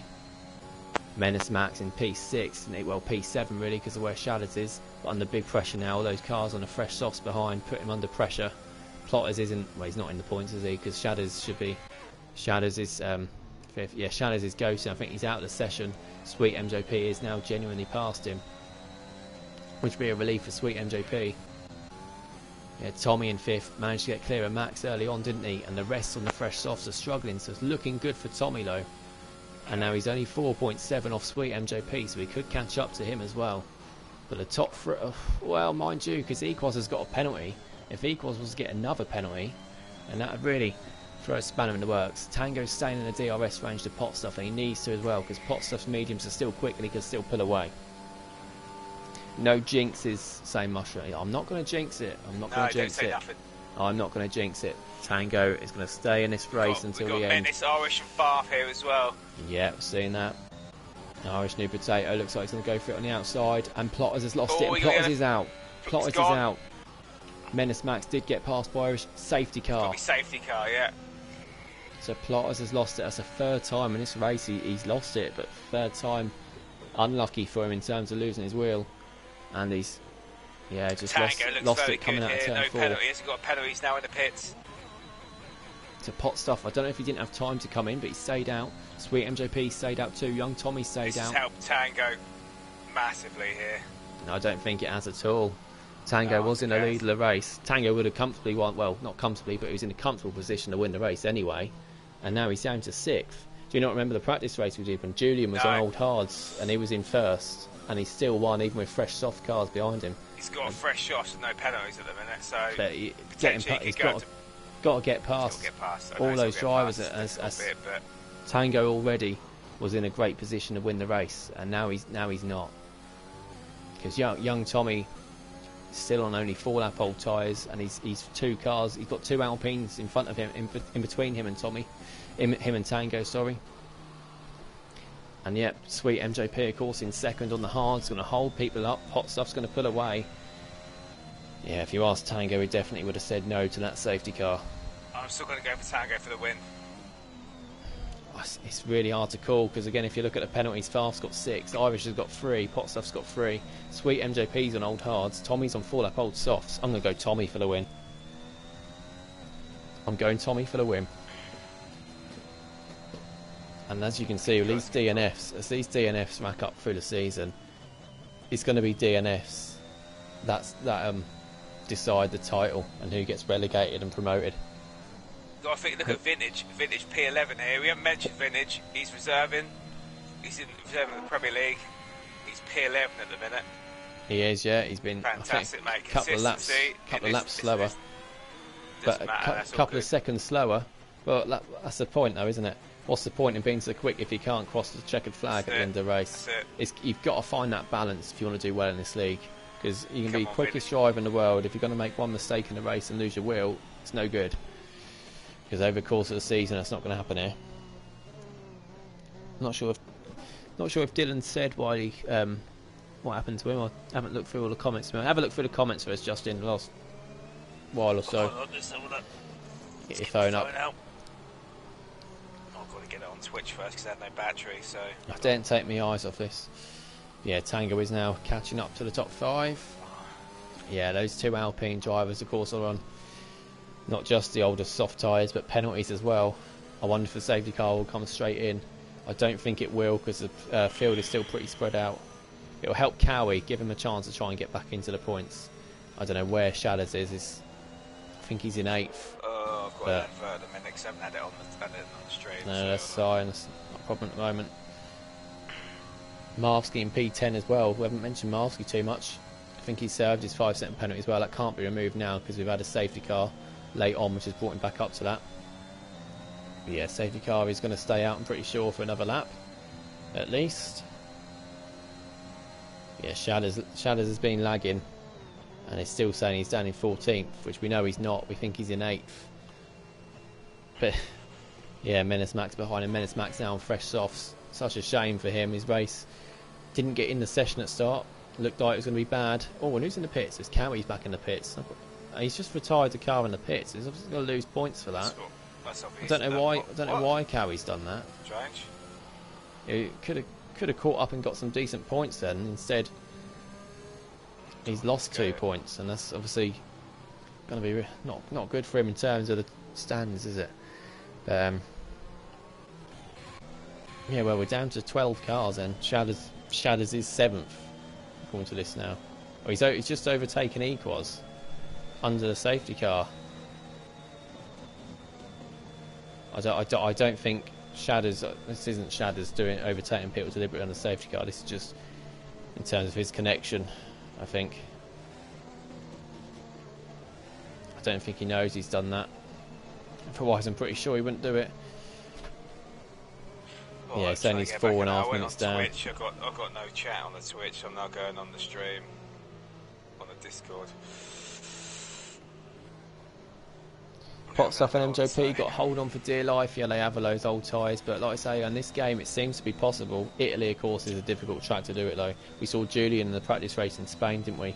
B: Menace Max in P6, well P7 really, because of where Shadders is, but under big pressure now. All those cars on the fresh softs behind put him under pressure. Plotters isn't, well, he's not in the points, is he? Because Shadders should be. Shadders is 5th. Yeah, Shadders is ghosting. I think he's out of the session. Sweet MJP is now genuinely past him, which would be a relief for Sweet MJP. Yeah, Tommy in 5th managed to get clear of Max early on, didn't he? And the rest on the fresh softs are struggling, so it's looking good for Tommy though. And now he's only 4.7 off Sweet MJP, so he could catch up to him as well. But the top three, well, mind you, because Equos has got a penalty. If Equos was to get another penalty, and that would really throw a spanner in the works. Tango's staying in the DRS range to Potstuff, and he needs to as well, because Potstuff's mediums are still quick and he can still pull away. No jinxes, saying Mushroom. I'm not going to jinx it. I'm not going to jinx it. I'm not going to jinx it. Tango is going to stay in this race until the end. We've got
A: Menace, Irish and Bath here as well.
B: Yeah, seeing that. Irish New Potato looks like he's going to go for it on the outside, and Plotters has lost it, and Plotters is out. Plotters is out. Menace Max did get past by Irish. Safety car.
A: Safety car, yeah.
B: So Plotters has lost it. That's the 3rd time in this race he's lost it, but 3rd time unlucky for him in terms of losing his wheel. And he's, yeah, just lost it coming out of turn 4.
A: No penalty. He's got penalties now in the pits.
B: To Potstuff, I don't know if he didn't have time to come in, but he stayed out. Sweet MJP stayed out too. Young Tommy stayed out.
A: This has helped Tango massively here.
B: No, I don't think it has at all. Tango was in the lead of the race. Tango would have comfortably won, well, not comfortably, but he was in a comfortable position to win the race anyway. And now he's down to 6th. Do you not remember the practice race we did when Julian was on old hards and he was in 1st, and he still won even with fresh soft cars behind him?
A: He's got a fresh shot and no penalties at the minute, so
B: but he's got to get past all those drivers. Tango already was in a great position to win the race, and now he's not, because young Tommy still on only 4-lap old tyres, and he's 2 cars. He's got 2 Alpines in front of him, in between him and Tommy, him and Tango, sorry. And yep, Sweet MJP of course in 2nd on the hards, going to hold people up. Potstuff's going to pull away. Yeah, if you asked Tango, he definitely would have said no to that safety car.
A: I'm still going to go for Tango for the win.
B: It's really hard to call, because again, if you look at the penalties, Farf's got 6, Irish has got 3, Potstuff's got 3, Sweet MJP's on old hards, Tommy's on 4-lap old softs. I'm going to go Tommy for the win. I'm going Tommy for the win. And as you can see, with these DNFs, as these DNFs rack up through the season, it's going to be DNFs that decide the title and who gets relegated and promoted.
A: I think look at Vintage P11 here. We haven't mentioned Vintage. He's reserving. He's reserving the Premier League. He's P11 at the minute.
B: He is, yeah. He's been
A: fantastic, mate.
B: Couple of laps slower, but a couple of seconds slower. But that's the point, though, isn't it? What's the point in being so quick if you can't cross the checkered flag at the end of the race? You've got to find that balance if you want to do well in this league, because you can be quickest driver in the world. If you're going to make one mistake in the race and lose your wheel, it's no good. Because over the course of the season, that's not going to happen here. Not sure if Dylan said why what happened to him. I haven't looked through all the comments. Have a look through the comments first, Justin. The last while or so. Get your phone up.
A: I've got to get it on Twitch first because I had no battery. So
B: I didn't take my eyes off this. Yeah, Tango is now catching up to the top 5. Yeah, those 2 Alpine drivers, of course, are on not just the older soft tyres, but penalties as well. I wonder if the safety car will come straight in. I don't think it will, because the field is still pretty spread out. It'll help Cowie, give him a chance to try and get back into the points. I don't know where Shadders is. I think he's in 8th.
A: Oh, I've got that third a minute because I haven't had it on the stream.
B: No,
A: so
B: that's fine. That's not a problem at the moment. Marvsky in P10 as well. We haven't mentioned Marvsky too much. I think he served his 5-second penalty as well. That can't be removed now because we've had a safety car late on, which has brought him back up to that. But yeah, safety car is going to stay out, I'm pretty sure, for another lap, at least. Yeah, Shadders has been lagging, and it's still saying he's down in 14th, which we know he's not. We think he's in 8th. But yeah, Menace Max behind him. Menace Max now on fresh softs. Such a shame for him. His race didn't get in the session at start. Looked like it was going to be bad. Oh, and who's in the pits? It's Cowie's back in the pits. He's just retired the car in the pits. He's obviously going to lose points for that. I don't know why. I don't know why Cowie's done that.
A: Strange.
B: He could have caught up and got some decent points then. Instead, he's lost 2 points, and that's obviously going to be not good for him in terms of the standings, is it? Yeah, well, we're down to 12 cars, and Shadders is 7th according to this now. Oh, he's just overtaken Equaz under the safety car. I don't think Shadders. This isn't Shadders overtaking people deliberately on the safety car. This is just in terms of his connection, I think. I don't think he knows he's done that. Otherwise, I'm pretty sure he wouldn't do it.
A: Well,
B: yeah, it's only 4.5 minutes down.
A: Twitch. I've got no chat on the Twitch. I'm now going on the stream on the Discord.
B: Potstuff and MJP got hold on for dear life. Yeah, they have those old tyres, but like I say, on this game it seems to be possible. Italy, of course, is a difficult track to do it though. We saw Julian in the practice race in Spain, didn't we?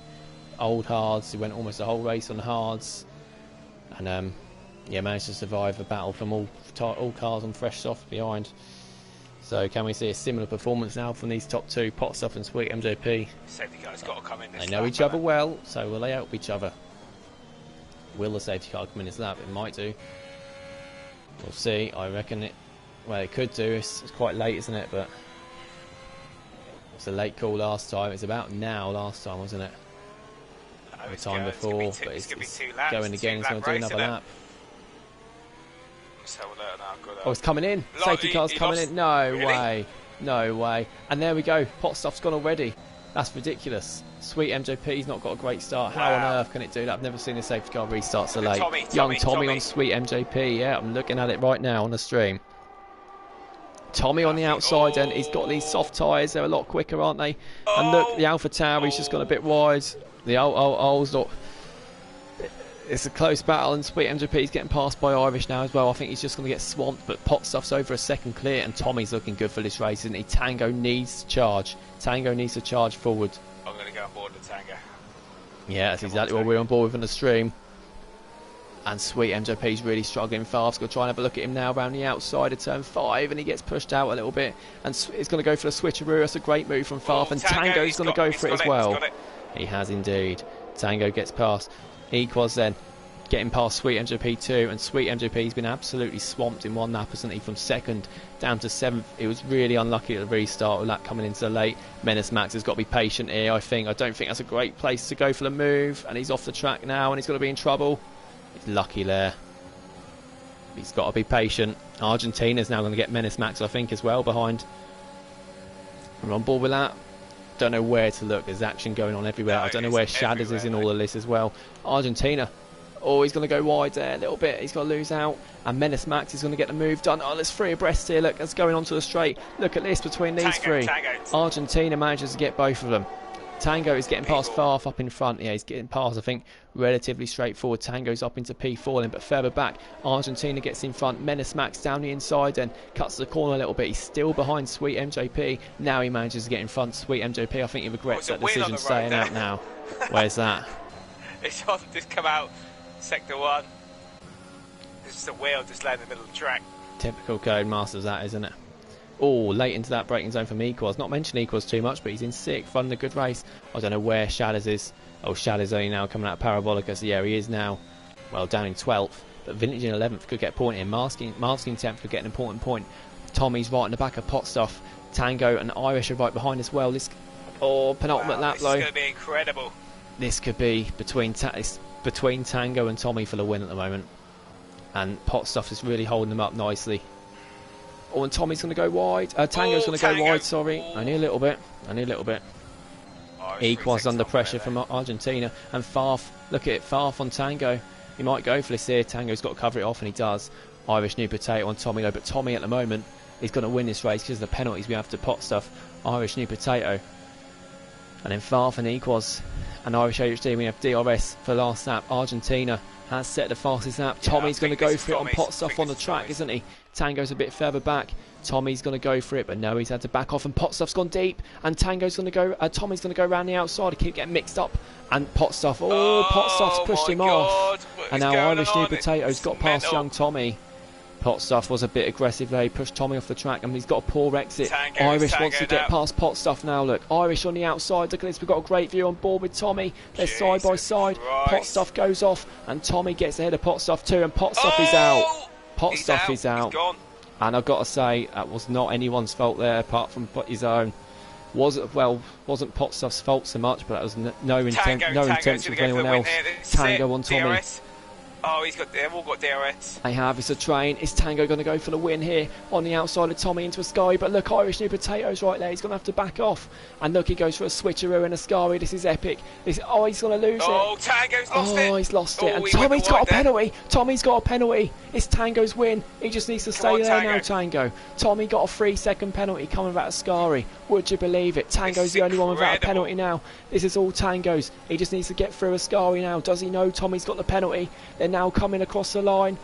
B: Old hards. He went almost the whole race on hards, and yeah, managed to survive a battle from all cars on fresh soft behind. So can we see a similar performance now from these top 2, Potstuff and Sweet MJP?
A: Safety car's got to come in this
B: They know each other well, so will they help each other? Will the safety car come in this lap? It might do. We'll see. I reckon it. Well, it could do. It's quite late, isn't it? But it was a late call last time. It's about now last time, wasn't it?
A: No,
B: the time before, but it's going again. It's going to do another lap. Oh, it's coming in. Safety car's coming in. No way. No way. And there we go. Potstuff's gone already. That's ridiculous. Sweet MJP's not got a great start. How on earth can it do that? I've never seen a safety car restart so late. Young Tommy on Sweet MJP. Yeah, I'm looking at it right now on the stream. Tommy on the outside, and he's got these soft tyres. They're a lot quicker, aren't they? And look, the Alpha Tauri's just gone a bit wide. The old not. It's a close battle, and Sweet MJP's getting passed by Irish now as well. I think he's just going to get swamped, but Potstuff's over a second clear, and Tommy's looking good for this race, isn't he? Tango needs to charge. Tango needs to charge forward.
A: I'm going to go on board with Tango.
B: Yeah, that's exactly what we're on board with on the stream. And Sweet MJP's really struggling. Favre's going to try and have a look at him now around the outside of turn 5, and he gets pushed out a little bit. And he's going to go for the switcheroo. That's a great move from Favre, and Tango's going to go for it as well. He has indeed. Tango gets past. Equaz then getting past Sweet MJP too, and Sweet MJP's been absolutely swamped in one lap, hasn't he? From 2nd down to 7th. It was really unlucky at the restart with that coming in so late. Menace Max has got to be patient here, I think. I don't think that's a great place to go for the move, and he's off the track now, and he's going to be in trouble. He's lucky there. He's got to be patient. Argentina's now going to get Menace Max, I think, as well behind. We're on board with that. Don't know where to look. There's action going on everywhere. I don't know where Shadders is in all of this as well. Argentina. Oh, he's going to go wide there a little bit. He's got to lose out. And Menace Max is going to get the move done. Oh, there's 3 abreast here. Look, that's going onto the straight. Look at this between these 3. Argentina manages to get both of them. Tango is getting past Farf up in front. Yeah, he's getting past, I think, relatively straightforward. Tango's up into P4 then, but further back, Argentina gets in front. Menace Max down the inside then, cuts the corner a little bit. He's still behind Sweet MJP. Now he manages to get in front. Sweet MJP, I think he regrets that decision, staying out now. Where's that?
A: It's on, just come out, sector 1. It's just a wheel just laying in the middle of the track.
B: Typical Codemasters, that, isn't it? Oh, late into that braking zone from Equaz. Not mentioning Equaz too much, but he's in 6th, running a good race. I don't know where Shadders is. Oh, Shadders only now coming out of Parabolica, so yeah, he is now, well, down in 12th. But Vintage in 11th could get a point in. Marsking 10th could get an important point. Tommy's right in the back of Potstuff. Tango and Irish are right behind as well. This Oh, penultimate lap
A: this
B: though.
A: is going to be incredible.
B: This could be between Tango and Tommy for the win at the moment. And Potstuff is really holding them up nicely. Oh, and Tommy's going to go wide. Tango's going to go wide, sorry. Only a little bit. Equals under pressure from Argentina. And Farf, look at it, Farf on Tango. He might go for this here. Tango's got to cover it off, and he does. Irish New Potato on Tommy, though. But Tommy at the moment is going to win this race because of the penalties we have to Potstuff. Irish New Potato. And then Farf and Equals. And Irish HD, we have DRS for last lap. Argentina has set the fastest lap. Tommy's going to go for it on Potstuff on the track, isn't he? Tango's a bit further back. Tommy's going to go for it, but no, he's had to back off, and Potstuff's gone deep, and Tommy's going to go around the outside. He keep getting mixed up, and Potstuff, Potstuff's pushed him off, and now Irish New Potato's got past young Tommy. Potstuff was a bit aggressive there. He pushed Tommy off the track, and he's got a poor exit. Irish wants to get past Potstuff now. Look, Irish on the outside. Look at this. We've got a great view on board with Tommy. They're side by side. Potstuff goes off, and Tommy gets ahead of Potstuff too, and Potstuff is out. Potstuff is out. And I've got to say, that was not anyone's fault there, apart from his own. Wasn't Potstuff's fault so much, but that was no intention of anyone else. Tango on Tommy.
A: DRS. Oh, they've all got DRS.
B: They have. It's a train. Is Tango going to go for the win here on the outside of Tommy into Ascari? But look, Irish New Potatoes right there. He's going to have to back off. And look, he goes for a switcheroo in Ascari. This is epic. He's going to lose it.
A: Oh, Tango's lost it.
B: Oh, he's lost it. And Tommy's got a penalty. Tommy's got a penalty. It's Tango's win. He just needs to stay there now, Tango. Tommy got a 3-second penalty coming out of Ascari. Would you believe it? Tango's the only one without a penalty now. This is all Tango's. He just needs to get through Ascari now. Does he know Tommy's got the penalty? They're now coming across the line.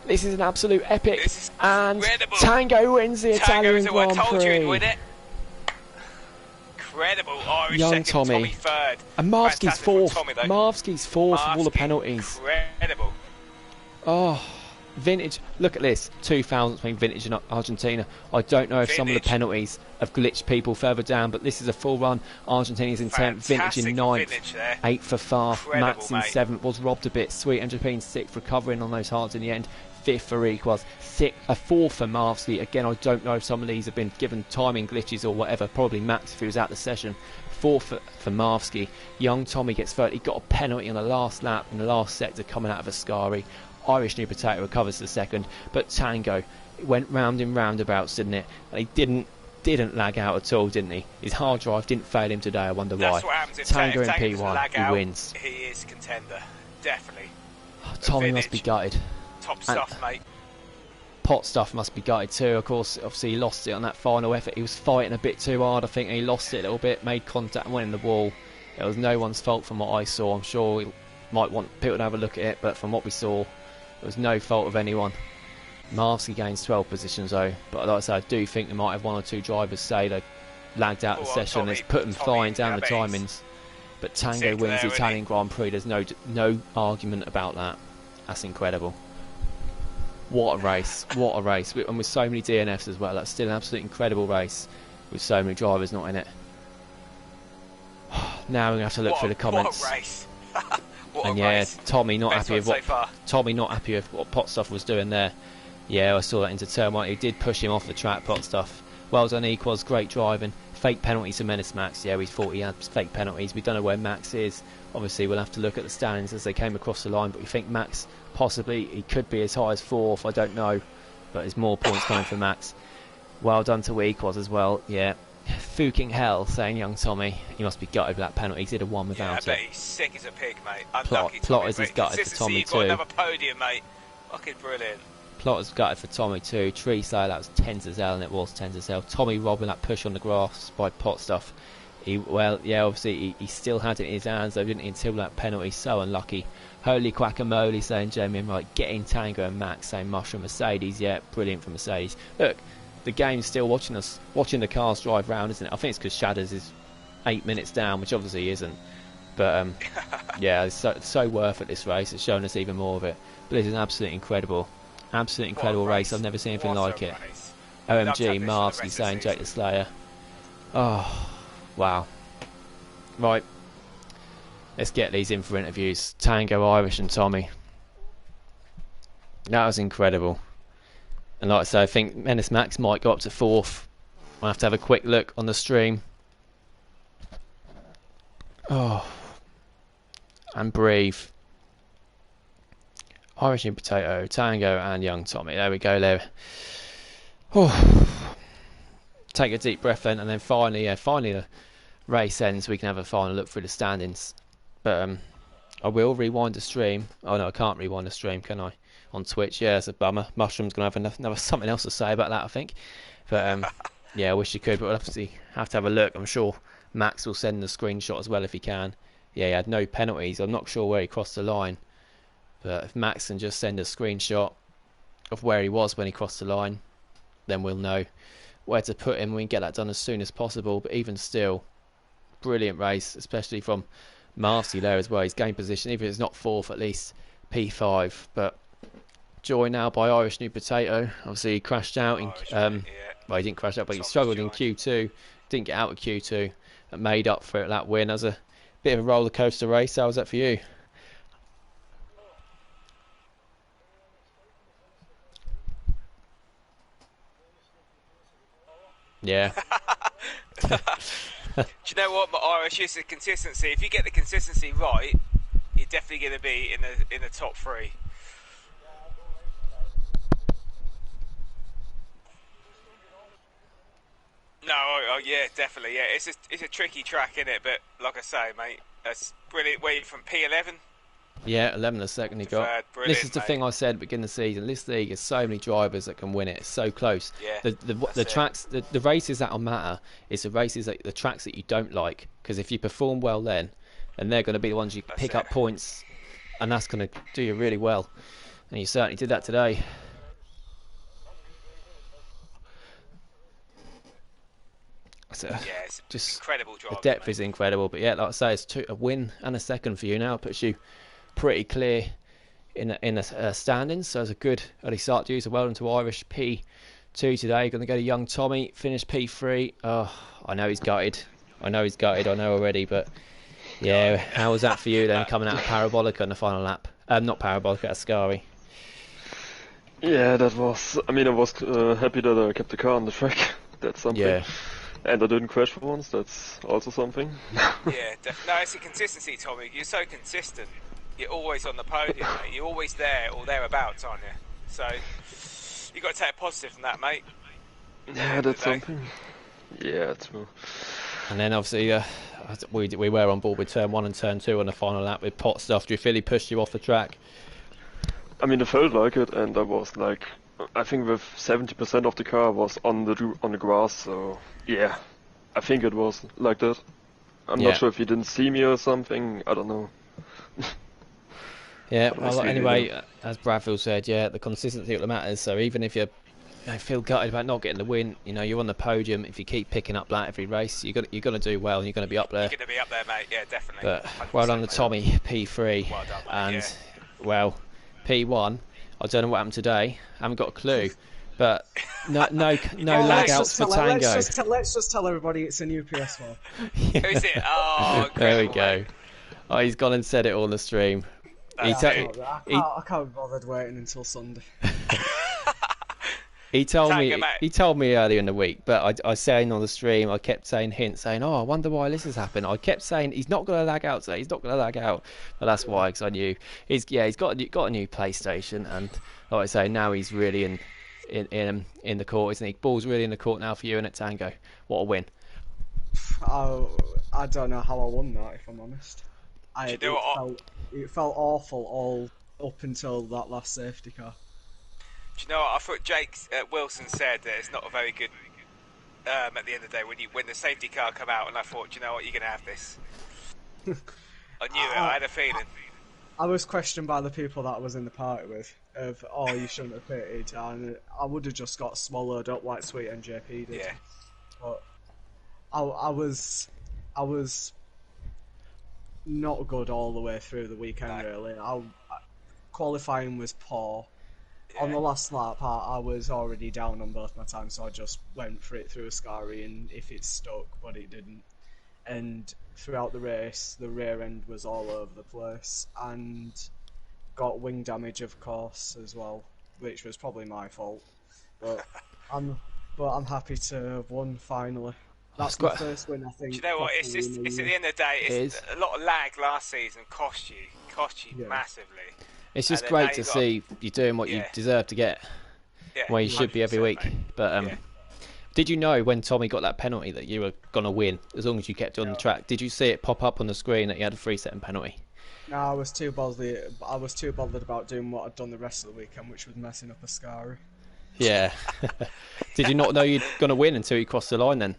B: This is an absolute epic. And Tango wins the Italian Grand Prix.
A: Incredible. Irish
B: young
A: second,
B: Tommy
A: third.
B: And Marvsky's fourth. Marvsky's fourth of all the penalties.
A: Incredible.
B: Oh, vintage. Look at this. 2000 between vintage and Argentina. I don't know if some of the penalties have glitched people further down, but this is a full run. Argentina's in 10th, vintage in 9th, 8th for Farf, Max in 7th, was robbed a bit. Sweet Andrew in 6th, recovering on those hards in the end. 5th for Equals, 4th for Marvsky. Again, I don't know if some of these have been given timing glitches or whatever. Probably Max if he was out the session. 4th for Marvsky. Young Tommy gets third. He got a penalty on the last lap in the last sector coming out of Ascari. Irish New Potato recovers the second, but Tango went round in roundabouts, didn't it? And he didn't lag out at all, didn't he? His hard drive didn't fail him today. I wonder why.
A: What happens if
B: Tango in P1, he wins.
A: He is contender, definitely.
B: Tommy must be gutted.
A: Top stuff, mate.
B: Potstuff must be gutted too. Of course, obviously he lost it on that final effort. He was fighting a bit too hard, I think, and he lost it a little bit, made contact and went in the wall. It was no one's fault from what I saw. I'm sure we might want people to have a look at it, but from what we saw, it was no fault of anyone. Marvsky gains 12 positions though, but like I said, I do think there might have one or two drivers say they lagged out the session. It's put them flying down the timings. But Tango wins the Italian Grand Prix. There's no argument about that. That's incredible. What a race. What a race. And with so many DNFs as well. That's still an absolutely incredible race with so many drivers not in it. Now we're going to have to look through the comments.
A: What a race.
B: And yeah, Tommy not happy with what Potstuff was doing there. Yeah, I saw that into turn 1. He did push him off the track, Potstuff. Well done, Equals. Great driving. Fake penalties to Menace Max. Yeah, we thought he had fake penalties. We don't know where Max is. Obviously, we'll have to look at the standings as they came across the line. But we think Max, possibly, he could be as high as 4th. I don't know. But there's more points coming for Max. Well done to Equals as well. Yeah. Fucking hell, saying young Tommy. He must be gutted with that penalty. He'd have won without it.
A: I bet he's sick as a pig, mate.
B: Plotter's is gutted for Tommy too.
A: You've got another podium, mate. Fucking brilliant.
B: Plotter's gutted for Tommy too. Tree Slayer, that was 10 to 0, and it was 10 to 0. Tommy robbing that push on the grass by Potstuff. Obviously he still had it in his hands though, didn't he, until that penalty. So unlucky. Holy quackamole, saying Jamie, right, getting Tango and Max, saying Mushroom Mercedes. Yeah, brilliant for Mercedes. Look, the game's still watching us, watching the cars drive round, isn't it? I think it's because Shadders is 8 minutes down, which obviously he isn't. But yeah, it's so worth it, this race. It's showing us even more of it. But this is an absolutely incredible race. I've never seen anything like it. OMG, Marvsky saying Jake the Slayer. Oh, wow. Right, let's get these in for interviews. Tango, Irish and Tommy. That was incredible. And like I say, I think Menace Max might go up to 4th. I'll have to have a quick look on the stream. Oh, and breathe. Irish New Potato, Tango, and Young Tommy. There we go, there. Oh. Take a deep breath then, and then finally the race ends. We can have a final look through the standings. But I will rewind the stream. Oh no, I can't rewind the stream, can I? On Twitch, yeah, it's a bummer. Mushroom's gonna have another something else to say about that, I think. But yeah, I wish you could, but we'll have to have a look. I'm sure Max will send the screenshot as well if he can. Yeah, he had no penalties. I'm not sure where he crossed the line, but if Max can just send a screenshot of where he was when he crossed the line, then we'll know where to put him. We can get that done as soon as possible. But even still, brilliant race, especially from Marcy there as well. His game position, even if it's not fourth, at least P5. But joined now by Irish New Potato. Obviously, he crashed out in. Well, he didn't crash out, but he struggled in Q2. Didn't get out of Q2. And made up for it, that win. That was a bit of a roller coaster race. How was that for you? Yeah.
A: Do you know what, Irish? It's the consistency. If you get the consistency right, you're definitely going to be in the top three. No, yeah, definitely, yeah. It's a tricky track, isn't it? But like I say, mate, that's brilliant. Where from P11?
B: Yeah, 11 a second he got. This is the thing I said at the beginning of the season. This league has so many drivers that can win it. It's so close.
A: Yeah,
B: the tracks, the races that'll matter is the races the tracks that you don't like. Because if you perform well then, and they're going to be the ones you pick up points, and that's going to do you really well. And you certainly did that today. So,
A: yeah, it's
B: just
A: incredible driving.
B: The depth is incredible. But yeah, like I say, it's a win and a second for you now. It puts you pretty clear in the standings, so it's a good early start to you. So well done to Irish P2 today. Going to go to Young Tommy, finish P3. Oh, I know he's gutted. I know already, but yeah, how was that for you then, coming out of Parabolica on the final lap? Not Parabolica, Ascari.
C: Yeah, that was. I mean, I was happy that I kept the car on the track. That's something.
B: Yeah.
C: And I didn't crash for once. That's also something.
A: Yeah, no, it's the consistency, Tommy. You're so consistent. You're always on the podium, mate. You're always there or thereabouts, aren't you? So you've got to take a positive from that, mate.
C: Yeah, that's something. Yeah, true.
B: And then obviously we were on board with turn 1 and turn 2 on the final lap with pot stuff. Do you feel he pushed you off the track?
C: I mean, it felt like it, and I was like, I think with 70% of the car was on the grass. So yeah, I think it was like that. I'm not sure if he didn't see me or something. I don't know.
B: Yeah, well, anyway, as Bradfield said, yeah, the consistency that matters. So even if you feel gutted about not getting the win, you know, you're on the podium. If you keep picking up that every race, you're gonna do well, and you're gonna be up there.
A: You're gonna be up there, mate. Yeah, definitely.
B: But well done to Tommy, P3,
A: well done, mate,
B: and well, P1. I don't know what happened today. I haven't got a clue. But no lag outs for Tango.
D: Let's just tell everybody it's a new PS4.
A: Who is it? Oh,
B: there we go. Oh, he's gone and said it all on the stream.
D: I can't be bothered waiting until Sunday.
B: He told me earlier in the week, but I saying on the stream, I kept saying hints, saying, "Oh, I wonder why this has happened." I kept saying he's not going to lag out today. He's not going to lag out, but that's why, because I knew he's got a new PlayStation, and like I say, now he's really in the court, isn't he? Ball's really in the court now for you and at Tango. What a win!
D: I don't know how I won that, if I'm honest. It felt awful all up until that last safety car.
A: Do you know what? I thought Jake Wilson said that it's not a very good at the end of the day when the safety car come out, and I thought, do you know what, you're going to have this. I knew it. I had a feeling.
D: I was questioned by the people that I was in the party with you shouldn't have pitted, and I would have just got swallowed up like Sweet MJP did.
A: Yeah.
D: But I was not good all the way through the weekend, really. Qualifying was poor. Yeah. On the last lap, I was already down on both my times, so I just went for it through Ascari, and if it stuck, but it didn't. And throughout the race, the rear end was all over the place, and got wing damage, of course, as well, which was probably my fault. But I'm happy to have won finally. That's my first win, I think.
A: Do you know what? It's at the end of the day, it's a lot of lag last season cost you massively.
B: It's just great to see you doing what you deserve to get, where you should be every week. Mate. But did you know when Tommy got that penalty that you were gonna win as long as you kept it on the track? Did you see it pop up on the screen that you had a 3-second penalty?
D: No, I was too bothered about doing what I'd done the rest of the weekend, which was messing up Ascari.
B: Yeah. Did you not know you'd gonna win until you crossed the line then?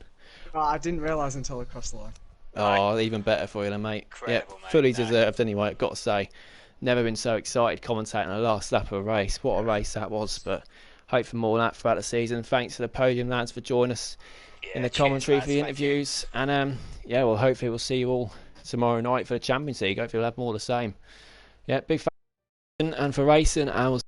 D: I didn't realise until I crossed the line.
B: Oh, even better for you then, mate.
A: Incredible,
B: mate, fully deserved anyway, I've got to say. Never been so excited commentating the last lap of a race. What a race that was, but hope for more of that throughout the season. Thanks to the podium lads for joining us in the commentary for the interviews. And well, hopefully we'll see you all tomorrow night for the Champions League. Hopefully we'll have more of the same. Yeah, big fan and for racing, and we'll